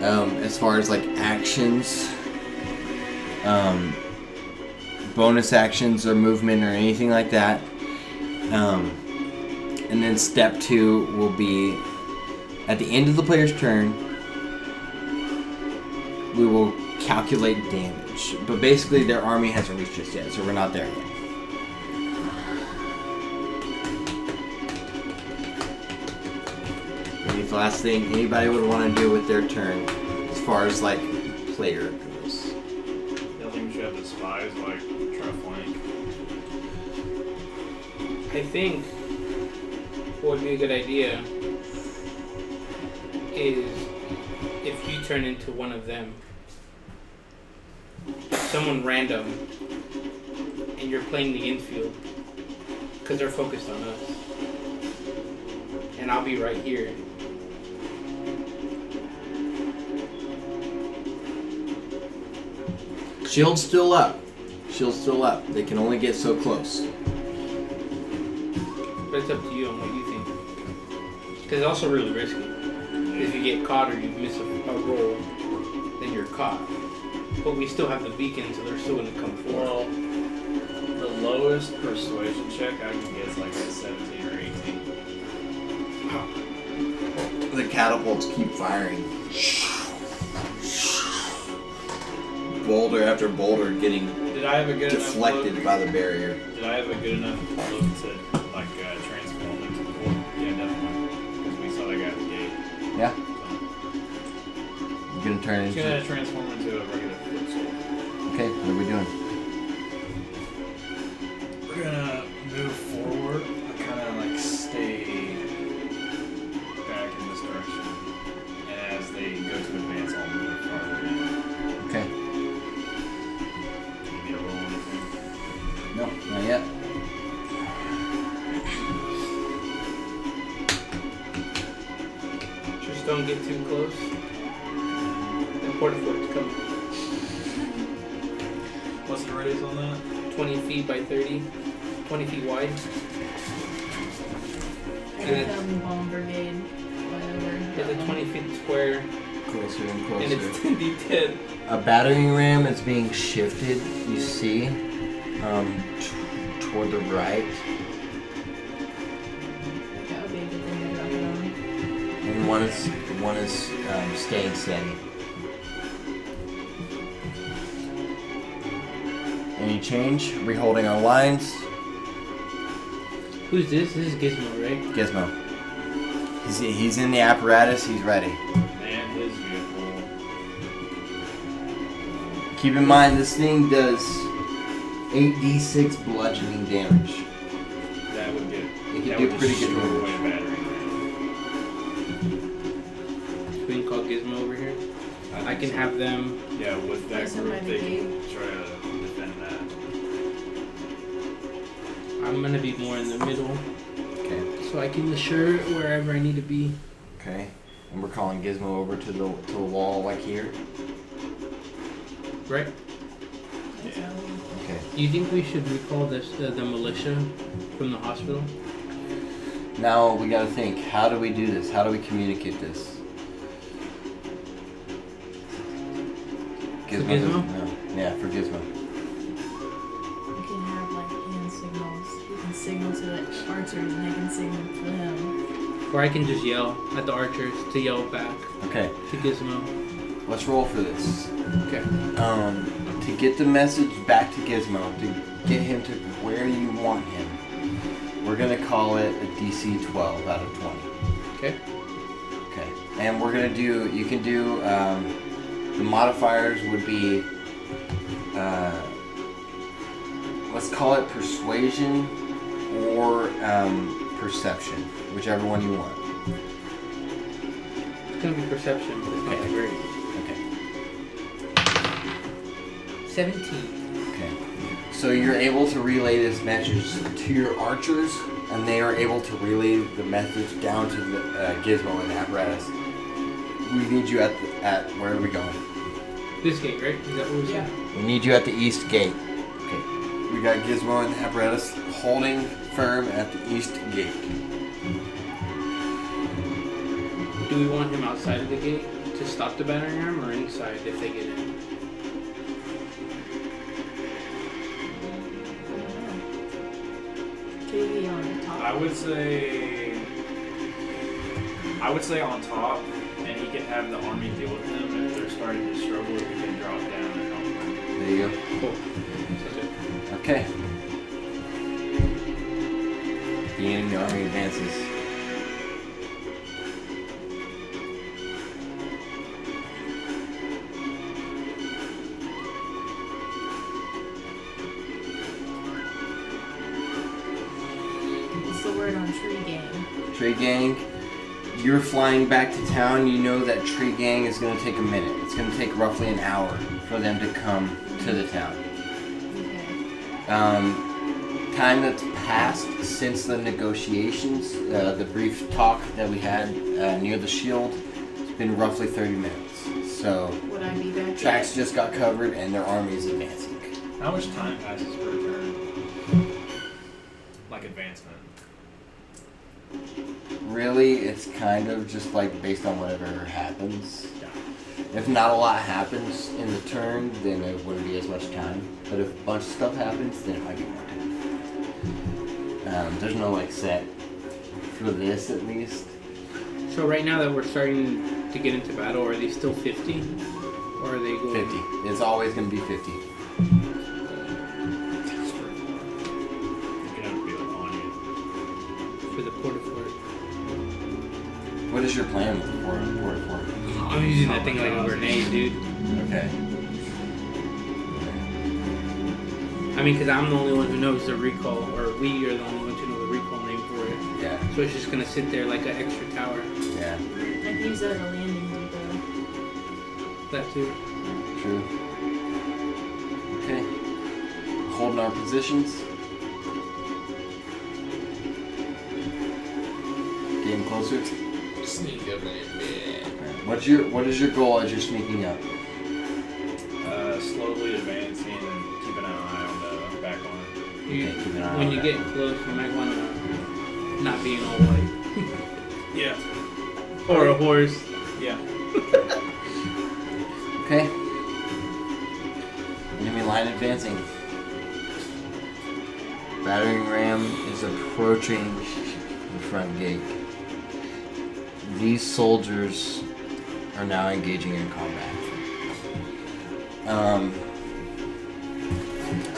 E: As far as like actions, bonus actions or movement or anything like that. And then step 2 will be at the end of the player's turn, we will calculate damage. But basically their army hasn't reached us yet, so we're not there yet. Any last thing anybody would want to do with their turn as far as like player goes?
C: You don't think we should have the spies like try to flank?
A: I think what would be a good idea is if you turn into one of them, someone random, and you're playing the infield, because they're focused on us, and I'll be right here.
E: Shield's still up. Shield's still up. They can only get so close.
A: But it's up to you on what you think. Because it's also really risky. If you get caught or you miss a roll, then you're caught. But we still have the beacon, so they're still going to come forward.
C: Well, the lowest persuasion check I can get is like a 17 or 18.
E: The catapults keep firing. Boulder after boulder getting
C: Did I have a good
E: deflected
C: enough
E: by the barrier.
C: look? Did I have a good enough look to like transform into the wolf? Yeah, definitely. Because we saw that guy at the gate.
E: Yeah.
C: So,
E: You're gonna turn
C: he's
E: into.
C: gonna transform into a regular foot soldier.
E: Okay, what are we doing?
C: We're gonna move forward, but kind of like stay back in this direction. And as they go to advance, I'll move farther in.
E: Okay.
C: You need me to roll anything?
E: No, not yet.
A: Just don't get too close. The portafort's coming.
C: What's the radius on that?
A: 20 feet by 30. 20 feet wide.
D: I
A: And
D: got the bomb brigade. Whatever.
A: It's a 20 feet square,
E: Closer and
A: and
E: closer.
A: it's 10d10.
E: A battering ram is being shifted, you see, toward the right.
D: That would be a good thing to drop it on.
E: And one is staying steady. Any change? Are we holding our lines?
A: Who's this? This is Gizmo, right?
E: Gizmo. He's in the apparatus. He's ready.
C: And his vehicle.
E: Keep in mind, this thing does 8d6 bludgeoning damage.
C: That would get.
E: It can
C: that
E: do
C: would
E: pretty good
C: destroy
E: damage.
C: a battery.
A: We can call Gizmo over here. I can have them.
C: Yeah, with that
D: Place him
C: group,
D: by the
C: they
D: gate.
C: can try to defend that.
A: I'm gonna be more in the middle,
E: Okay.
A: so I can assure wherever I need to be.
E: Okay. And we're calling Gizmo over to the wall, like here.
A: Right?
C: Yeah.
E: Okay.
A: Do you think we should recall this the militia from the hospital?
E: Now we gotta think. How do we do this? How do we communicate this?
A: For Gizmo?
E: doesn't know. Yeah, for Gizmo.
D: You can have like hand signals. You can signal to the archers and they can signal to him.
A: Or I can just yell at the archers to yell back
E: Okay.
A: to Gizmo.
E: Let's roll for this.
A: Okay.
E: To get the message back to Gizmo, to get him to where you want him, we're gonna call it a DC 12 out of 20.
A: Okay.
E: Okay. And we're gonna do, you can do, the modifiers would be, let's call it persuasion or perception, whichever one you want.
A: It's gonna be perception, but it's not that great.
E: Okay.
A: 17.
E: Okay. So you're able to relay this message to your archers, and they are able to relay the message down to the Gizmo and the apparatus. We need you at where are we going?
A: This gate, right? Is that what we're saying?
E: We need you at the east gate. Okay. We got Gizmo and Apparatus holding firm at the east gate.
A: Do we want him outside of the gate to stop the battering ram, or inside if they get in?
D: Maybe on top.
C: I would say on top, and he can have the army deal with them if they're starting to struggle. If he can drop down and help them.
E: There you go.
A: Cool. Sounds good.
E: Okay. The enemy army advances.
D: What's the word on Tree Gang?
E: Tree Gang, you're flying back to town. You know that Tree Gang is going to take a minute. It's going to take roughly an hour for them to come to the town.
D: Okay.
E: Time that's passed since the negotiations, the brief talk that we had near the shield, it's been roughly 30 minutes. So,
D: Would I be back?
E: tracks just got covered and their army is advancing.
C: How much time passes per turn? Like advancement.
E: Really, it's kind of just like based on whatever happens.
C: Yeah.
E: If not a lot happens in the turn, then it wouldn't be as much time. But if a bunch of stuff happens, then it might be more time. There's no like set for this at least.
A: So right now that we're starting to get into battle, are they still 50? Or are they going...
E: 50. It's always going to be 50.
C: You can have to be like on you.
A: For the porta fort?
E: What is your plan with the porta fort?
A: I'm using that thing like a grenade, dude.
E: Okay.
A: I mean, because I'm the only one who knows the recall, or we are the only ones who know the recall name for it.
E: Yeah.
A: So it's just going to sit there like an extra tower.
E: Yeah.
D: I can use that as a landing depot.
A: That too.
E: True. Okay. Holding our positions. Getting closer.
B: Sneak up in it.
E: What is your goal as you're sneaking up?
C: Slowly advancing and keeping an eye on the back arm.
A: You,
E: Okay, keep an eye
A: when
E: on
A: you
E: that.
A: get close, you might want to not be in all white.
C: Yeah.
A: Or a horse.
C: Yeah.
E: Okay. Enemy line advancing. Battering ram is approaching the front gate. These soldiers are now engaging in combat.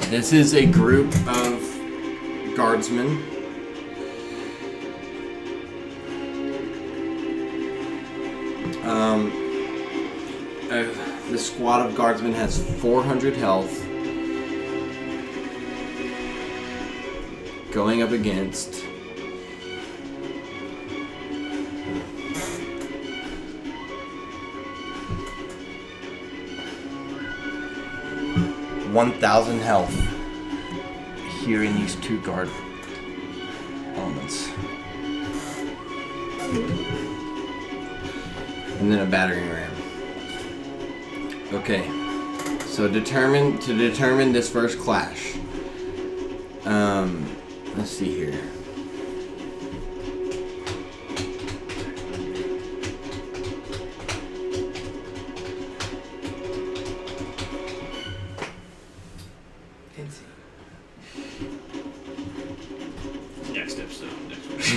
E: This is a group of guardsmen. The squad of guardsmen has 400 health. Going up against 1,000 health here in these two guard elements. And then a battering ram. Okay. So to determine this first clash. Let's see here.
C: Next episode. Next week.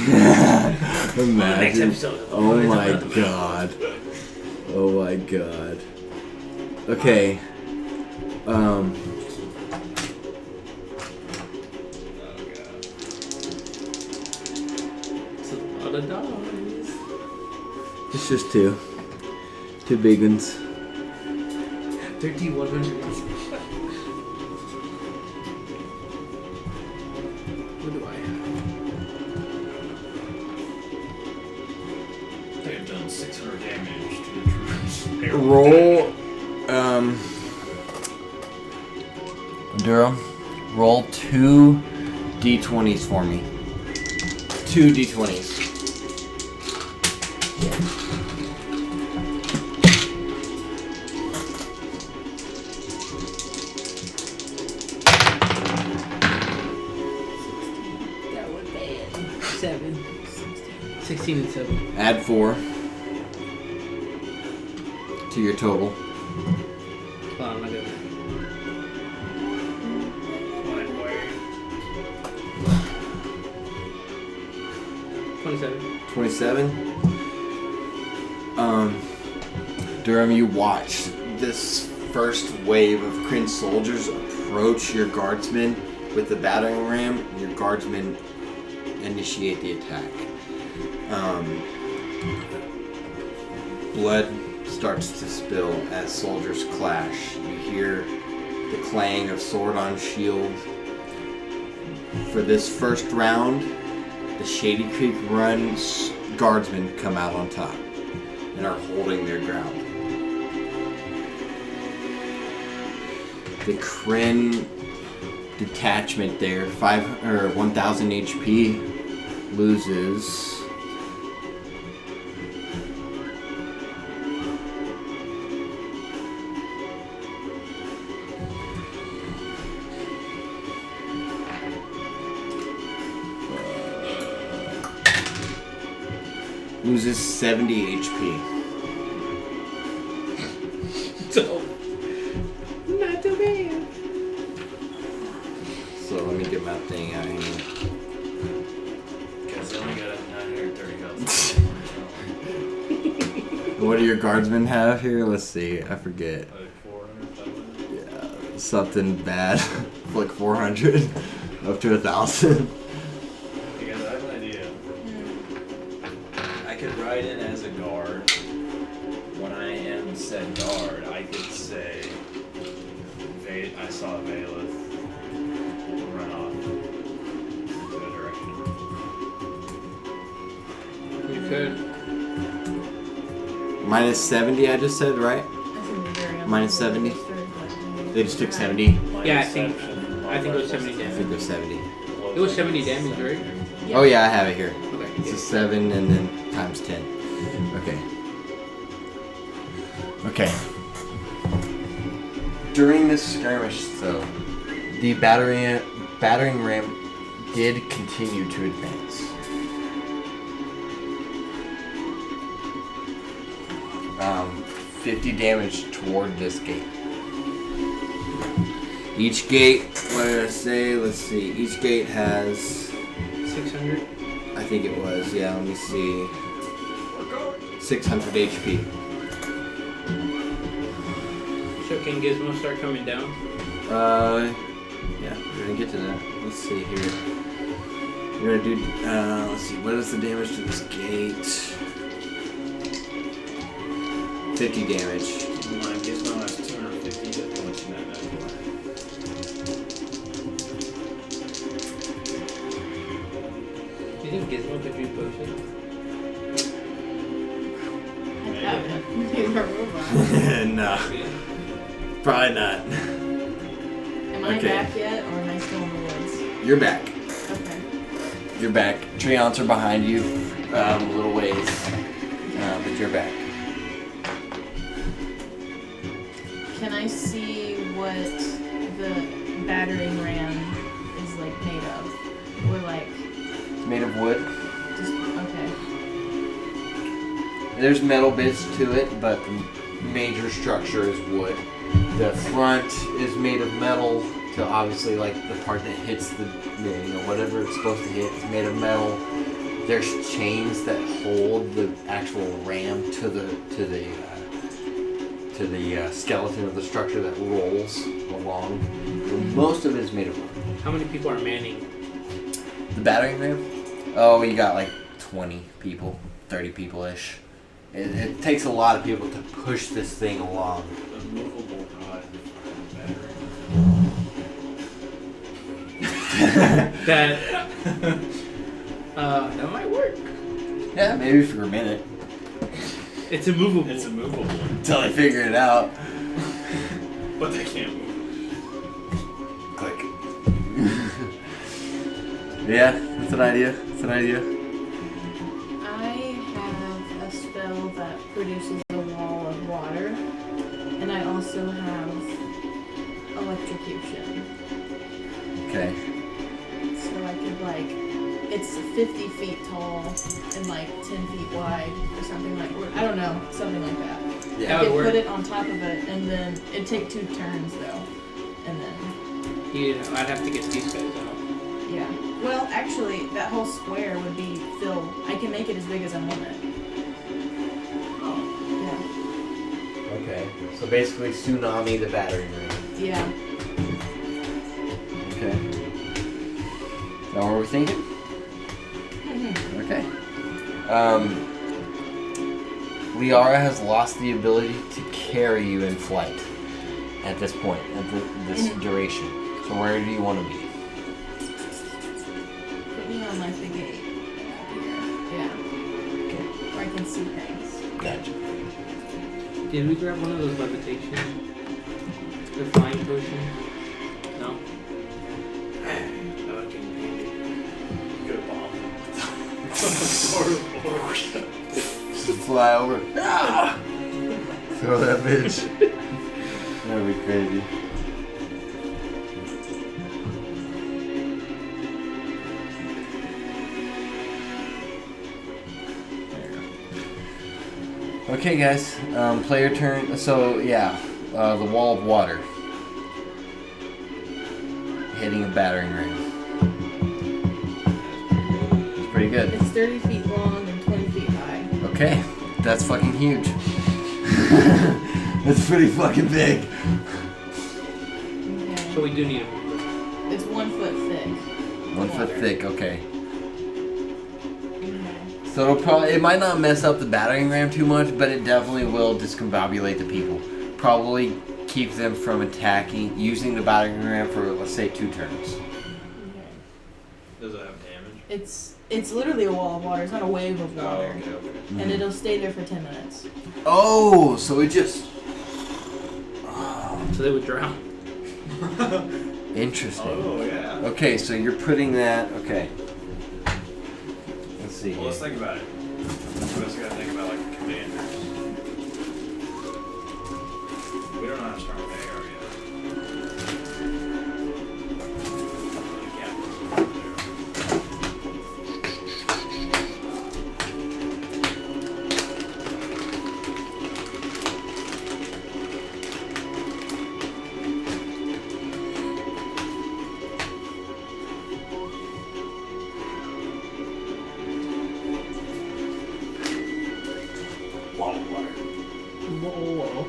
E: Imagine.
A: Next episode.
E: Oh my god. Oh my god. Okay.
C: Oh god.
A: It's a lot of dogs.
E: It's just two. Two big ones.
A: 13,100. What do I have?
C: They have done 600 damage to the troops.
E: Roll, Duro, roll 2 d20s for me. 2 d20s.
A: 7. 16 and 7.
E: Add 4 to your total.
A: Hold on, I'm not gonna. 27.
E: 27. Durham, you watch this first wave of Kryn soldiers approach your guardsmen with the battering ram. Your guardsmen initiate the attack. Blood starts to spill as soldiers clash. You hear the clang of sword on shield. For this first round, the Shady Creek Run guardsmen come out on top and are holding their ground. The Kryn detachment there, 1,000 HP, loses loses 70 HP.
A: So, not too bad.
E: So let me get my thing out here.
C: Because they only got 930 health.
E: What do your guardsmen have here? Let's see. I forget.
C: Like 400, 500?
E: Yeah, something bad. Like 400 up to 1,000.
C: Because I have an idea. I could ride in as a guard. When I am said guard, I could say, I saw Valeth run off into a direction.
A: You could.
E: Minus 70, I just said, right? Minus 70? They just took 70.
A: Yeah, I think it was 70
E: I
A: damage.
E: think it was 70.
A: It was 70 damage, right?
E: Oh yeah, I have it here.
A: Okay.
E: It's a 7 and then times 10. Okay. Okay. During this skirmish, though, the battering ram did continue to advance. 50 damage toward this gate. Each gate, what did I say? Let's see. Each gate has
A: 600.
E: I think it was, yeah, let me see. 600 HP.
A: So can Gizmo start coming down?
E: Yeah, we're gonna get to that. Let's see here. We're gonna do, let's see, what is the damage to this gate? 50 damage.
C: My Gizmo has 250 to punch in that network.
A: Do you think Gizmo could be potion?
E: No, probably not.
D: Am I
E: Okay.
D: back yet, or am I still in the woods?
E: You're back.
D: Okay.
E: You're back. Treants are behind you, a little ways, but you're back.
D: Can I see what the battering ram is like made of? Or like
E: It's made of wood.
D: just okay.
E: There's metal bits to it, but the major structure is wood. The front is made of metal to obviously like the part that hits the whatever it's supposed to hit is made of metal. There's chains that hold the actual ram to the skeleton of the structure that rolls along. So most of it is made of wood.
A: How many people are manning?
E: The battering ram? Oh, you got like 20 people, 30 people-ish. It takes a lot of people to push this thing along.
C: The movable rod battery.
A: That might work.
E: Yeah, maybe for a minute.
A: It's immovable.
C: It's a movable,
E: Until I figure it out.
C: but they can't move.
E: Click. Yeah, that's an idea. That's an idea.
D: I have a spell that produces a wall of water, and I also have electrocution.
E: Okay.
D: So I could like, it's 50 feet tall and like 10 feet wide or something like. Or, I don't know, something like that.
E: Yeah.
D: You could put it on top of it, and then it'd take 2 turns though, and then.
A: Yeah, I'd have to get these guys out.
D: Yeah. Well, actually, that whole square would be filled. I can make it as big as I want it. Yeah.
E: Okay. So basically, tsunami the battering ram.
D: Yeah.
E: Okay. Is that what we're thinking? Okay. Liara has lost the ability to carry you in flight at this point, at this duration. So where do you want to be?
D: Put me on like the gate. Yeah.
E: Okay.
D: Where I can see things.
E: Gotcha.
A: Did we grab one of those levitation? The flying potion? No?
C: Good bomb.
E: Fly over. Ah! Throw that bitch. That'd be crazy. Okay, guys. Player turn. So yeah, the wall of water hitting a battering ram. It's pretty good.
D: It's 30 feet long and 20 feet high.
E: Okay, that's fucking huge. That's pretty fucking big.
D: Okay.
A: So we do need a mover.
D: It's 1 foot thick.
E: 1 foot
D: Water.
E: thick. Okay.
D: Okay.
E: So it might not mess up the battering ram too much, but it definitely will discombobulate the people. Probably keep them from using the battering ram for, let's say, 2 turns.
D: Okay.
C: Does it have damage?
D: It's literally a wall of water. It's not a wave of water.
C: Oh, okay.
D: And it'll stay there for 10 minutes.
E: Oh, so it just...
A: So they would drown.
E: Interesting.
C: Oh, yeah.
E: Okay, so you're putting that... Okay. Let's see.
C: Well, let's think about it. We also gotta think about, like, commanders. We don't know how strong they are yet. Yeah. Wall of water.
A: Whoa.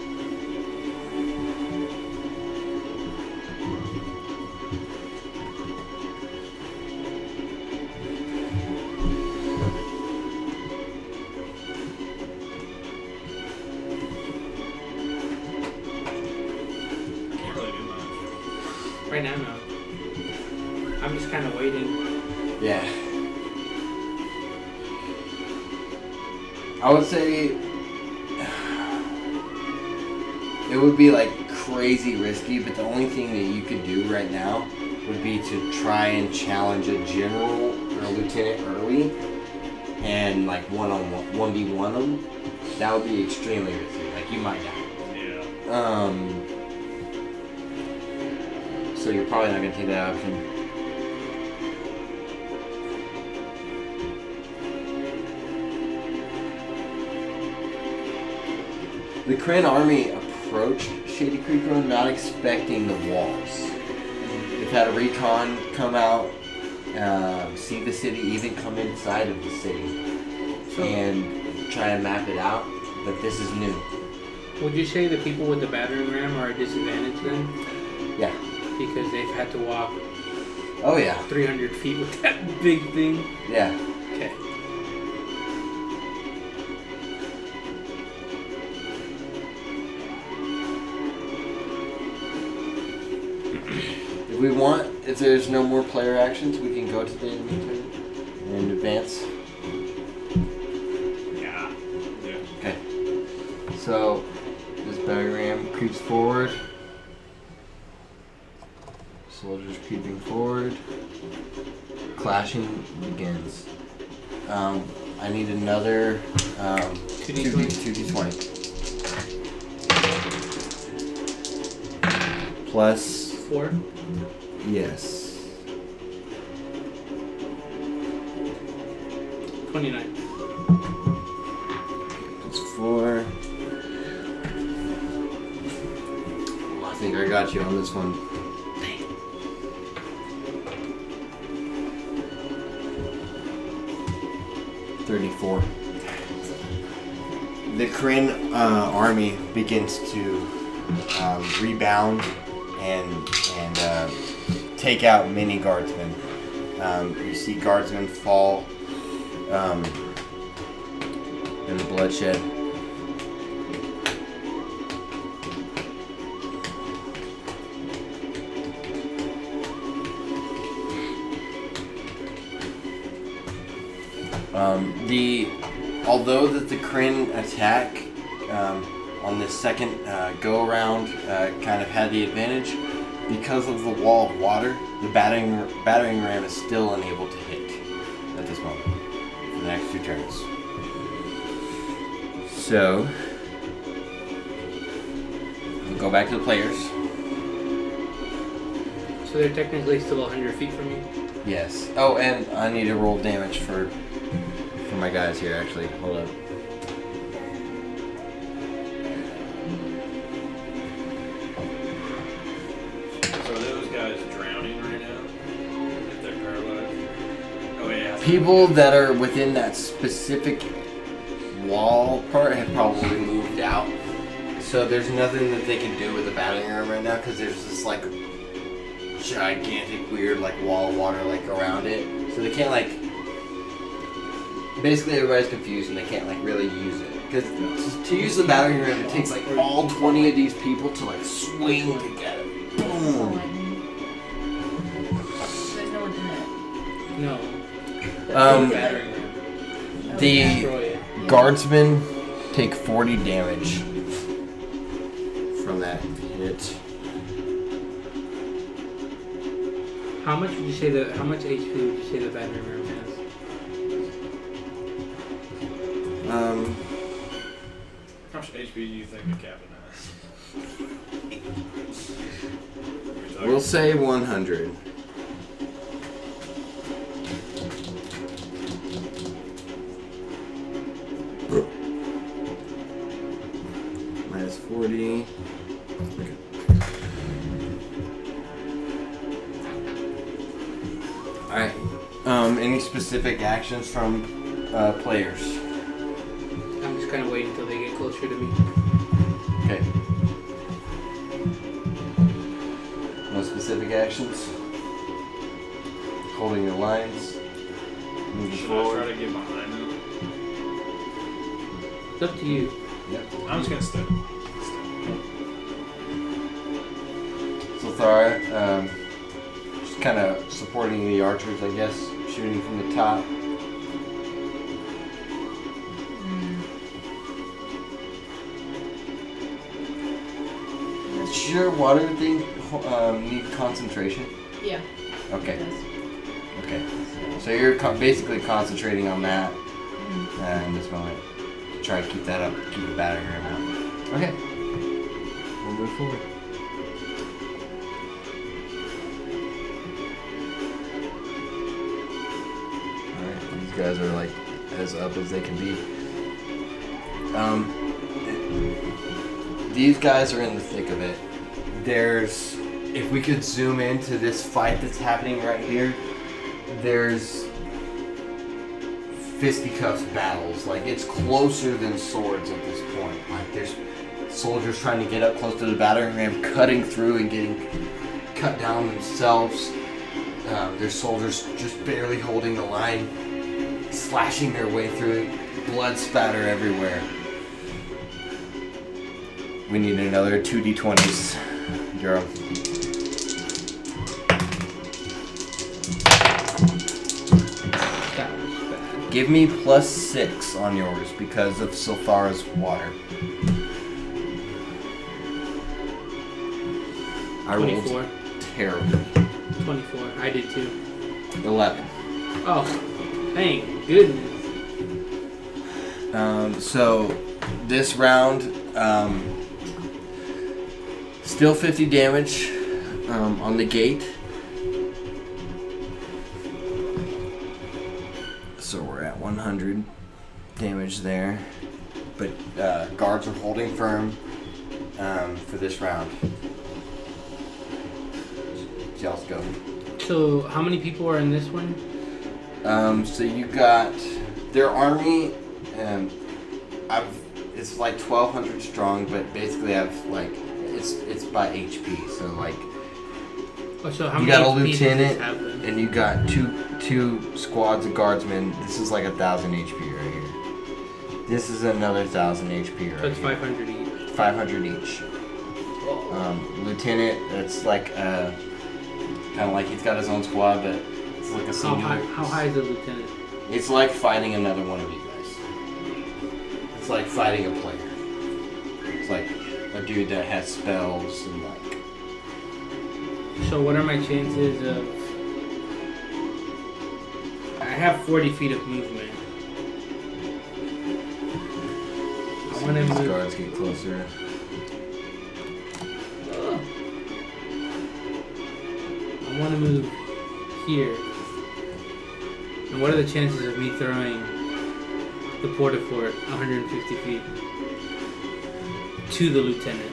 C: Can't really do much.
A: Right now, no. I'm just kind of waiting.
E: Yeah. I would say it would be like crazy risky, but the only thing that you could do right now would be to try and challenge a general or a lieutenant early and like 1v1 them. That would be extremely risky. Like you might die.
C: Yeah.
E: So you're probably not gonna take that option. The Kryn army approached Shady Creek Road not expecting the walls. They've had a recon come out, see the city, even come inside of the city, and try and map it out, but this is new.
A: Would you say the people with the battering ram are a disadvantage then?
E: Yeah.
A: Because they've had to walk
E: Oh yeah.
A: 300 feet with that big thing?
E: Yeah.
A: Okay.
E: If we want, if there's no more player actions, we can go to the enemy turn and advance.
C: Yeah. Yeah.
E: Okay. So this battering ram creeps forward. Soldiers creeping forward. Clashing begins. I need another 2d20. Plus,
A: 4?
E: yes.
A: 29.
E: That's 4. Oh, I think I got you on this one. 34. The Kryn army begins to rebound and take out many guardsmen. You see guardsmen fall in the bloodshed. Although that the Kryn attack on this second go around kind of had the advantage, because of the wall of water, the battering ram is still unable to hit at this moment for the next 2 turns. So we'll go back to the players.
A: So they're technically still 100 feet from you?
E: Yes. Oh, and I need to roll damage for my guys here, actually. Hold up.
C: So are those guys drowning right now? If they're paralyzed? Oh yeah.
E: People that are within that specific wall part have probably moved out. So there's nothing that they can do with the battering ram right now because there's this like gigantic weird like wall of water like around it. So they can't like... Basically everybody's confused and they can't like really use it. Because to use the battering ram it takes like all 20 of these people to like swing together. Boom.
D: There's no one in it.
A: No. Battering ram.
E: The
A: Destroy it.
E: guardsmen take 40 damage from that hit.
A: How much would you say how much HP would you say the battering ram has?
C: How much HP do you think the captain has?
E: We'll say 100. Minus 40. Okay. Alright. Any specific actions from players?
A: I'm just kind of waiting until they get closer to me.
E: Okay. No specific actions. Holding your lines. Moving
C: Should I
E: forward.
C: try to get behind them?
A: It's up to you.
E: Yep.
C: I'm just gonna stay.
E: So Thara, just kind of supporting the archers, I guess, shooting from the top. Does your water thing need concentration?
D: Yeah.
E: Okay.
D: It does.
E: Okay. So you're basically concentrating on that
D: Mhm.
E: in this moment. Try to keep that up, keep the battering ram out. Okay. We'll move forward. Alright, these guys are like as up as they can be. These guys are in the thick of it. There's, if we could zoom into this fight that's happening right here, there's fisticuffs battles. Like, it's closer than swords at this point. Like, there's soldiers trying to get up close to the battering ram, cutting through and getting cut down themselves. There's soldiers just barely holding the line, slashing their way through it. Blood spatter everywhere. We need another 2d20s, Durham.
A: That was bad.
E: Give me +6 on yours because of Silfara's water. I
A: 24.
E: rolled terrible.
A: 24. I did too.
E: 11.
A: Oh, thank goodness.
E: So this round, still 50 damage on the gate. So we're at 100 damage there. But guards are holding firm for this round. Y'all's go.
A: So how many people are in this one?
E: So you got their army. It's like 1,200 strong, but basically I've like it's by HP. So like
A: Oh, so how
E: you
A: many
E: got a
A: HP does this
E: lieutenant
A: have then?
E: and you got two squads of guardsmen. This is like 1,000 HP right here. This is another 1,000 HP right
A: So it's
E: here.
A: 500 each.
E: 500 each. Lieutenant, that's like kind of like he's got his own squad, but it's like a
A: How
E: singular.
A: high is the lieutenant?
E: It's like fighting another one of you guys. It's like fighting a player. It's like a dude that has spells and like.
A: So what are my chances of... I have 40 feet of movement. I want to
E: These
A: move...
E: guards get closer.
A: I want to move here. And what are the chances of me throwing the porta fort 150 feet to the lieutenant?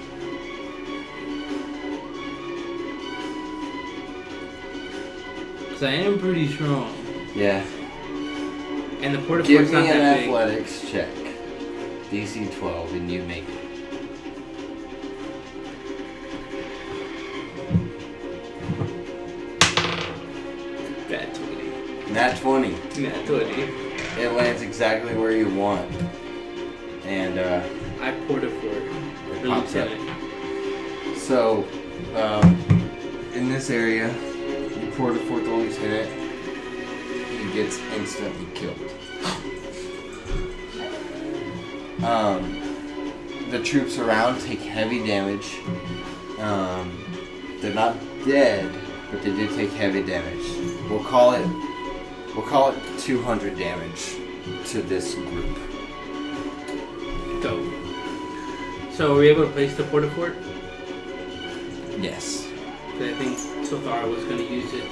A: Because I am pretty strong.
E: Yeah.
A: And the porta
E: Give
A: fort's
E: me
A: not
E: an
A: that big.
E: athletics check. DC 12 and you make it.
A: Bad 20.
E: Nat 20.
A: Nat 20.
E: It lands exactly where you want. And
A: I porta fort
E: it
A: the
E: pops up.
A: lieutenant.
E: So, in this area, you pour the fourth lieutenant, he gets instantly killed. The troops around take heavy damage. They're not dead, but they do take heavy damage. We'll call it 200 damage to this group.
A: Dope. So are we able to place the porta fort?
E: Yes.
A: 'Cause I think Sothara was going to use it.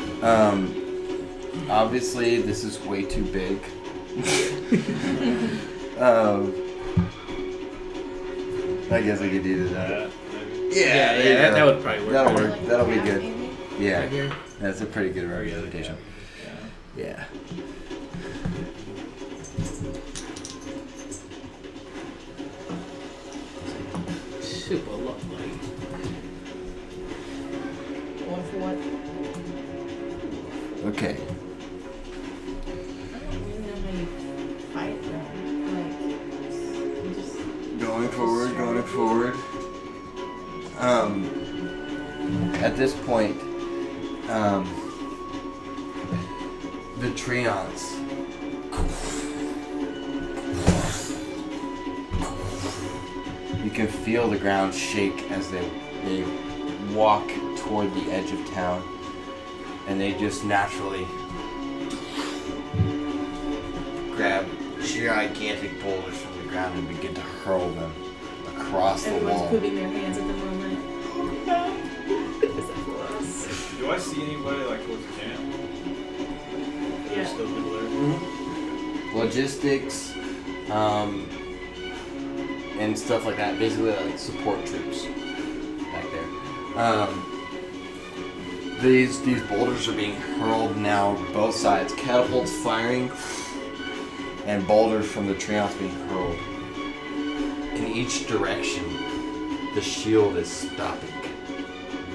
E: Obviously this is way too big. I guess I could do that.
A: Yeah, that would probably work.
E: That'll
D: Or,
E: work.
D: like,
E: That'll be
D: half,
E: good.
D: maybe?
E: Yeah,
A: Right here.
E: that's a pretty good representation. Yeah.
A: Super lovely.
D: One for what?
E: Okay.
D: I don't really know how you fight them. Like, you just
E: Going forward. At this point, the Treants you can feel the ground shake as they walk toward the edge of town, and they just naturally grab gigantic boulders from the ground and begin to hurl them across the
D: everyone's
E: wall.
D: pooping their hands at the moment. Oh no! Is that for us?
C: Do I see anybody like towards the camp? There's
D: Yeah.
C: still people there.
E: Logistics, and stuff like that. Basically, like support troops back there. These boulders are being hurled now, both sides. Catapults firing, and boulders from the Treants being hurled in each direction. The shield is stopping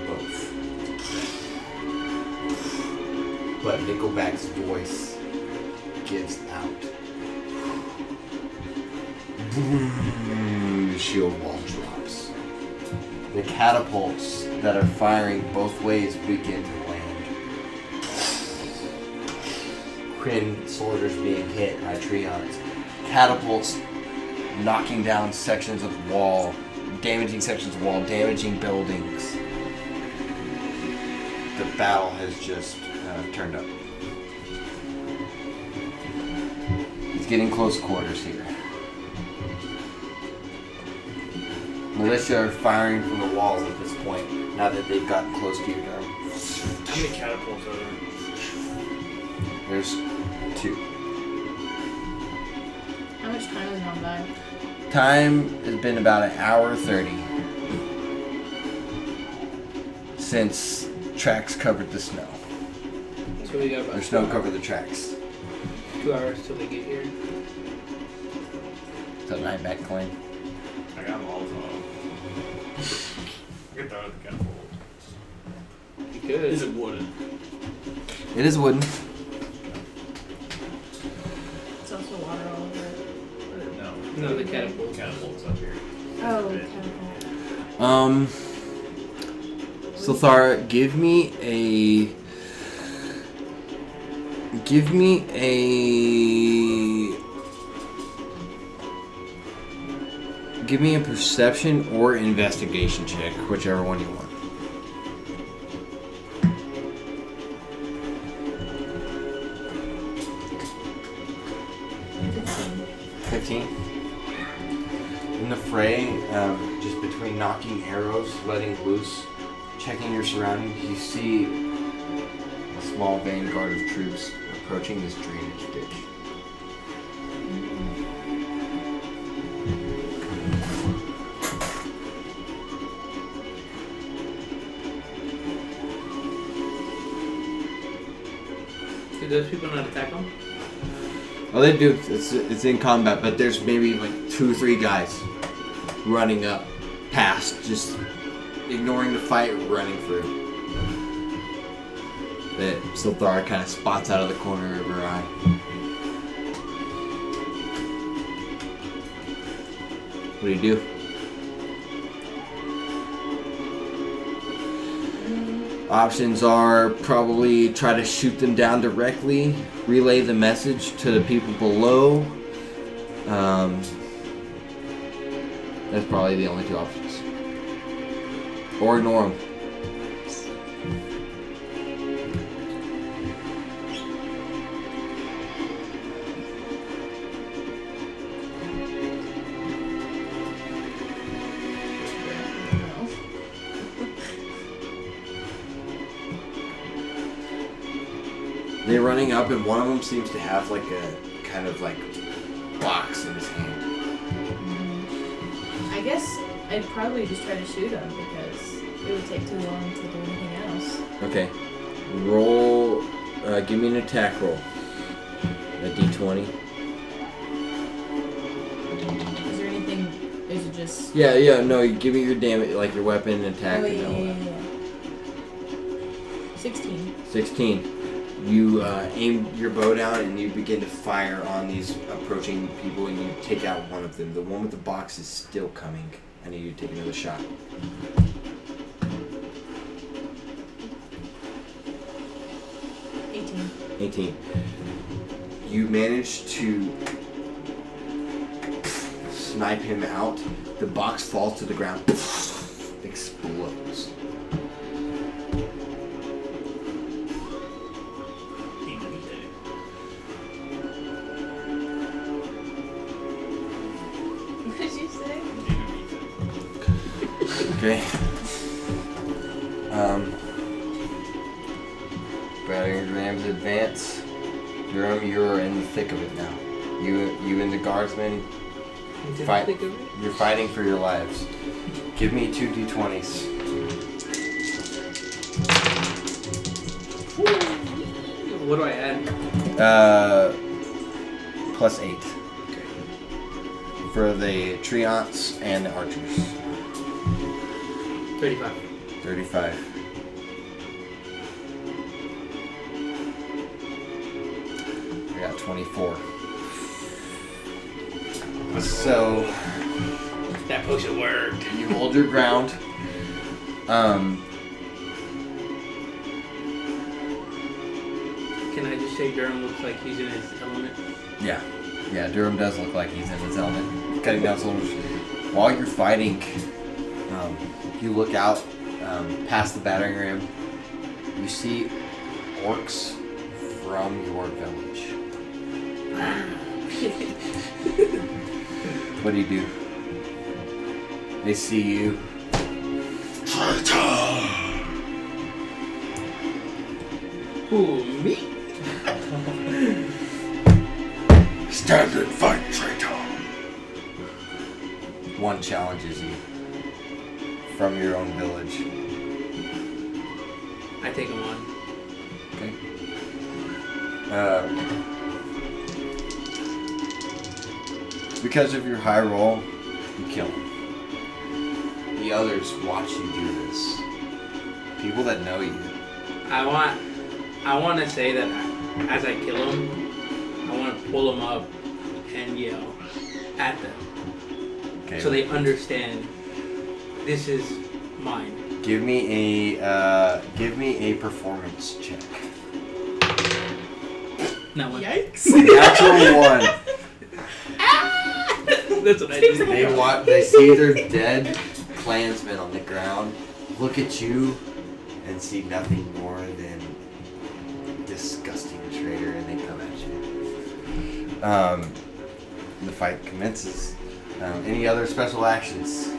E: both. But Nickelback's voice gives out. Boom, the shield wall drops. The catapults that are firing both ways begin to land. Kryn soldiers being hit by Treants. Catapults knocking down sections of wall, damaging sections of wall, damaging buildings. The battle has just turned up. It's getting close quarters here. Militia are firing from the walls at this point, now that they've gotten close to your dome.
C: How many catapults are there?
E: There's 2.
D: How much time has gone by?
E: Time has been about an hour 30 since tracks covered the snow.
A: So we got about
E: Or snow covered the tracks.
A: 2 hours till they get here.
E: So night back Coin.
C: I got them all the time. I can throw it at the catapult.
A: You could.
C: Is it wooden?
E: It is wooden.
D: It's also water all over it.
C: No.
A: No, the catapult.
C: Catapult's up here.
D: Oh,
C: Bit.
D: catapult.
E: Silthara, give me a perception or investigation check, whichever one you want. 15. In the fray, just between knocking arrows, letting loose, checking your surroundings, you see a small vanguard of troops approaching this drainage ditch.
A: Do those people not attack them?
E: Oh, they do. It's in combat, but there's maybe like 2 or 3 guys running up past, just ignoring the fight, running through. That Silthara kind of spots out of the corner of her eye. What do you do? Options are probably try to shoot them down directly, relay the message to the people below. That's probably the only 2 options. Or ignore them. They're running up, and one of them seems to have like a kind of like box in his hand.
D: I guess I'd probably just try to shoot him because it would take too long to do anything else.
E: Okay. Roll. Give me an attack roll. A d20.
D: Is there anything? Is it just?
E: Yeah. No, you give me your damage, like your weapon and attack.
D: Oh,
E: and all that.
D: yeah. 16.
E: 16. You aim your bow down and you begin to fire on these approaching people, and you take out one of them. The one with the box is still coming. I need you to take another shot. 18. You manage to snipe him out. The box falls to the ground. Explodes.
D: What did you say?
E: Okay. Battering rams advance. Durham, you're in the thick of it now. You and the guardsmen fight. You're fighting for your lives. Give me 2 d20s.
A: What do I add?
E: Plus 8. For the treants and the archers.
A: 35.
E: 35. I got 24. So
A: That potion worked.
E: you hold your ground.
A: Can I just say Durham looks like he's in his element?
E: Yeah, Durham does look like he's in his element. Cutting down soldiers. While you're fighting, you look out past the battering ram. You see orcs from your village. What do you do? They see you.
A: Who, me?
E: Stand and fight, traitor! one challenges you from your own village.
A: I take him on.
E: Okay. Because of your high roll, you kill him. The others watch you do this. People that know you.
A: I want to say that as I kill him, I want to pull him up and yell at them.
E: Okay.
A: So they understand this is mine.
E: Give me a performance check.
A: Not one.
D: Yikes.
E: Natural one.
A: That's what I do.
E: They see their dead clansmen on the ground, look at you, and see nothing more than disgusting traitor, and they come at you. The fight commences. Any other special actions?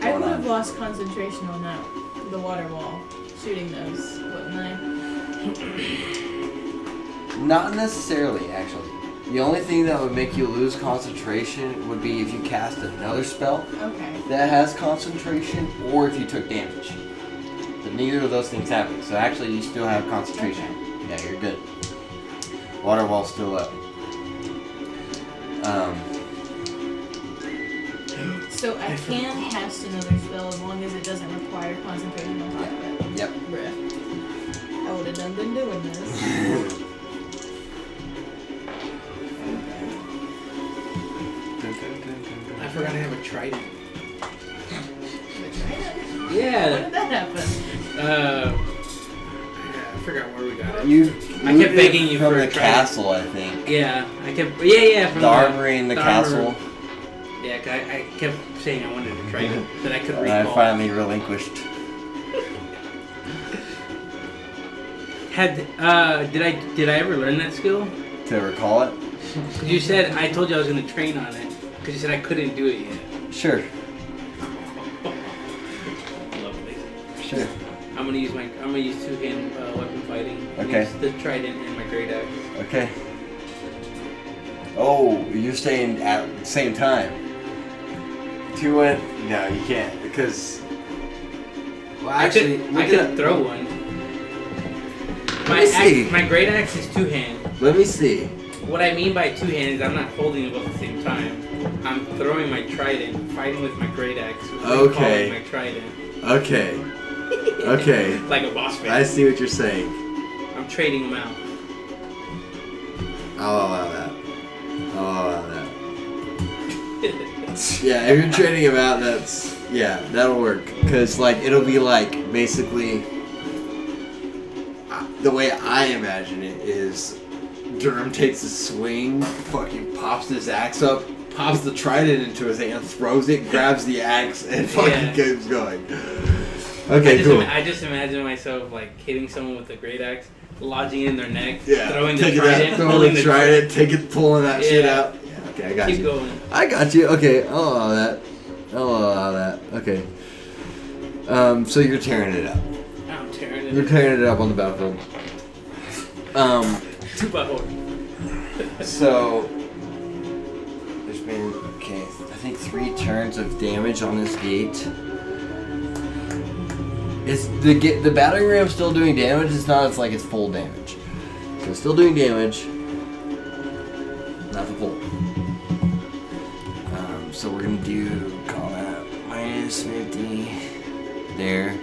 D: I would have lost concentration on that, the water wall, shooting those, wouldn't I?
E: Not necessarily, actually. The only thing that would make you lose concentration would be if you cast another spell
D: Okay.
E: that has concentration, or if you took damage. But neither of those things happen, so actually you still have concentration.
D: Okay.
E: Yeah, you're good. Water wall's still up.
D: So I can cast another spell as long as it doesn't require concentration on top of it.
E: Yep.
D: Bruh. I would have been doing this.
A: I forgot I have a trident.
D: When
A: Yeah.
D: did that happen?
A: I forgot where we got it.
E: You
A: I kept begging you
E: from
A: for
E: the
A: a trident.
E: castle, I think.
A: Yeah, I kept. Yeah, from
E: The armory in the castle.
A: Yeah, 'cause I kept saying I wanted a trident that I could
E: And
A: recall.
E: I finally relinquished.
A: Did I ever learn that skill?
E: To recall it?
A: 'Cause you said I told you I was gonna train on it. Because you said I couldn't do it yet.
E: Sure.
A: Lovely.
E: Sure.
A: I'm gonna use two-hand weapon fighting.
E: Okay.
A: Use the trident and my great axe.
E: Okay. Oh, you're saying at the same time. Two went. No, you can't because. Well, actually,
A: I could throw one.
E: see.
A: My great axe is two-hand.
E: Let me see.
A: What I mean by two-hand is I'm not holding it both at the same time. I'm throwing my trident, fighting with my great axe,
E: Okay.
A: recalling my trident.
E: Okay. Okay.
A: Like a boss fight.
E: I see what you're saying.
A: I'm trading them out.
E: I'll allow that. Yeah, if you're trading him out, that'll work. Cause like it'll be like basically the way I imagine it is Durham takes a swing, fucking pops his axe up, pops the trident into his hand, throws it, grabs the axe, and fucking keeps going. Okay, cool.
A: I just imagine myself like hitting someone with a great axe, lodging it in their neck,
E: Yeah,
A: throwing the
E: taking
A: trident,
E: that, throwing
A: pulling
E: the
A: the
E: trident, pulling that shit
A: Yeah.
E: out. Yeah, okay, I got
A: Keep
E: you.
A: going.
E: I got you. Okay, I'll allow that. Okay. So you're tearing it up.
A: I'm tearing it.
E: You're tearing it up on the battlefield.
A: Two butthole.
E: So there's been I think 3 turns of damage on this gate. Is the battering ram still doing damage? It's not. It's like it's full damage. So it's still doing damage. Not the full. So we're gonna do call that minus 50 there.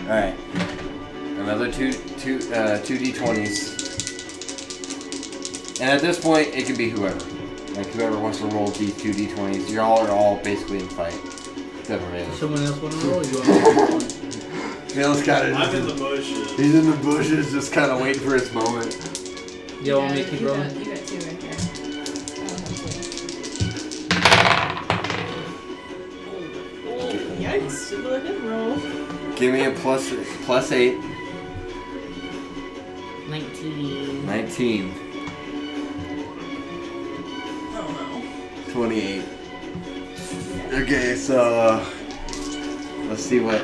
E: All right. Another two d20s. And at this point, it can be whoever. Like whoever wants to roll these 2 d20s. Y'all are all basically in the fight. Except for Valen.
A: Someone else want to roll? You want to roll?
E: Valen's kind of.
C: I'm in the bushes.
E: He's in the bushes, just kind of waiting for his moment.
A: You want me to keep rolling?
D: You got 2 right there. Yikes, should let him roll.
E: Give me a plus 8.
A: 19.
E: 19.
D: Oh
E: 28. Okay, so let's see what.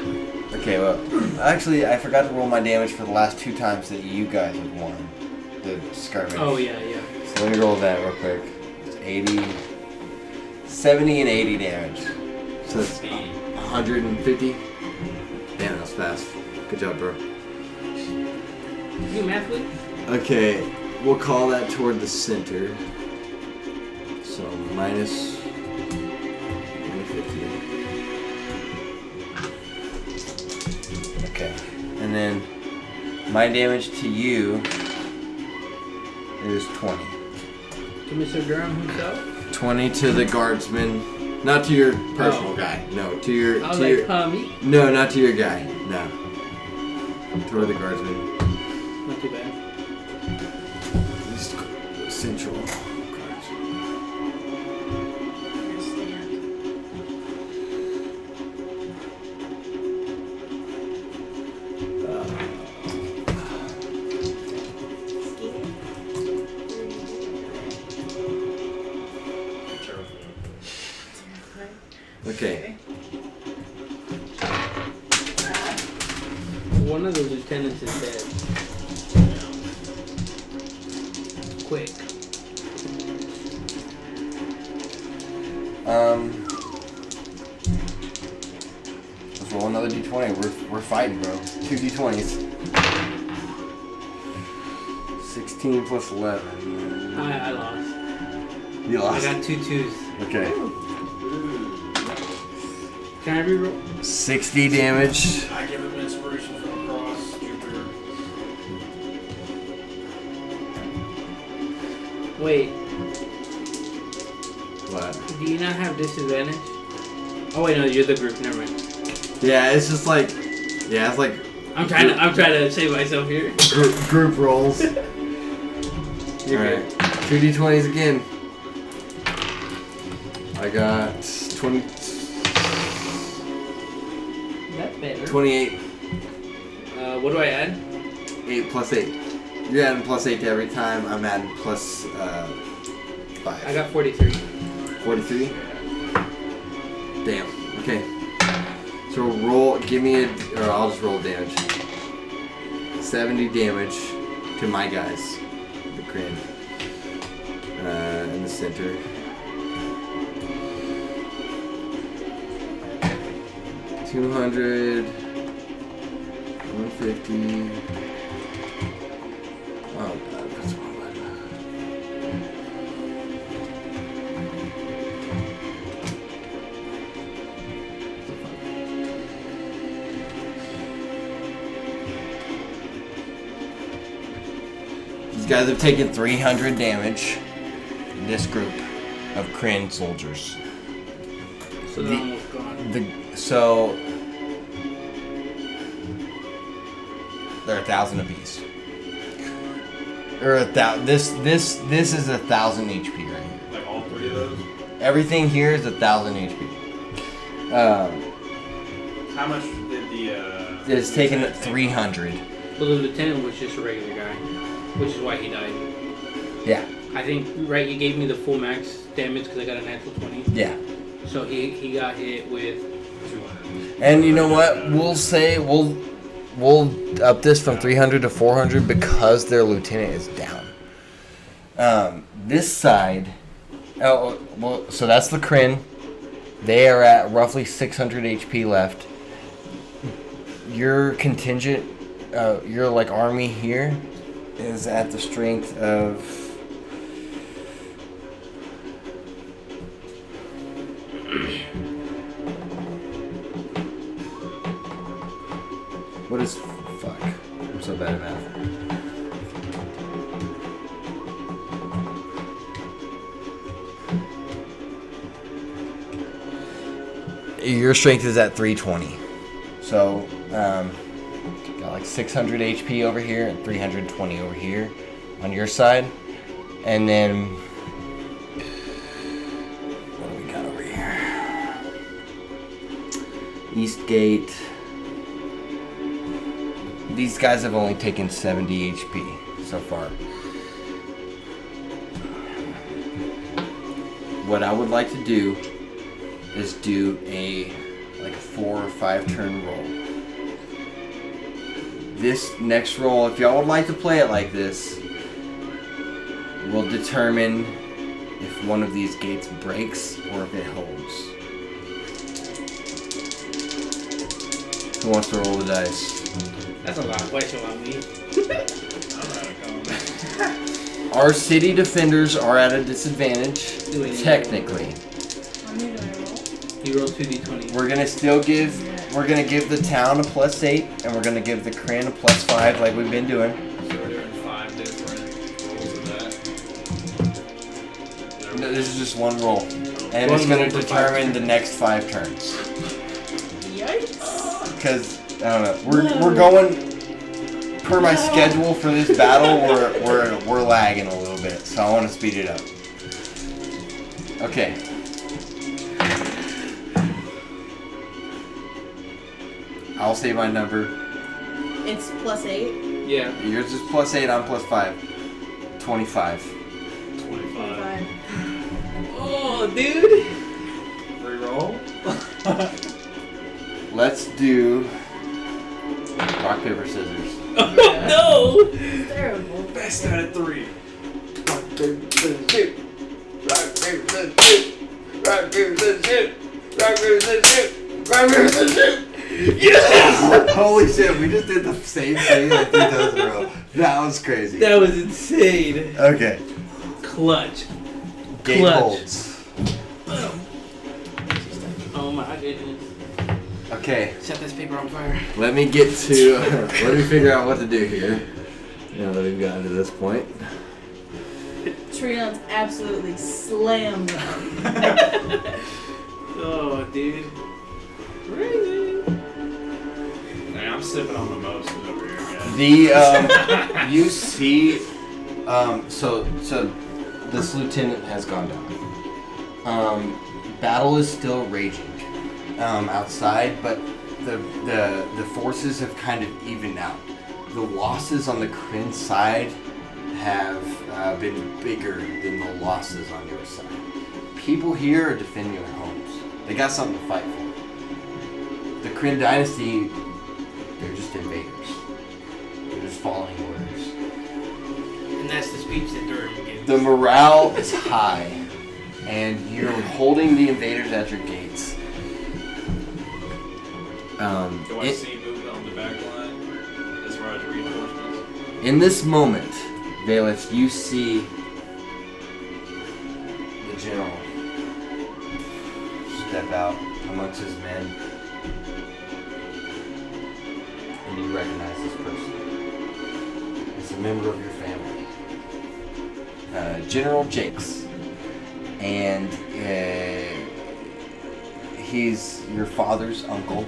E: Okay, well, actually, I forgot to roll my damage for the last 2 times that you guys have won the skirmish.
A: Oh yeah.
E: So let me roll that real quick. 80, 70 and 80 damage. So it's 150. Damn, that was fast. Good job, bro.
A: You math with?
E: Okay, we'll call that toward the center. So minus 150. Okay, and then my damage to you is 20.
A: To Mr. Durham himself?
E: 20 to the guardsman. Not to your personal guy. No, to your.
A: I was
E: to
A: like,
E: your,
A: me?
E: No, not to your guy. No. Toward the guardsman.
A: Not too bad.
E: East Central. Okay.
A: One of the lieutenants is dead. Quick.
E: Let's roll another d20. We're fighting, bro. 2 d20s. 16 plus 11.
A: I lost.
E: You
A: I
E: lost.
A: got 2 twos.
E: Okay.
A: Can I reroll?
E: 60 damage.
C: I give him inspiration from across Jupiter.
A: Wait,
E: What?
A: do you not have disadvantage? Oh wait, no, you're the group. Never mind.
E: Yeah, it's just like, yeah, it's like
A: I'm trying to save myself here.
E: group rolls.
A: You're
E: Alright, 2 d20s again. I got 20,
A: That's better.
E: 28.
A: What do I add?
E: 8 plus 8. You're adding plus 8 to every time. I'm adding plus 5.
A: I got 43.
E: 43? Damn. Okay. So roll, give me a, or I'll just roll damage. 70 damage to my guys. The Kryn. In the center. 200, 150. Oh god, that's wrong button. These guys have taken 300 damage. This group of Kryn soldiers.
A: So they're almost gone.
E: So they're 1,000 apiece. Or this is 1,000 HP right here.
C: Like all three of those?
E: Everything here is 1,000 HP.
C: How much did the
E: It's taken
C: lieutenant take?
E: 300.
A: Well, the lieutenant was just a regular guy, which is why he died.
E: Yeah.
A: I think, right, you gave me the full max damage because I got a natural 20.
E: Yeah.
A: So he got hit with...
C: 200.
E: And you know what? We'll say we'll up this from 300 to 400 because their lieutenant is down. This side, oh well, so that's the Kryn. They are at roughly 600 HP left. Your contingent, your like army here, is at the strength of. What is fuck? I'm so bad at math. Your strength is at 320. So, got like 600 HP over here and 320 over here on your side. And then, what do we got over here? East Gate. These guys have only taken 70 HP so far. What I would like to do is do a 4 or 5 turn roll. This next roll, if y'all would like to play it like this, will determine if one of these gates breaks or if it holds. Who wants to roll the dice?
A: That's a lot of question on me.
E: Our city defenders are at a disadvantage,
A: Do we need
E: technically.
D: How many do I roll?
A: You roll 2d20.
E: We're gonna give the town a +8, and we're gonna give the Kryn a +5 like we've been doing.
C: So we're doing 5 different rolls of that.
E: No, this is just one roll. And
A: One
E: it's gonna
A: roll for 5
E: determine the next 5 turns.
D: Yikes!
E: Because, I don't know, we're going, per my schedule for this battle, we're lagging a little bit, so I want to speed it up. Okay. I'll say my number.
D: It's +8.
A: Yeah.
E: Yours is +8, I'm +5. 25.
C: 25.
A: Oh, dude.
C: Reroll.
E: Let's do rock, paper, scissors.
A: Oh, no.
D: It's terrible.
C: Best out of 3.
E: Rock, paper, scissors, shoot. Rock, paper, scissors, shoot. Rock, paper, scissors, shoot. Rock, paper, scissors, shoot. Rock, paper, scissors, shoot.
A: Yes!
E: Holy shit, we just did the same thing like 3 times in a row. That was crazy.
A: That was insane.
E: Okay.
A: Clutch.
E: Gate
A: Clutch.
E: holds.
A: Oh my goodness.
E: Okay.
A: Set this paper on fire.
E: Let me get to. Let me figure out what to do here. Now that we've gotten to this point.
D: Trion's absolutely slammed them.
A: Oh, dude. Really?
C: Hey, I'm sipping on mimosas over here, guys.
E: The you see, so this lieutenant has gone down. Battle is still raging outside, but the forces have kind of evened out. The losses on the Kryn side have been bigger than the losses on your side. People here are defending their homes. They got something to fight for. The Kryn dynasty, they're just invaders. They're just following orders.
A: And that's the speech that Durham gives.
E: The morale is high, and you're holding the invaders at your gates.
C: Do I see movement on the back line as far as reinforcements?
E: In this moment, Valeth, you see the general step out amongst his men, and you recognize this person. It's a member of your family, General Jakes, and he's your father's uncle,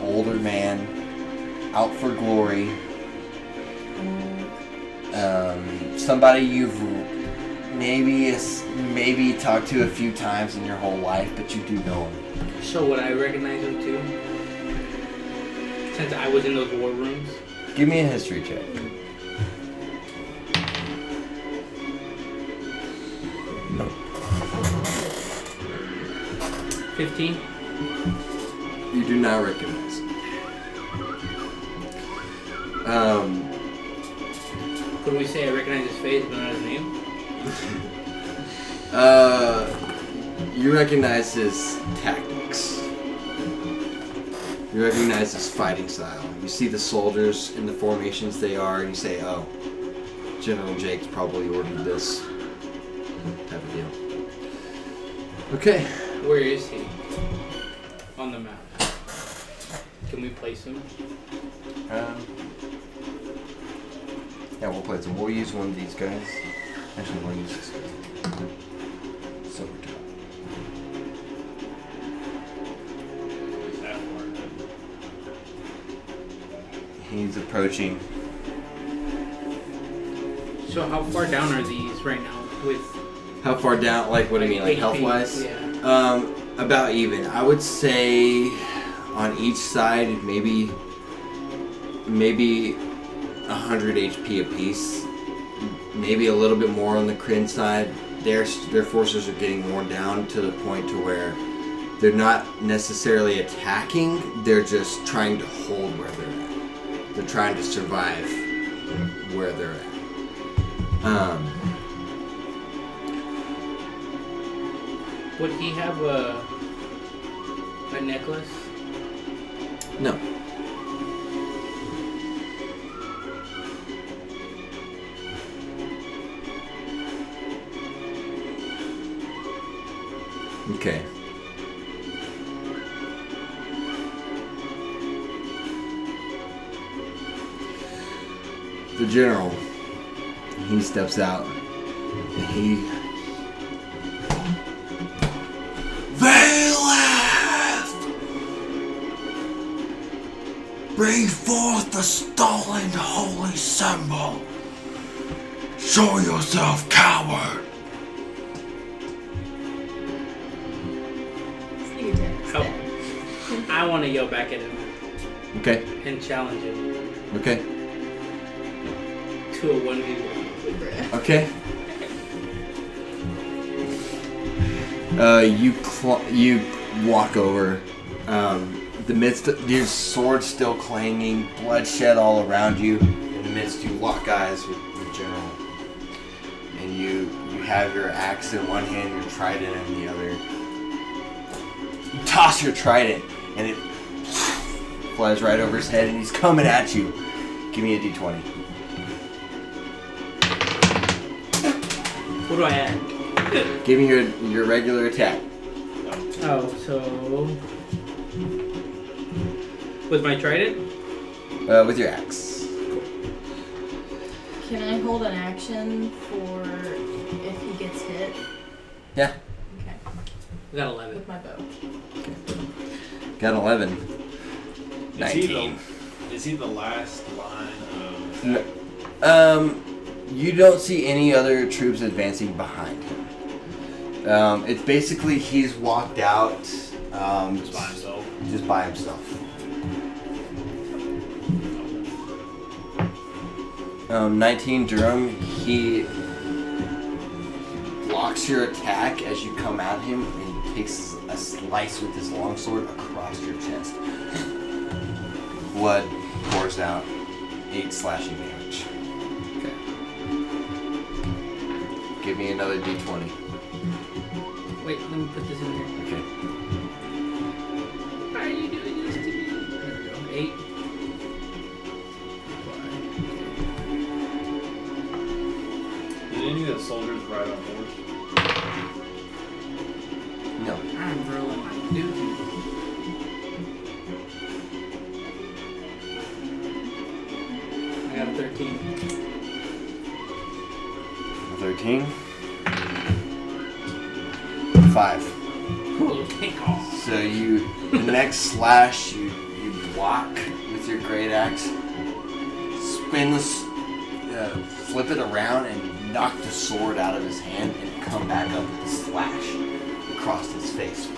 E: older man, out for glory. Somebody you've maybe talked to a few times in your whole life, but you do know him.
A: So would I recognize him too? Since I was in those war rooms?
E: Give me a history check. No.
A: 15?
E: You do not recognize him.
A: Could we say I recognize his face but not his name?
E: You recognize his tactics. You recognize his fighting style. You see the soldiers in the formations they are, and you say, oh, General Jake's probably ordered this type of deal. Okay.
A: Where is he? On the map. Can we place him?
E: Yeah, we'll play some. We'll use one of these guys. Actually, we'll use this guy. Silver top.
C: Is that far?
E: He's approaching.
A: So how far down are these right now with
E: How far down? Like, what do you mean? Like,
A: HP?
E: health-wise?
A: Yeah.
E: About even. I would say on each side, maybe 100 HP apiece. Maybe a little bit more on the Kryn side. Their forces are getting worn down to the point to where they're not necessarily attacking. They're just trying to hold where they're at. They're trying to survive where they're at.
A: Would he have a necklace?
E: No. Okay. The general, he steps out and he... Valeth! Bring forth the stolen holy symbol. Show yourself, coward.
D: Sneak attack.
A: Oh. I want to yell back at him
E: Okay.
A: and challenge him
E: Okay.
A: to a 1v1.
E: Okay. You walk over. The midst of your sword still clanging, bloodshed all around you. In the midst, you lock eyes with the general, and you have your axe in one hand, your trident in the other. You toss your trident, and it flies right over his head, and he's coming at you. Give me a d20.
A: What do I add?
E: Give me your regular attack.
A: Oh, so with my trident?
E: With your axe.
D: Can I hold an action for if he gets hit?
E: Yeah.
D: Okay.
A: I got 11.
D: With my bow.
E: Got 11.
C: Is
E: 19.
C: Is he the last line of
E: No.
C: attack?
E: You don't see any other troops advancing behind him. It's basically he's walked out.
C: Just by himself?
E: Just by himself. 19 Durham, he blocks your attack as you come at him and he takes a slice with his longsword across your chest. Blood pours out, 8 slashing damage. Okay. Give me another d20.
A: Wait, let me put this in here.
E: Okay.
A: Why are you doing this to me? There we go. 8.
C: Did any of the soldiers ride on horse?
E: No.
A: I'm rolling my doozy. I got a 13.
E: 13. 5.
A: Cool, take off.
E: So the next slash, you block with your great axe, spin this, flip it around and knock the sword out of his hand and come back up with a slash across his face.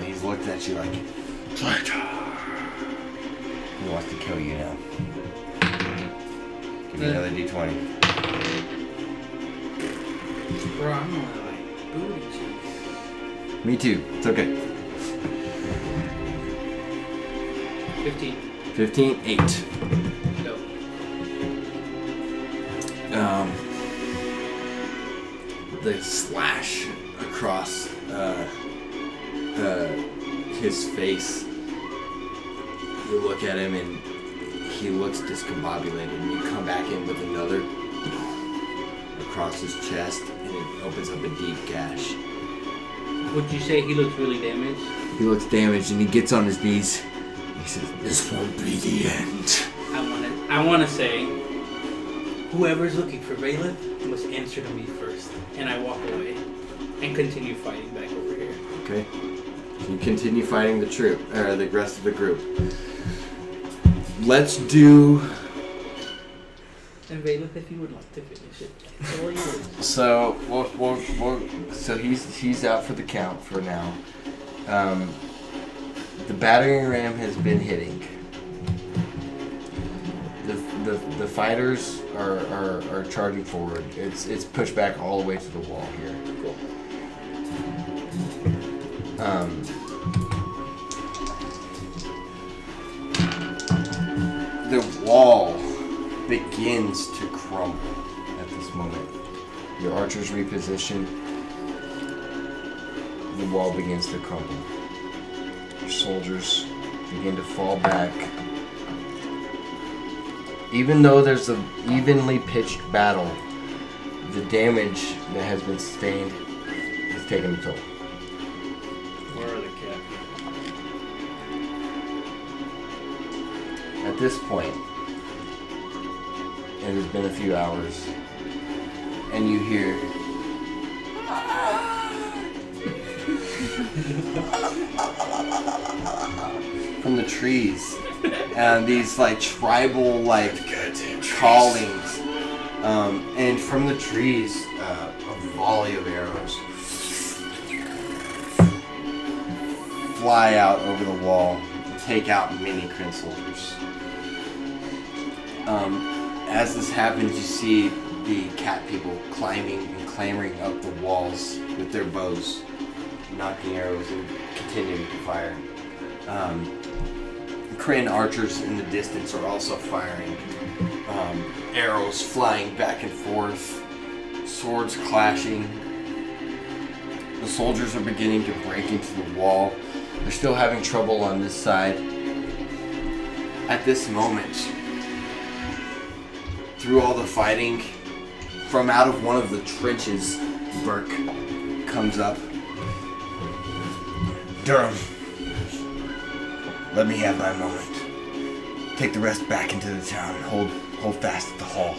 E: He's looked at you like, traitor. He wants to kill you now. Give me another d20.
A: Bro, I'm gonna like booty cheeks.
E: Me too. It's okay.
A: 15.
E: 15, 8.
A: Go.
E: The slash across his face. You look at him and he looks discombobulated, and you come back in with another across his chest, and it opens up a deep gash.
A: Would you say he looks really damaged?
E: He looks damaged, and he gets on his knees. He says, "This won't be the end."
A: I want to say, whoever's looking for Valeth must answer to me first, and I walk away and continue fighting back over here.
E: Okay. So you continue fighting the rest of the group. Let's do.
A: And Valeth, if you would like to finish it, it's all yours.
E: So so he's out for the count for now. The battering ram has been hitting. The fighters are charging forward. It's pushed back all the way to the wall here.
A: Cool.
E: The wall begins to crumble at this moment. Your archers reposition.
B: the wall begins to crumble. Your soldiers begin to fall back. Even though there's an evenly pitched battle, the damage that has been sustained has taken a toll.
C: Where are the cat people?
B: At this point, it has been a few hours, and you hear from the trees, and these like tribal like callings, and from the trees, a volley of arrows fly out over the wall and take out many Kryn soldiers. As this happens, you see the cat people climbing and clambering up the walls with their bows, knocking arrows and continuing to fire. Kryn archers in the distance are also firing. Arrows flying back and forth, swords clashing. The soldiers are beginning to break into the wall. They're still having trouble on this side. At this moment, through all the fighting, from out of one of the trenches, Burke comes up. Durham, let me have my moment. Take the rest back into the town. Hold fast at the hall.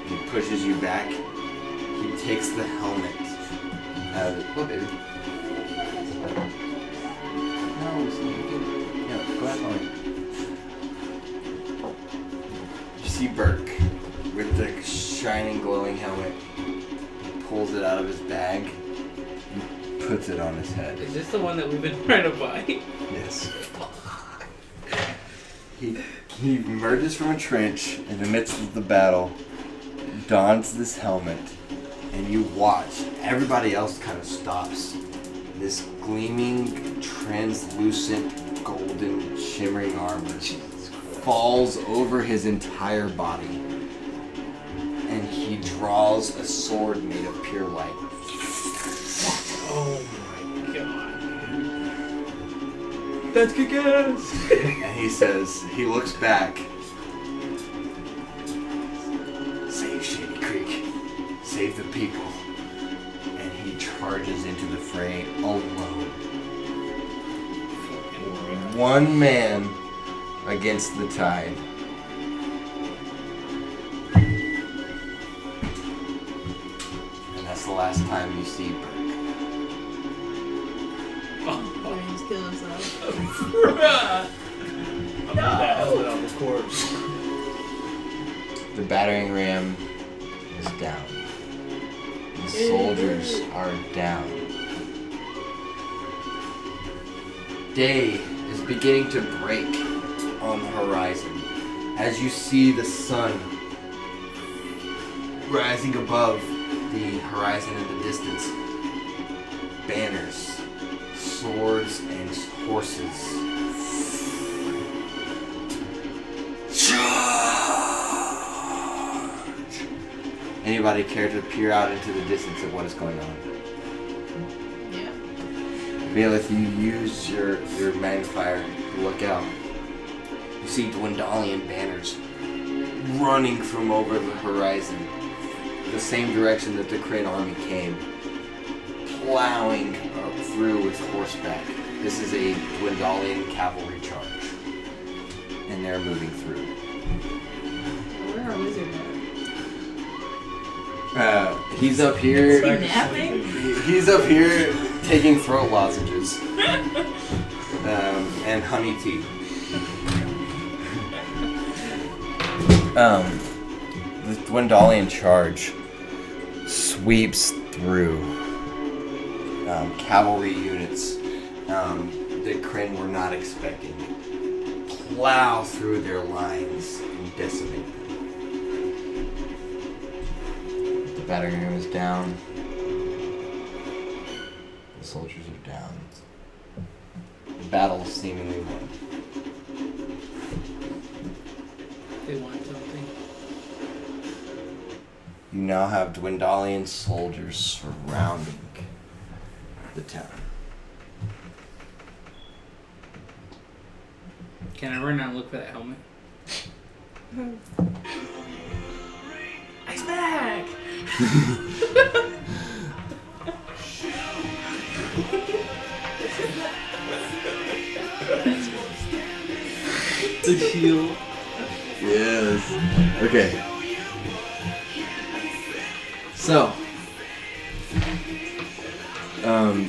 B: He pushes you back. He takes the helmet out of it. What, baby? No, it's not good. Yeah, go ahead, Molly. You see Burke with the shining, glowing helmet. He pulls it out of his bag and puts it on his head.
A: Is this the one that we've been trying to buy?
B: Yes. He emerges from a trench in the midst of the battle, dons this helmet, and you watch. Everybody else kind of stops. This gleaming, translucent, golden, shimmering armor falls over his entire body, and he draws a sword made of pure light.
A: Oh my god. That's kick-ass!
B: And he says, he looks back. Save Shady Creek. Save the people. And he charges into the fray alone. One man against the tide. And that's the last time you see Burke.
D: He just killed himself.
C: I'm that helmet on the corpse.
B: The battering ram is down. The soldiers are down. Day is beginning to break on the horizon as you see the sun rising above the horizon in the distance. Banners, swords, and horses. Charge! Anybody care to peer out into the distance of what is going on?
D: Yeah.
B: Bailiff, you use your magnifier to look out. You see Dwendalian banners running from over the horizon, the same direction that the Kryn army came, plowing up through with horseback. This is a Dwendalian cavalry charge, and they're moving through.
D: Where our wizard
B: He's up
D: at?
B: here.
D: Is he napping?
B: He's up here taking throat lozenges and honey tea. The Dwendalian charge sweeps through cavalry units that Kryn were not expecting. Plow through their lines and decimate them. The battering ram is down. The soldiers are down. The battle is seemingly won.
A: They want something.
B: You now have Dwendalian soldiers surrounding
E: the town.
A: Can I run out and look for that helmet?
D: Ice back!
A: The shield.
E: Yes. Okay. So,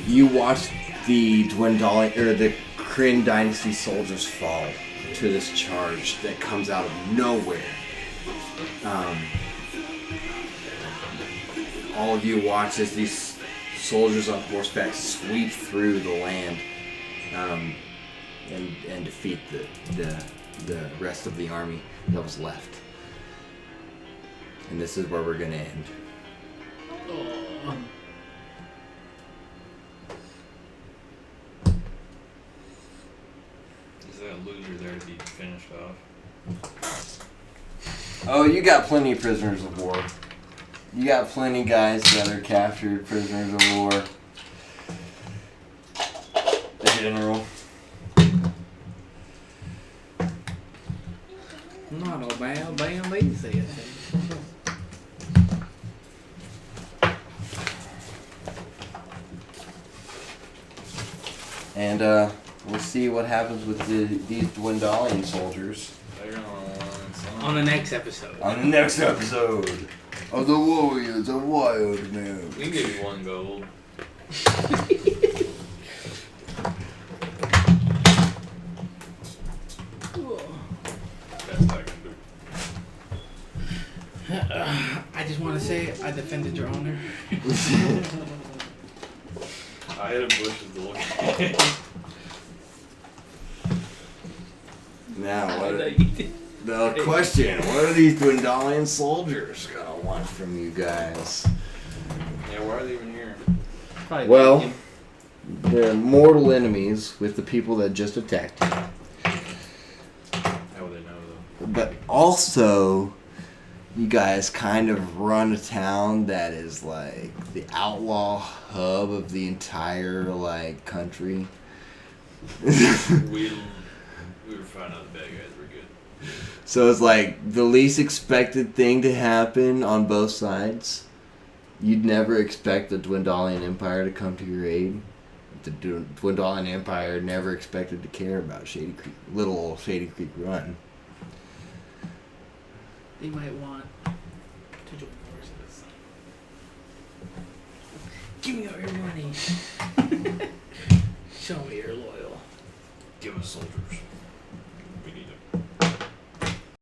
E: you watch the Dwendalian or the Kryn Dynasty soldiers fall to this charge that comes out of nowhere. All of you watch as these soldiers on horseback sweep through the land and defeat the rest of the army that was left. And this is where we're gonna end.
A: Oh.
C: Is there a loser there to be finished off?
E: Oh, you got plenty of prisoners of war. You got plenty guys that are captured prisoners of war. The general.
A: Not all bad, bam, easy.
E: And we'll see what happens with these Dwendalian soldiers
C: They're gonna want some.
A: On the next episode.
E: on the next episode of The Warriors of Wildemount.
C: We can give you 1 gold. Best I can do.
A: I just want to say I defended your honor.
C: I hit a bush as the look.
E: Now, the question, what are these Dwendalian soldiers gonna want from you guys?
C: Yeah, why are they even here?
A: Probably
E: Well,
A: vacuum.
E: they're mortal enemies with the people that just attacked you.
C: How would they know though?
E: But also, you guys kind of run a town that is like the outlaw hub of the entire like country.
C: We were finding out the bad guys were good.
E: So it's like the least expected thing to happen on both sides. You'd never expect the Dwendalian Empire to come to your aid. The Dwendalian Empire never expected to care about Shady Creek, little old Shady Creek Run.
A: They might want to join forces. Give me all your money.